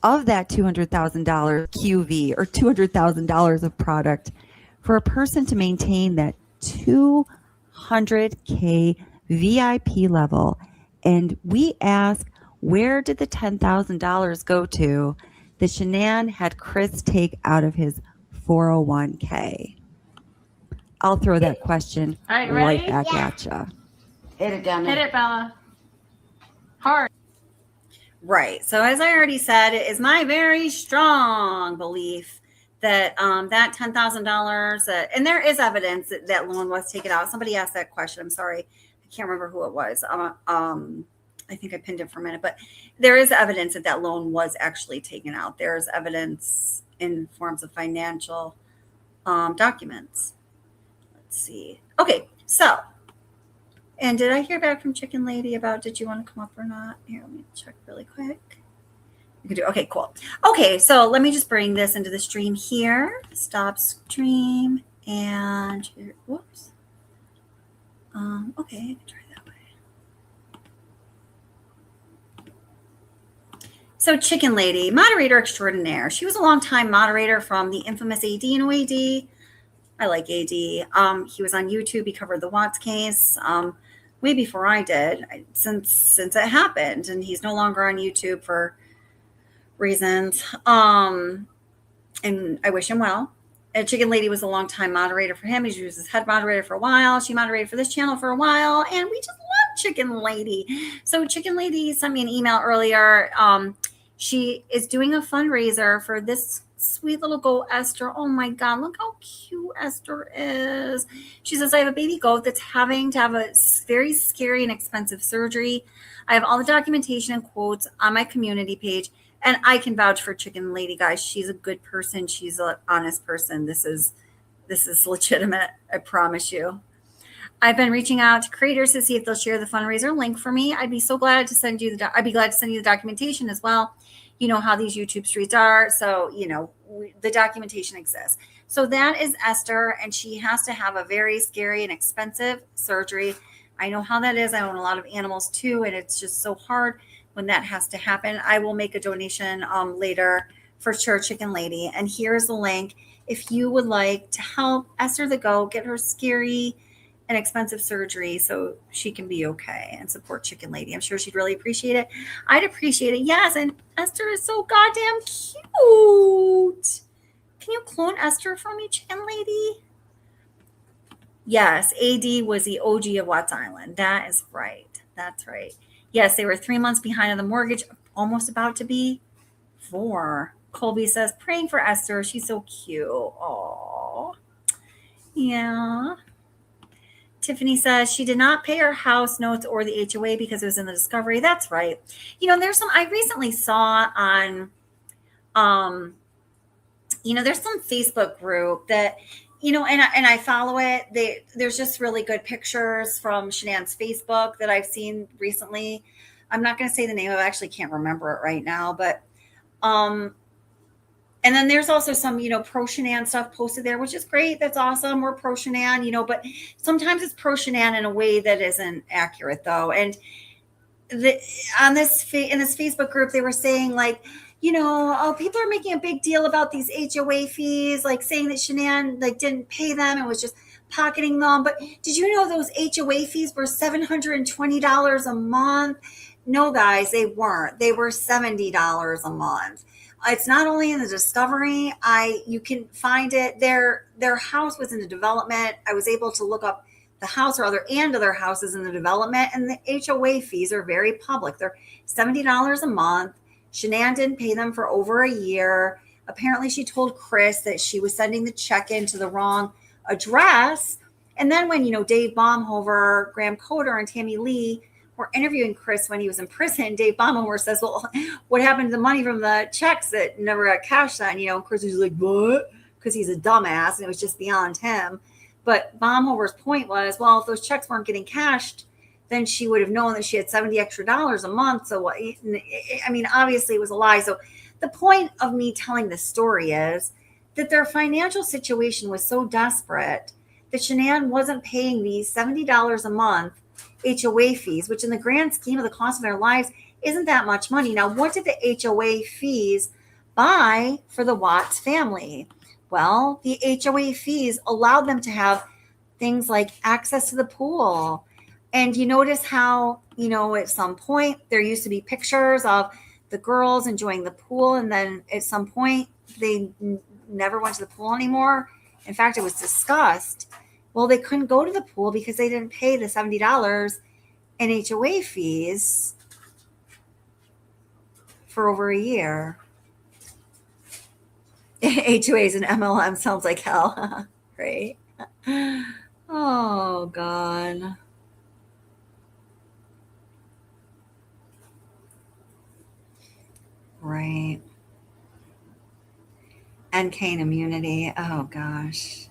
of that $200,000 QV, or $200,000 of product, for a person to maintain that 200K VIP level. And we ask, where did the $10,000 go to that Shanann had Chris take out of his 401k? I'll throw that question right back at you. Hit it down there. Hit it, Bella. Hard. Right. So as I already said, it is my very strong belief that that $10,000, and there is evidence that loan was taken out. Somebody asked that question. I'm sorry. I can't remember who it was. I think I pinned it for a minute, but there is evidence that loan was actually taken out. There is evidence in forms of financial documents. Let's see. Okay. So, and did I hear back from Chicken Lady about, did you want to come up or not? Here, let me check really quick. You can do, okay, cool. Okay, so let me just bring this into the stream here. Stop stream and, whoops. Okay, I can try that way. So Chicken Lady, moderator extraordinaire. She was a longtime moderator from the infamous AD and OAD. I like AD. He was on YouTube. He covered the Watts case way before I did, since it happened, and he's no longer on YouTube for reasons. And I wish him well. And Chicken Lady was a longtime moderator for him. She was his head moderator for a while. She moderated for this channel for a while, and we just love Chicken Lady. So Chicken Lady sent me an email earlier. She is doing a fundraiser for this sweet little goat, Esther. Oh my God, look how cute Esther is. She says, I have a baby goat that's having to have a very scary and expensive surgery. I have all the documentation and quotes on my community page. And I can vouch for Chicken Lady, guys. She's a good person. She's an honest person. This is legitimate. I promise you. I've been reaching out to creators to see if they'll share the fundraiser link for me. I'd be glad to send you the documentation as well. You know how these YouTube streets are. So, the documentation exists. So that is Esther, and she has to have a very scary and expensive surgery. I know how that is. I own a lot of animals too, and it's just so hard when that has to happen. I will make a donation later for sure, Chicken Lady. And here's the link. If you would like to help Esther the goat get her scary and expensive surgery so she can be okay and support Chicken Lady, I'm sure she'd really appreciate it. I'd appreciate it. Yes, and Esther is so goddamn cute. Can you clone Esther for me, Chicken Lady? Yes, AD was the OG of Watts Island. That is right. That's right. Yes, they were 3 months behind on the mortgage, almost about to be 4. Colby says, praying for Esther. She's so cute. Oh, yeah. Tiffany says she did not pay her house notes or the HOA because it was in the discovery. That's right. There's some, I recently saw on, there's some Facebook group that, and I follow it. There's just really good pictures from Shanann's Facebook that I've seen recently. I'm not going to say the name of it. I actually can't remember it right now, but, and then there's also some, pro Shanann stuff posted there, which is great. That's awesome. We're pro Shanann, but sometimes it's pro Shanann in a way that isn't accurate though. And in this Facebook group, they were saying like, people are making a big deal about these HOA fees, like saying that Shanann didn't pay them and was just pocketing them. But did you know those HOA fees were $720 a month? No, guys, they weren't. They were $70 a month. It's not only in the discovery. You can find it. Their house was in the development. I was able to look up the house or other houses in the development, and the HOA fees are very public. They're $70 a month. Shanann didn't pay them for over a year. Apparently, she told Chris that she was sending the check in to the wrong address. And then when, Dave Baumhover, Graham Coder, and Tammy Lee were interviewing Chris when he was in prison, Dave Baumhover says, well, what happened to the money from the checks that never got cashed then? And Chris was like, what? Because he's a dumbass, and it was just beyond him. But Baumhover's point was, well, if those checks weren't getting cashed, then she would have known that she had $70 extra a month. So, obviously it was a lie. So the point of me telling this story is that their financial situation was so desperate that Shanann wasn't paying these $70 a month HOA fees, which in the grand scheme of the cost of their lives isn't that much money. Now, what did the HOA fees buy for the Watts family? Well, the HOA fees allowed them to have things like access to the pool. And you notice how, at some point there used to be pictures of the girls enjoying the pool. And then at some point they never went to the pool anymore. In fact, it was discussed. Well, they couldn't go to the pool because they didn't pay the $70 in HOA fees for over a year. HOAs and MLM sounds like hell. Right? Oh, God. Right. And cane immunity. Oh, gosh.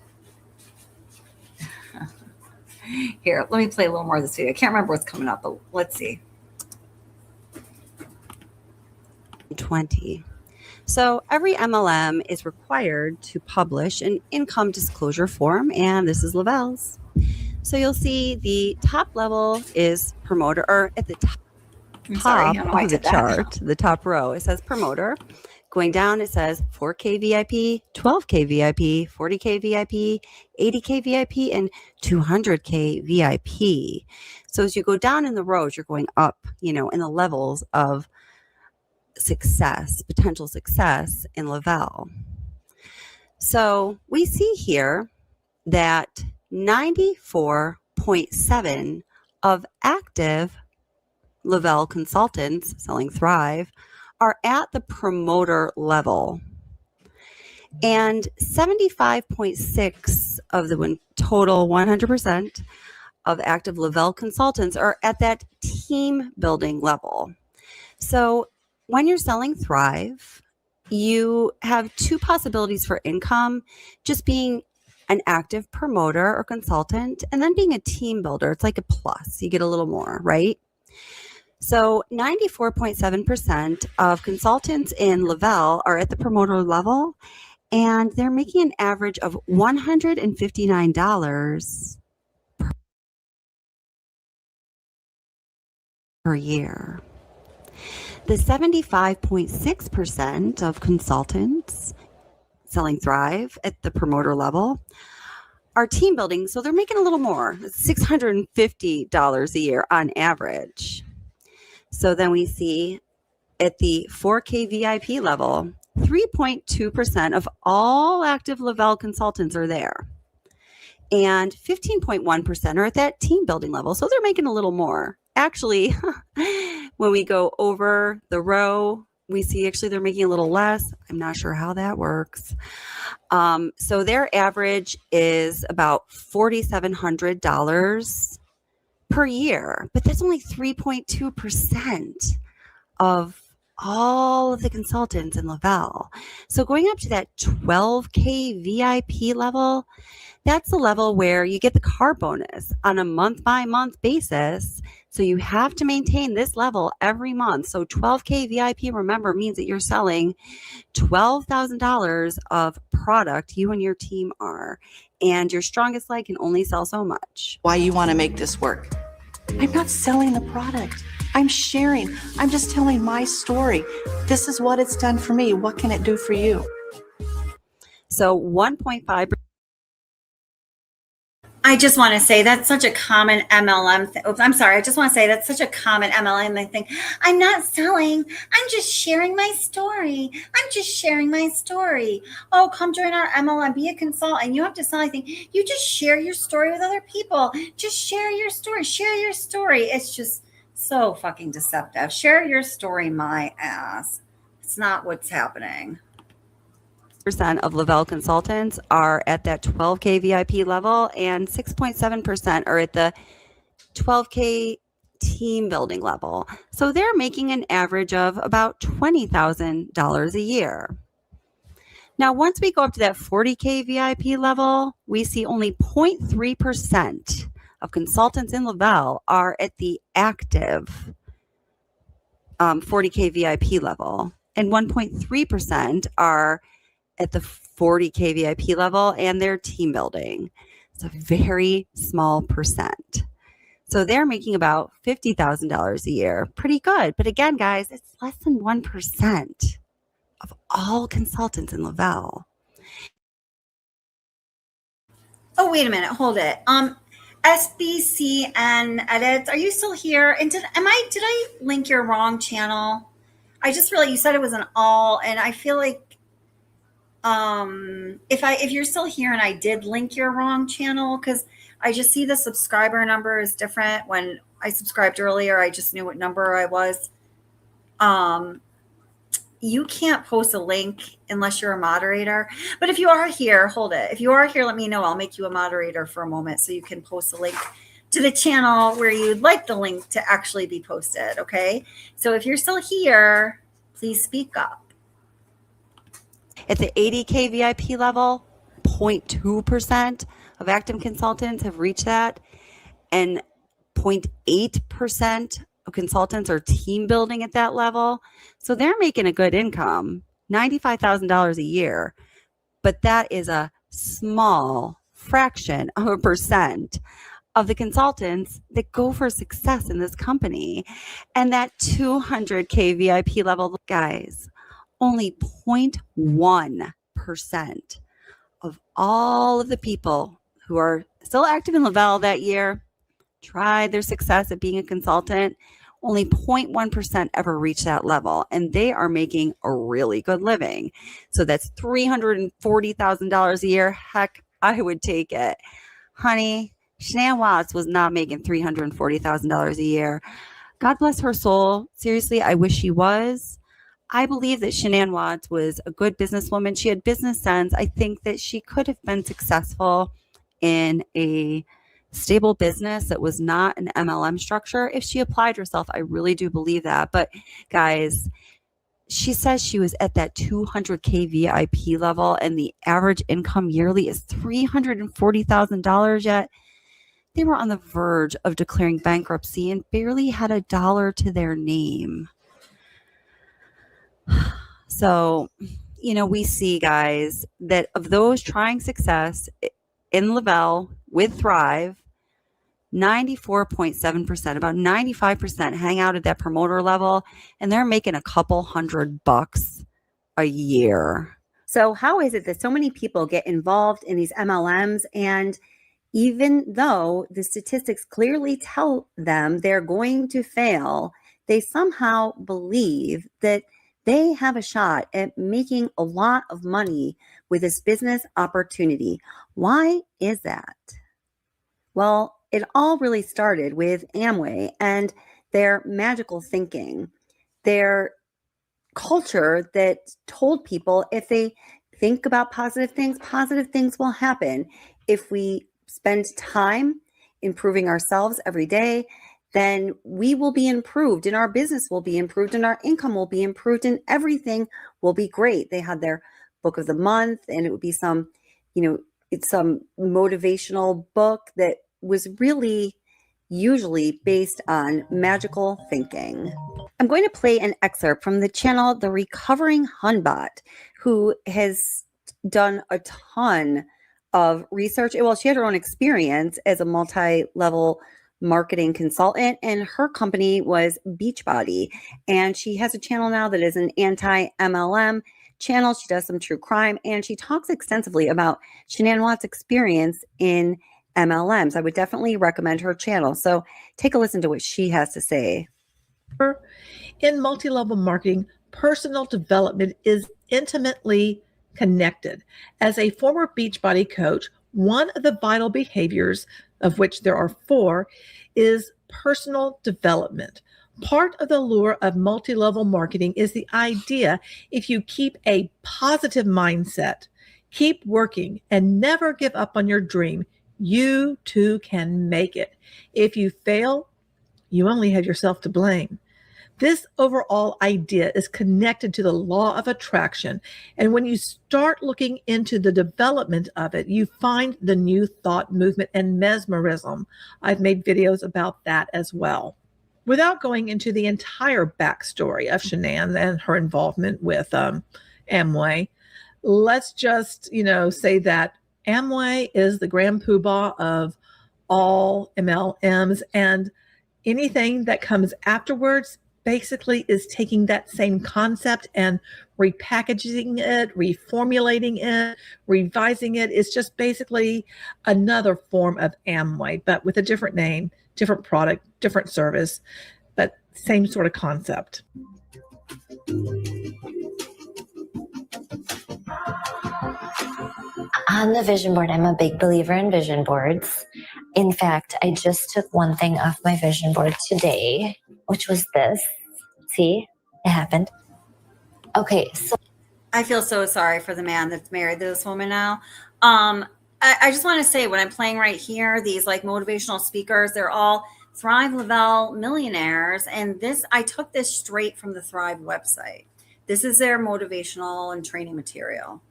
Here, let me play a little more of this video. I can't remember what's coming up, but let's see. 20. So every MLM is required to publish an income disclosure form, and this is Lavelle's. So you'll see the top level is promoter, or at the top of the chart, the top row, it says promoter. Going down, it says 4K VIP, 12K VIP, 40K VIP, 80K VIP, and 200K VIP. So as you go down in the rows, you're going up, in the levels of success, potential success in Lavelle. So we see here that 94.7 of active Lavelle consultants selling Thrive are at the promoter level. And 75.6 of the total 100% of active Lavelle consultants are at that team building level. So when you're selling Thrive, you have two possibilities for income, just being an active promoter or consultant, and then being a team builder. It's like a plus. You get a little more, right? So 94.7% of consultants in Lavelle are at the promoter level, and they're making an average of $159 per year. The 75.6% of consultants selling Thrive at the promoter level are team building, so they're making a little more. It's $650 a year on average. So then we see at the 4K VIP level, 3.2% of all active Lavelle consultants are there. And 15.1% are at that team building level. So they're making a little more. Actually, when we go over the row, we see actually they're making a little less. I'm not sure how that works. So their average is about $4,700 per year, but that's only 3.2% of all of the consultants in Lavelle. So going up to that 12K VIP level, that's the level where you get the car bonus on a month by month basis. So you have to maintain this level every month. So 12K VIP, remember, means that you're selling $12,000 of product, you and your team are, and your strongest leg can only sell so much. Why you want to make this work? I'm not selling the product. I'm sharing. I'm just telling my story. This is what it's done for me. What can it do for you? So 1.5%. I just want to say that's such a common MLM thing. I'm sorry. I just want to say that's such a common MLM thing. I'm not selling. I'm just sharing my story. I'm just sharing my story. Oh, come join our MLM. Be a consultant. You have to sell anything. You just share your story with other people. Just share your story. Share your story. It's just so fucking deceptive. Share your story, my ass. It's not what's happening. Of Lavelle consultants are at that 12K VIP level, and 6.7% are at the 12K team building level. So they're making an average of about $20,000 a year. Now, once we go up to that 40K VIP level, we see only 0.3% of consultants in Lavelle are at the active 40K VIP level, and 1.3% are at the 40K VIP level, and they're team building. It's a very small percent. So they're making about $50,000 a year. Pretty good. But again, guys, it's less than 1% of all consultants in Lavelle. Oh, wait a minute. Hold it. SBCN edits. Are you still here? And did I link your wrong channel? I just realized you said it was an all, and I feel like if you're still here and I did link your wrong channel, because I just see the subscriber number is different. When I subscribed earlier, I just knew what number I was. You can't post a link unless you're a moderator. But if you are here, hold it. If you are here, let me know. I'll make you a moderator for a moment so you can post a link to the channel where you'd like the link to actually be posted. Okay. So if you're still here, please speak up. At the 80K VIP level, 0.2% of active consultants have reached that, and 0.8% of consultants are team building at that level. So they're making a good income, $95,000 a year, but that is a small fraction of a percent of the consultants that go for success in this company. And that 200K VIP level, guys, only 0.1% of all of the people who are still active in Lavelle that year tried their success at being a consultant. Only 0.1% ever reached that level, and they are making a really good living. So that's $340,000 a year. Heck, I would take it. Honey, Shanann Watts was not making $340,000 a year. God bless her soul. Seriously, I wish she was. I believe that Shanann Watts was a good businesswoman. She had business sense. I think that she could have been successful in a stable business that was not an MLM structure if she applied herself. I really do believe that. But guys, she says she was at that 200K VIP level and the average income yearly is $340,000, yet they were on the verge of declaring bankruptcy and barely had a dollar to their name. So, we see, guys, that of those trying success in Lavelle with Thrive, 94.7%, about 95% hang out at that promoter level, and they're making a couple $100 a year. So how is it that so many people get involved in these MLMs, and even though the statistics clearly tell them they're going to fail, they somehow believe that they have a shot at making a lot of money with this business opportunity? Why is that? Well, it all really started with Amway and their magical thinking, their culture that told people if they think about positive things will happen. If we spend time improving ourselves every day, then we will be improved and our business will be improved and our income will be improved and everything will be great. They had their book of the month, and it would be some motivational book that was really usually based on magical thinking. I'm going to play an excerpt from the channel The Recovering Hunbot, who has done a ton of research. Well, she had her own experience as a multi-level marketing consultant, and her company was Beachbody. And she has a channel now that is an anti-MLM channel. She does some true crime, and she talks extensively about Shanann Watts' experience in MLMs. I would definitely recommend her channel. So take a listen to what she has to say. In multi-level marketing, personal development is intimately connected. As a former Beachbody coach, one of the vital behaviors, of which there are 4, is personal development. Part of the lure of multi-level marketing is the idea if you keep a positive mindset, keep working, and never give up on your dream, you too can make it. If you fail, you only have yourself to blame. This overall idea is connected to the law of attraction. And when you start looking into the development of it, you find the new thought movement and mesmerism. I've made videos about that as well. Without going into the entire backstory of Shanann and her involvement with Amway, let's just, say that Amway is the grand poobah of all MLMs, and anything that comes afterwards basically is taking that same concept and repackaging it, reformulating it, revising it. It's just basically another form of Amway, but with a different name, different product, different service, but same sort of concept. On the vision board, I'm a big believer in vision boards. In fact, I just took one thing off my vision board today, which was this. See, it happened. Okay, so I feel so sorry for the man that's married to this woman now. I just want to say, what I'm playing right here, these like motivational speakers, they're all Thrive Lavelle millionaires. And I took this straight from the Thrive website. This is their motivational and training material.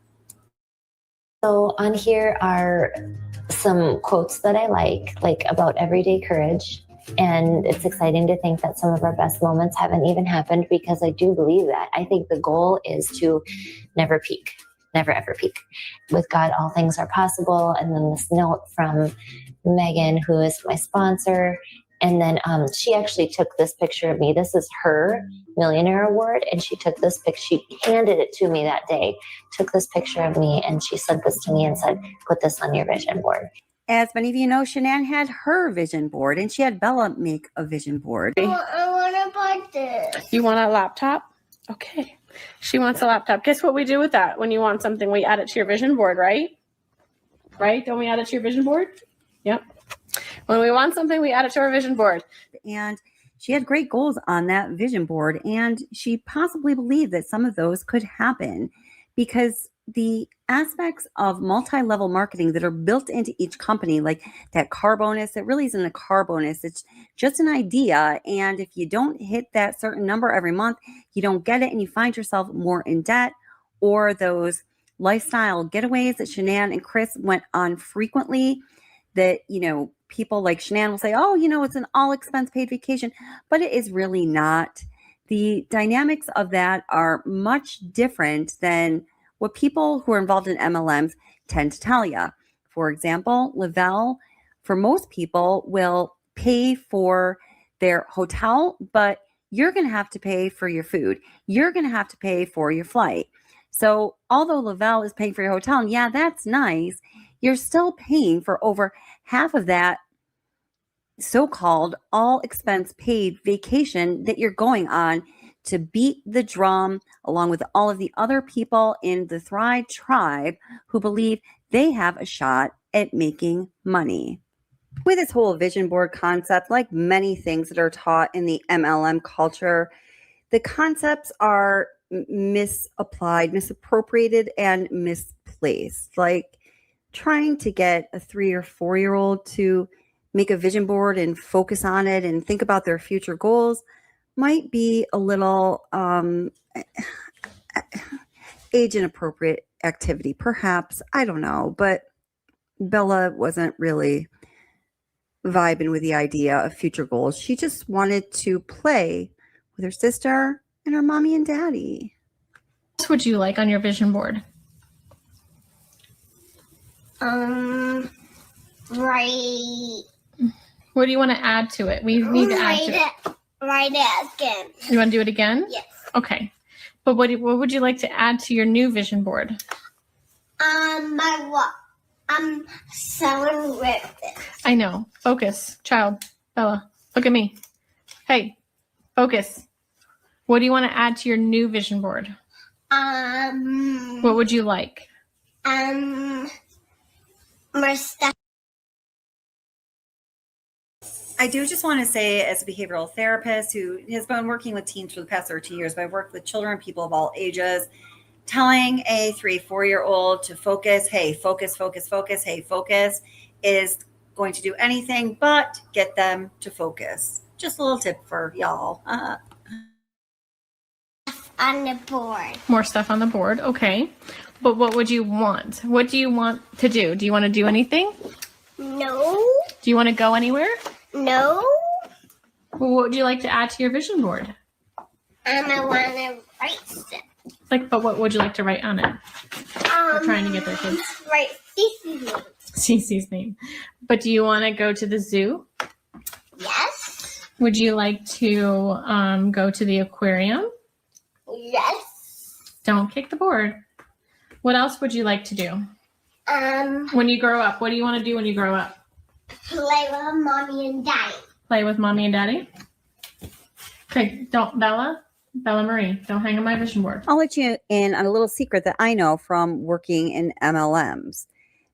So on here are some quotes that I like about everyday courage. And it's exciting to think that some of our best moments haven't even happened, because I do believe that. I think the goal is to never peak, never ever peak. With God, all things are possible. And then this note from Megan, who is my sponsor, And then she actually took this picture of me. This is her Millionaire Award. And she took this picture. She handed it to me that day, took this picture of me, and she sent this to me and said, put this on your vision board. As many of you know, Shanann had her vision board, and she had Bella make a vision board. I want to buy this. You want a laptop? Okay. She wants a laptop. Guess what we do with that? When you want something, we add it to your vision board, right? Right? Don't we add it to your vision board? Yep. When we want something, we add it to our vision board. And she had great goals on that vision board, and she possibly believed that some of those could happen because the aspects of multi-level marketing that are built into each company, like that car bonus, it really isn't a car bonus. It's just an idea. And if you don't hit that certain number every month, you don't get it and you find yourself more in debt. Or those lifestyle getaways that Shanann and Chris went on frequently that, you know, people like Shanann will say, oh, you know, it's an all expense paid vacation, but it is really not. The dynamics of that are much different than what people who are involved in MLMs tend to tell you. For example, Lavelle, for most people, will pay for their hotel, but you're going to have to pay for your food. You're going to have to pay for your flight. So although Lavelle is paying for your hotel, and yeah, that's nice, you're still paying for over half of that so-called all expense paid vacation that you're going on to beat the drum along with all of the other people in the Thrive tribe who believe they have a shot at making money. With this whole vision board concept, like many things that are taught in the MLM culture, the concepts are misapplied, misappropriated, and misplaced. Like trying to get a 3 or 4-year-old to make a vision board and focus on it and think about their future goals might be a little age inappropriate activity, perhaps. I don't know, but Bella wasn't really vibing with the idea of future goals. She just wanted to play with her sister and her mommy and daddy. What would you like on your vision board? Right. What do you want to add to it? We need to add to it. Write it again. You want to do it again? Yes. Okay. But what would you like to add to your new vision board? My what? I'm selling with it. I know. Focus, child. Bella, look at me. Hey, focus. What do you want to add to your new vision board? What would you like? More stuff. I do just want to say, as a behavioral therapist who has been working with teens for the past 13 years, but I've worked with children, people of all ages, telling a 3-4-year-old to focus, hey, focus, focus, focus, hey, focus, is going to do anything but get them to focus. Just a little tip for y'all. On the board. More stuff on the board. Okay. But what would you want? What do you want to do? Do you want to do anything? No. Do you want to go anywhere? No. Well, what would you like to add to your vision board? I want to write stuff. But what would you like to write on it? We're trying to get their kids. Write Cece's name. Cece's name. But do you want to go to the zoo? Yes. Would you like to go to the aquarium? Yes. Don't kick the board. What else would you like to do? When you grow up, what do you want to do when you grow up? Play with mommy and daddy. Play with mommy and daddy? Okay, don't, Bella Marie, don't hang on my vision board. I'll let you in on a little secret that I know from working in MLMs.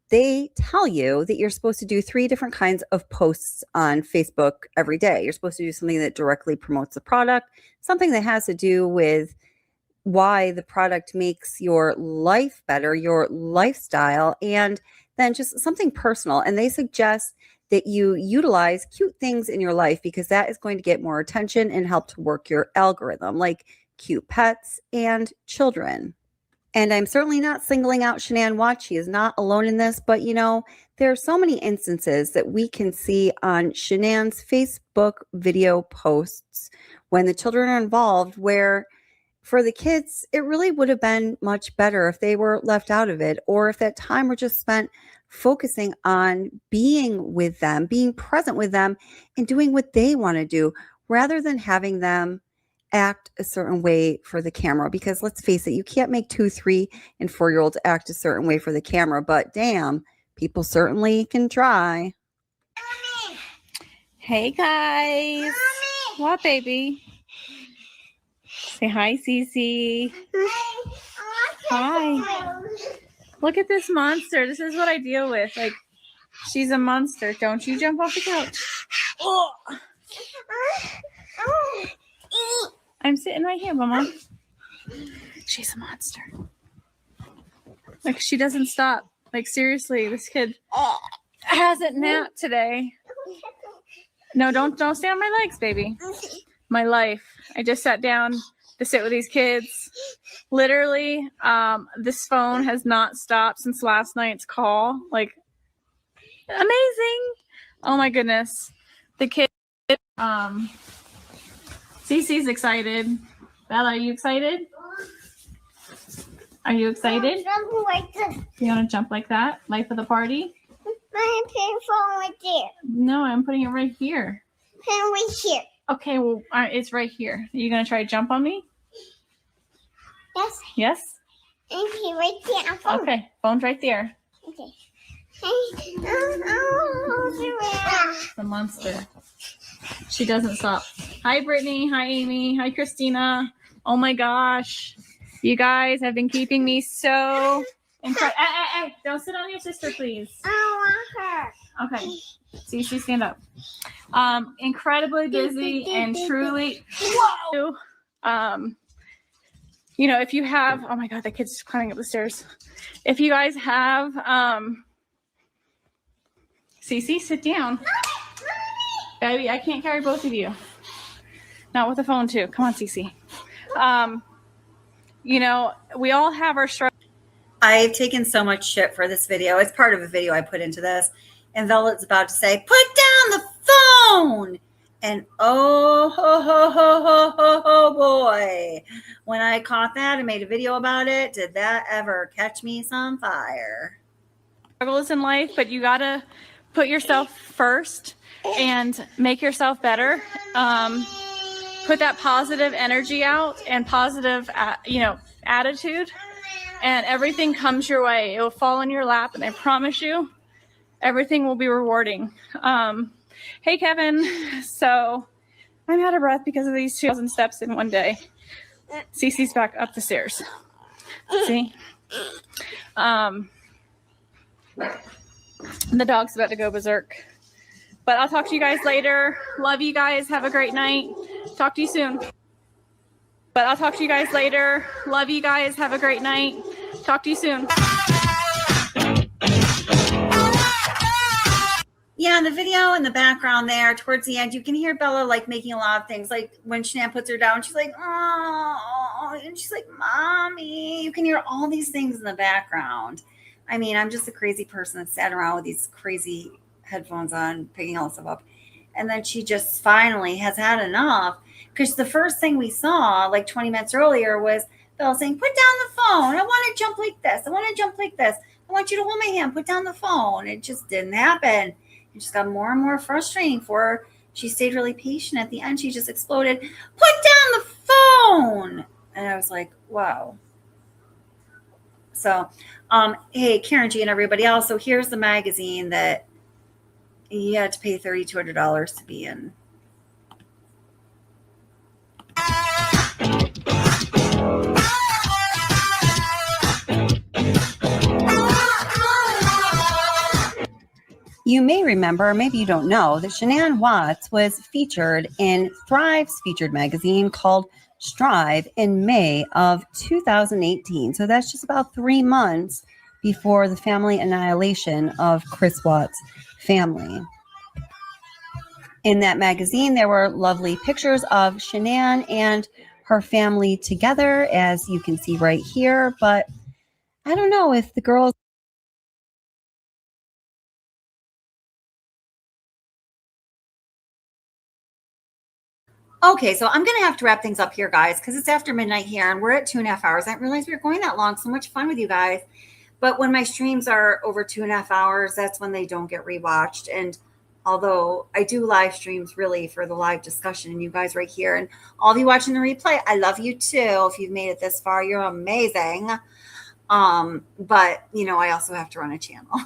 They tell you that you're supposed to do 3 different kinds of posts on Facebook every day. You're supposed to do something that directly promotes the product, something that has to do with why the product makes your life better, your lifestyle, and then just something personal. And they suggest that you utilize cute things in your life because that is going to get more attention and help to work your algorithm, like cute pets and children. And I'm certainly not singling out Shanann Watts. She is not alone in this, but you know, there are so many instances that we can see on Shanann's Facebook video posts when the children are involved where for the kids, it really would have been much better if they were left out of it or if that time were just spent focusing on being with them, being present with them, and doing what they want to do rather than having them act a certain way for the camera. Because let's face it, you can't make 2, 3, and 4-year-olds act a certain way for the camera, but damn, people certainly can try. Hey guys. What, baby? Say hi, Cece. Hi. Look at this monster. This is what I deal with. Like, she's a monster. Don't you jump off the couch. Oh. I'm sitting right here, Mama. She's a monster. Like, she doesn't stop. Like, seriously, this kid hasn't napped today. No, don't stay on my legs, baby. My life. I just sat down to sit with these kids. Literally, this phone has not stopped since last night's call. Like, amazing. Oh my goodness. The kid, Cece's excited. Bella, are you excited? Are you excited? You want to jump like that? Life of the party? I'm putting phone right there. No, I'm putting it right here. Put it right here. Okay, well, it's right here. Are you going to try to jump on me? Yes. Yes? And put right there. Phone. Okay, phone's right there. Okay. The monster. She doesn't stop. Hi, Brittany. Hi, Amy. Hi, Christina. Oh my gosh. You guys have been keeping me so incredible. Hey, don't sit on your sister, please. I want her. Okay. Cece, stand up. Incredibly busy and truly. Whoa. You know, if you have, oh my God, that kid's climbing up the stairs. If you guys have, Cece, sit down. Baby, I can't carry both of you. Not with the phone too. Come on, Cece. You know, we all have our struggles. I've taken so much shit for this video. It's part of a video I put into this. And Velvet's about to say, put down the phone. And oh, ho, ho, ho, ho, ho, ho, boy. When I caught that and made a video about it, did that ever catch me some fire? Struggles in life, but you got to put yourself first and make yourself better. Put that positive energy out and positive, attitude, and everything comes your way. It will fall in your lap, and I promise you, everything will be rewarding. Hey, Kevin. So I'm out of breath because of these 2,000 steps in one day. Cece's back up the stairs. See? The dog's about to go berserk. But I'll talk to you guys later. Love you guys. Have a great night. Talk to you soon. But I'll talk to you guys later. Love you guys. Have a great night. Talk to you soon. Yeah, in the video in the background there, towards the end, you can hear Bella like making a lot of things. Like when Shanann puts her down, she's like, oh, and she's like, mommy. You can hear all these things in the background. I mean, I'm just a crazy person that sat around with these crazy headphones on, picking all this stuff up. And then she just finally has had enough, because the first thing we saw like 20 minutes earlier was Bella saying, put down the phone. I want to jump like this. I want to jump like this. I want you to hold my hand. Put down the phone. It just didn't happen. It just got more and more frustrating for her. She stayed really patient. At the end, she just exploded. Put down the phone. And I was like, wow. So, hey, Karen G and everybody else. So here's the magazine that you had to pay $3,200 to be in. You may remember, maybe you don't know, that Shanann Watts was featured in Thrive's featured magazine called Strive in May of 2018. So that's just about 3 months before the family annihilation of Chris Watts' family. In that magazine, there were lovely pictures of Shanann and her family together, as you can see right here. But I don't know if the girls... Okay, so I'm going to have to wrap things up here, guys, because it's after midnight here, and we're at 2.5 hours. I didn't realize we were going that long. So much fun with you guys. But when my streams are over 2.5 hours, that's when they don't get rewatched. And although I do live streams really for the live discussion and you guys right here and all of you watching the replay, I love you too. If you've made it this far, you're amazing. But I also have to run a channel.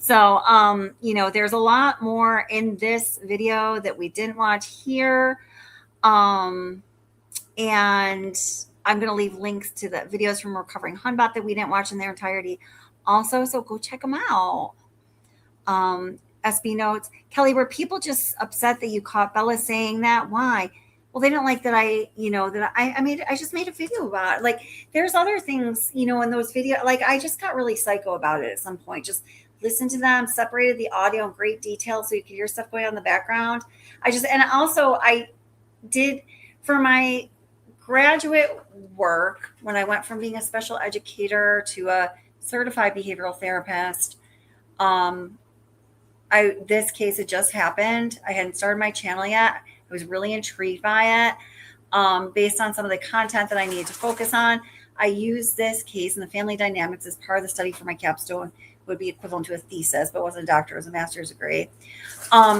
So, there's a lot more in this video that we didn't watch here. And I'm going to leave links to the videos from Recovering Hunbot that we didn't watch in their entirety also. So go check them out. SB notes, Kelly, were people just upset that you caught Bella saying that? Why? Well, they don't like that I just made a video about it. Like there's other things, in those videos. Like I just got really psycho about it at some point. Just listen to them, separated the audio in great detail so you could hear stuff going on in the background. I did for my graduate work when I went from being a special educator to a certified behavioral therapist. This case had just happened. I hadn't started my channel yet. I was really intrigued by it. Based on some of the content that I needed to focus on, I used this case and the family dynamics as part of the study for my capstone. It would be equivalent to a thesis, but it wasn't a doctor, it was a master's degree.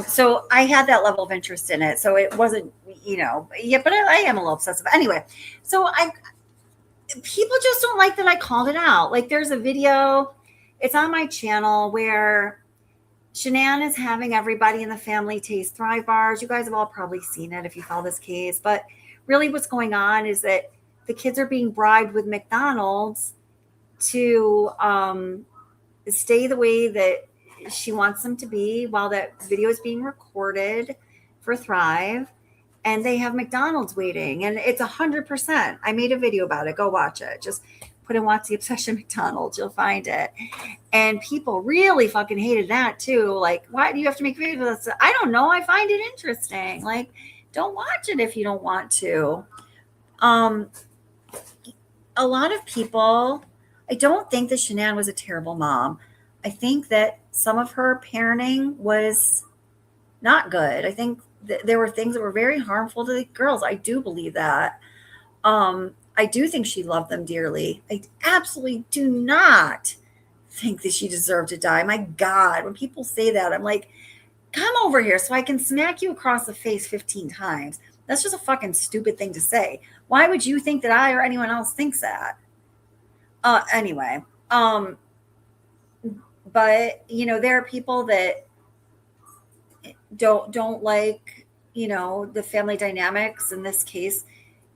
So I had that level of interest in it. So it wasn't, but I am a little obsessive. Anyway, so people just don't like that I called it out. Like there's a video, it's on my channel where Shanann is having everybody in the family taste Thrive bars. You guys have all probably seen it if you follow this case. But really what's going on is that the kids are being bribed with McDonald's to stay the way that she wants them to be while that video is being recorded for Thrive. And they have McDonald's waiting. And it's 100%. I made a video about it. Go watch it. Just put in Watch the Obsession McDonald's. You'll find it. And people really fucking hated that too. Like, why do you have to make videos? I don't know. I find it interesting. Like, don't watch it if you don't want to. A lot of people, I don't think that Shanann was a terrible mom. I think that some of her parenting was not good. I think there were things that were very harmful to the girls. I do believe that. I do think she loved them dearly. I absolutely do not think that she deserved to die. My God, when people say that, I'm like, come over here so I can smack you across the face 15 times. That's just a fucking stupid thing to say. Why would you think that I or anyone else thinks that? Anyway, but there are people that don't like, the family dynamics in this case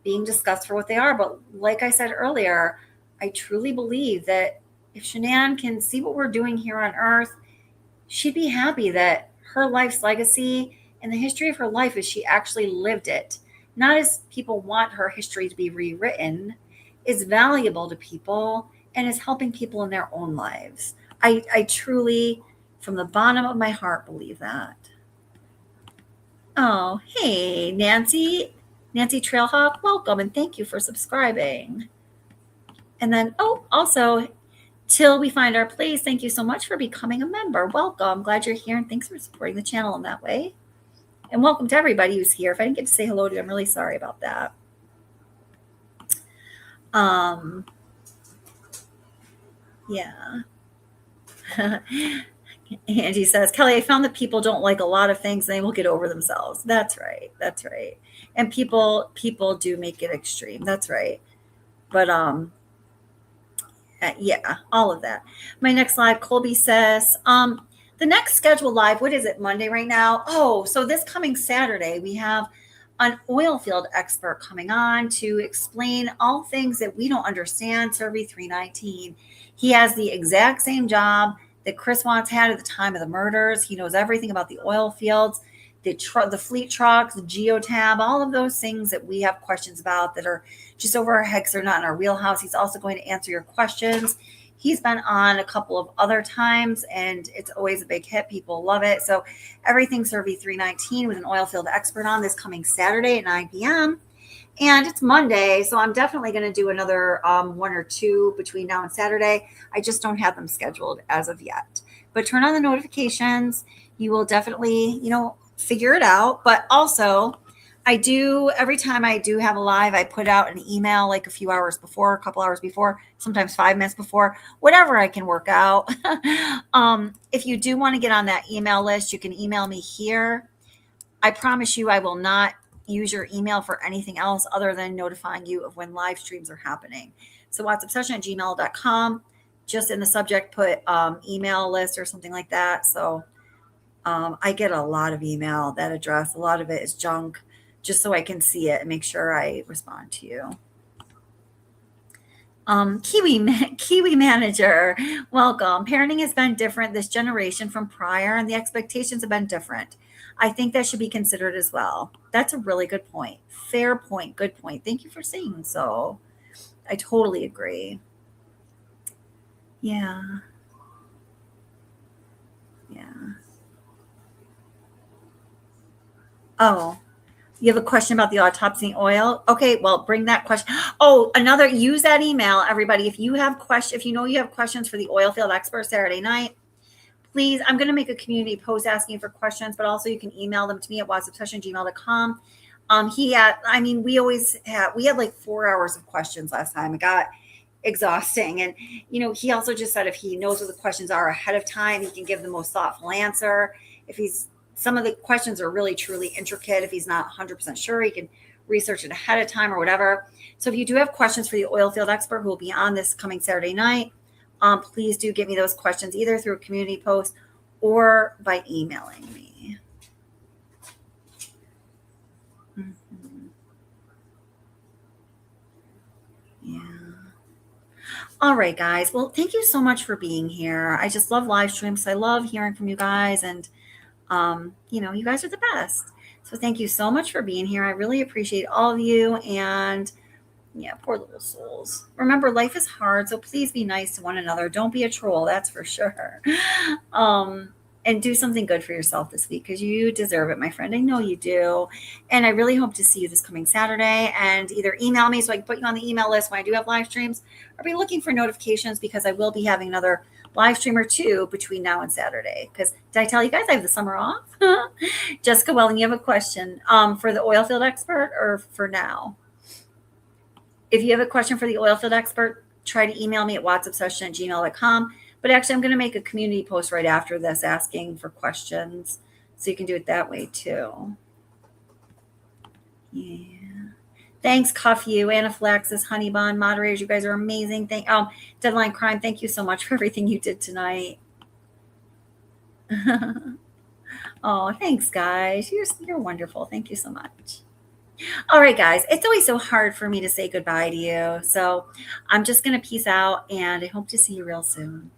being discussed for what they are. But like I said earlier, I truly believe that if Shanann can see what we're doing here on Earth, she'd be happy that her life's legacy and the history of her life is she actually lived it, not as people want her history to be rewritten, is valuable to people and is helping people in their own lives. I truly, from the bottom of my heart, believe that. Oh, hey, Nancy Trailhawk, welcome and thank you for subscribing. And then, also, Till We Find Our Place, thank you so much for becoming a member. Welcome. Glad you're here and thanks for supporting the channel in that way. And welcome to everybody who's here. If I didn't get to say hello to you, I'm really sorry about that. Yeah. Angie says, Kelly, I found that people don't like a lot of things and they will get over themselves. That's right. That's right. And people do make it extreme. That's right. But yeah, all of that. My next live, Colby says, the next scheduled live, what is it, Monday right now? Oh, so this coming Saturday, we have an oil field expert coming on to explain all things that we don't understand, Survey 319. He has the exact same job that Chris Watts had at the time of the murders. He knows everything about the oil fields, the fleet trucks, the geotab, all of those things that we have questions about that are just over our heads or not in our wheelhouse. He's also going to answer your questions. He's been on a couple of other times and it's always a big hit. People love it. So everything Survey 319 with an oil field expert on this coming Saturday at 9 p.m. And it's Monday, so I'm definitely going to do another one or two between now and Saturday. I just don't have them scheduled as of yet. But turn on the notifications. You will definitely, figure it out. But also, I do, every time I do have a live, I put out an email like a few hours before, a couple hours before, sometimes 5 minutes before, whatever I can work out. If you do want to get on that email list, you can email me here. I promise you I will not use your email for anything else other than notifying you of when live streams are happening. So whatsobsession@gmail.com, just in the subject, put email list or something like that. So I get a lot of email, that address. A lot of it is junk, just so I can see it and make sure I respond to you. Kiwi manager, welcome. Parenting has been different this generation from prior, and the expectations have been different. I think that should be considered as well. That's a really good point. Fair point. Good point. Thank you for saying so. I totally agree. Yeah. Yeah. Oh, you have a question about the autopsy oil? Okay, well, bring that question. Oh, use that email, everybody. If you have questions, if you know you have questions for the oil field expert Saturday night, please, I'm going to make a community post asking for questions, but also you can email them to me at whatsobsession@gmail.com. We had like 4 hours of questions last time. It got exhausting. And, he also just said if he knows what the questions are ahead of time, he can give the most thoughtful answer. Some of the questions are really, truly intricate. If he's not 100% sure, he can research it ahead of time or whatever. So if you do have questions for the oil field expert who will be on this coming Saturday night, please do give me those questions either through a community post or by emailing me. Mm-hmm. Yeah. All right, guys. Well, thank you so much for being here. I just love live streams. I love hearing from you guys, and you guys are the best. So thank you so much for being here. I really appreciate all of you. And yeah, poor little souls. Remember, life is hard, so please be nice to one another. Don't be a troll, that's for sure. And do something good for yourself this week because you deserve it, my friend. I know you do. And I really hope to see you this coming Saturday. And either email me so I can put you on the email list when I do have live streams, or be looking for notifications because I will be having another live stream or two between now and Saturday. Because did I tell you guys I have the summer off? Jessica Welling, you have a question for the oil field expert or for now? If you have a question for the oil field expert, try to email me at whatsobsession@gmail.com. But actually, I'm going to make a community post right after this asking for questions. So you can do it that way too. Yeah. Thanks, Cuff You, Anaphylaxis, Honey Bun, moderators. You guys are amazing. Deadline Crime, thank you so much for everything you did tonight. Oh, thanks, guys. You're wonderful. Thank you so much. All right, guys. It's always so hard for me to say goodbye to you. So I'm just going to peace out, and I hope to see you real soon.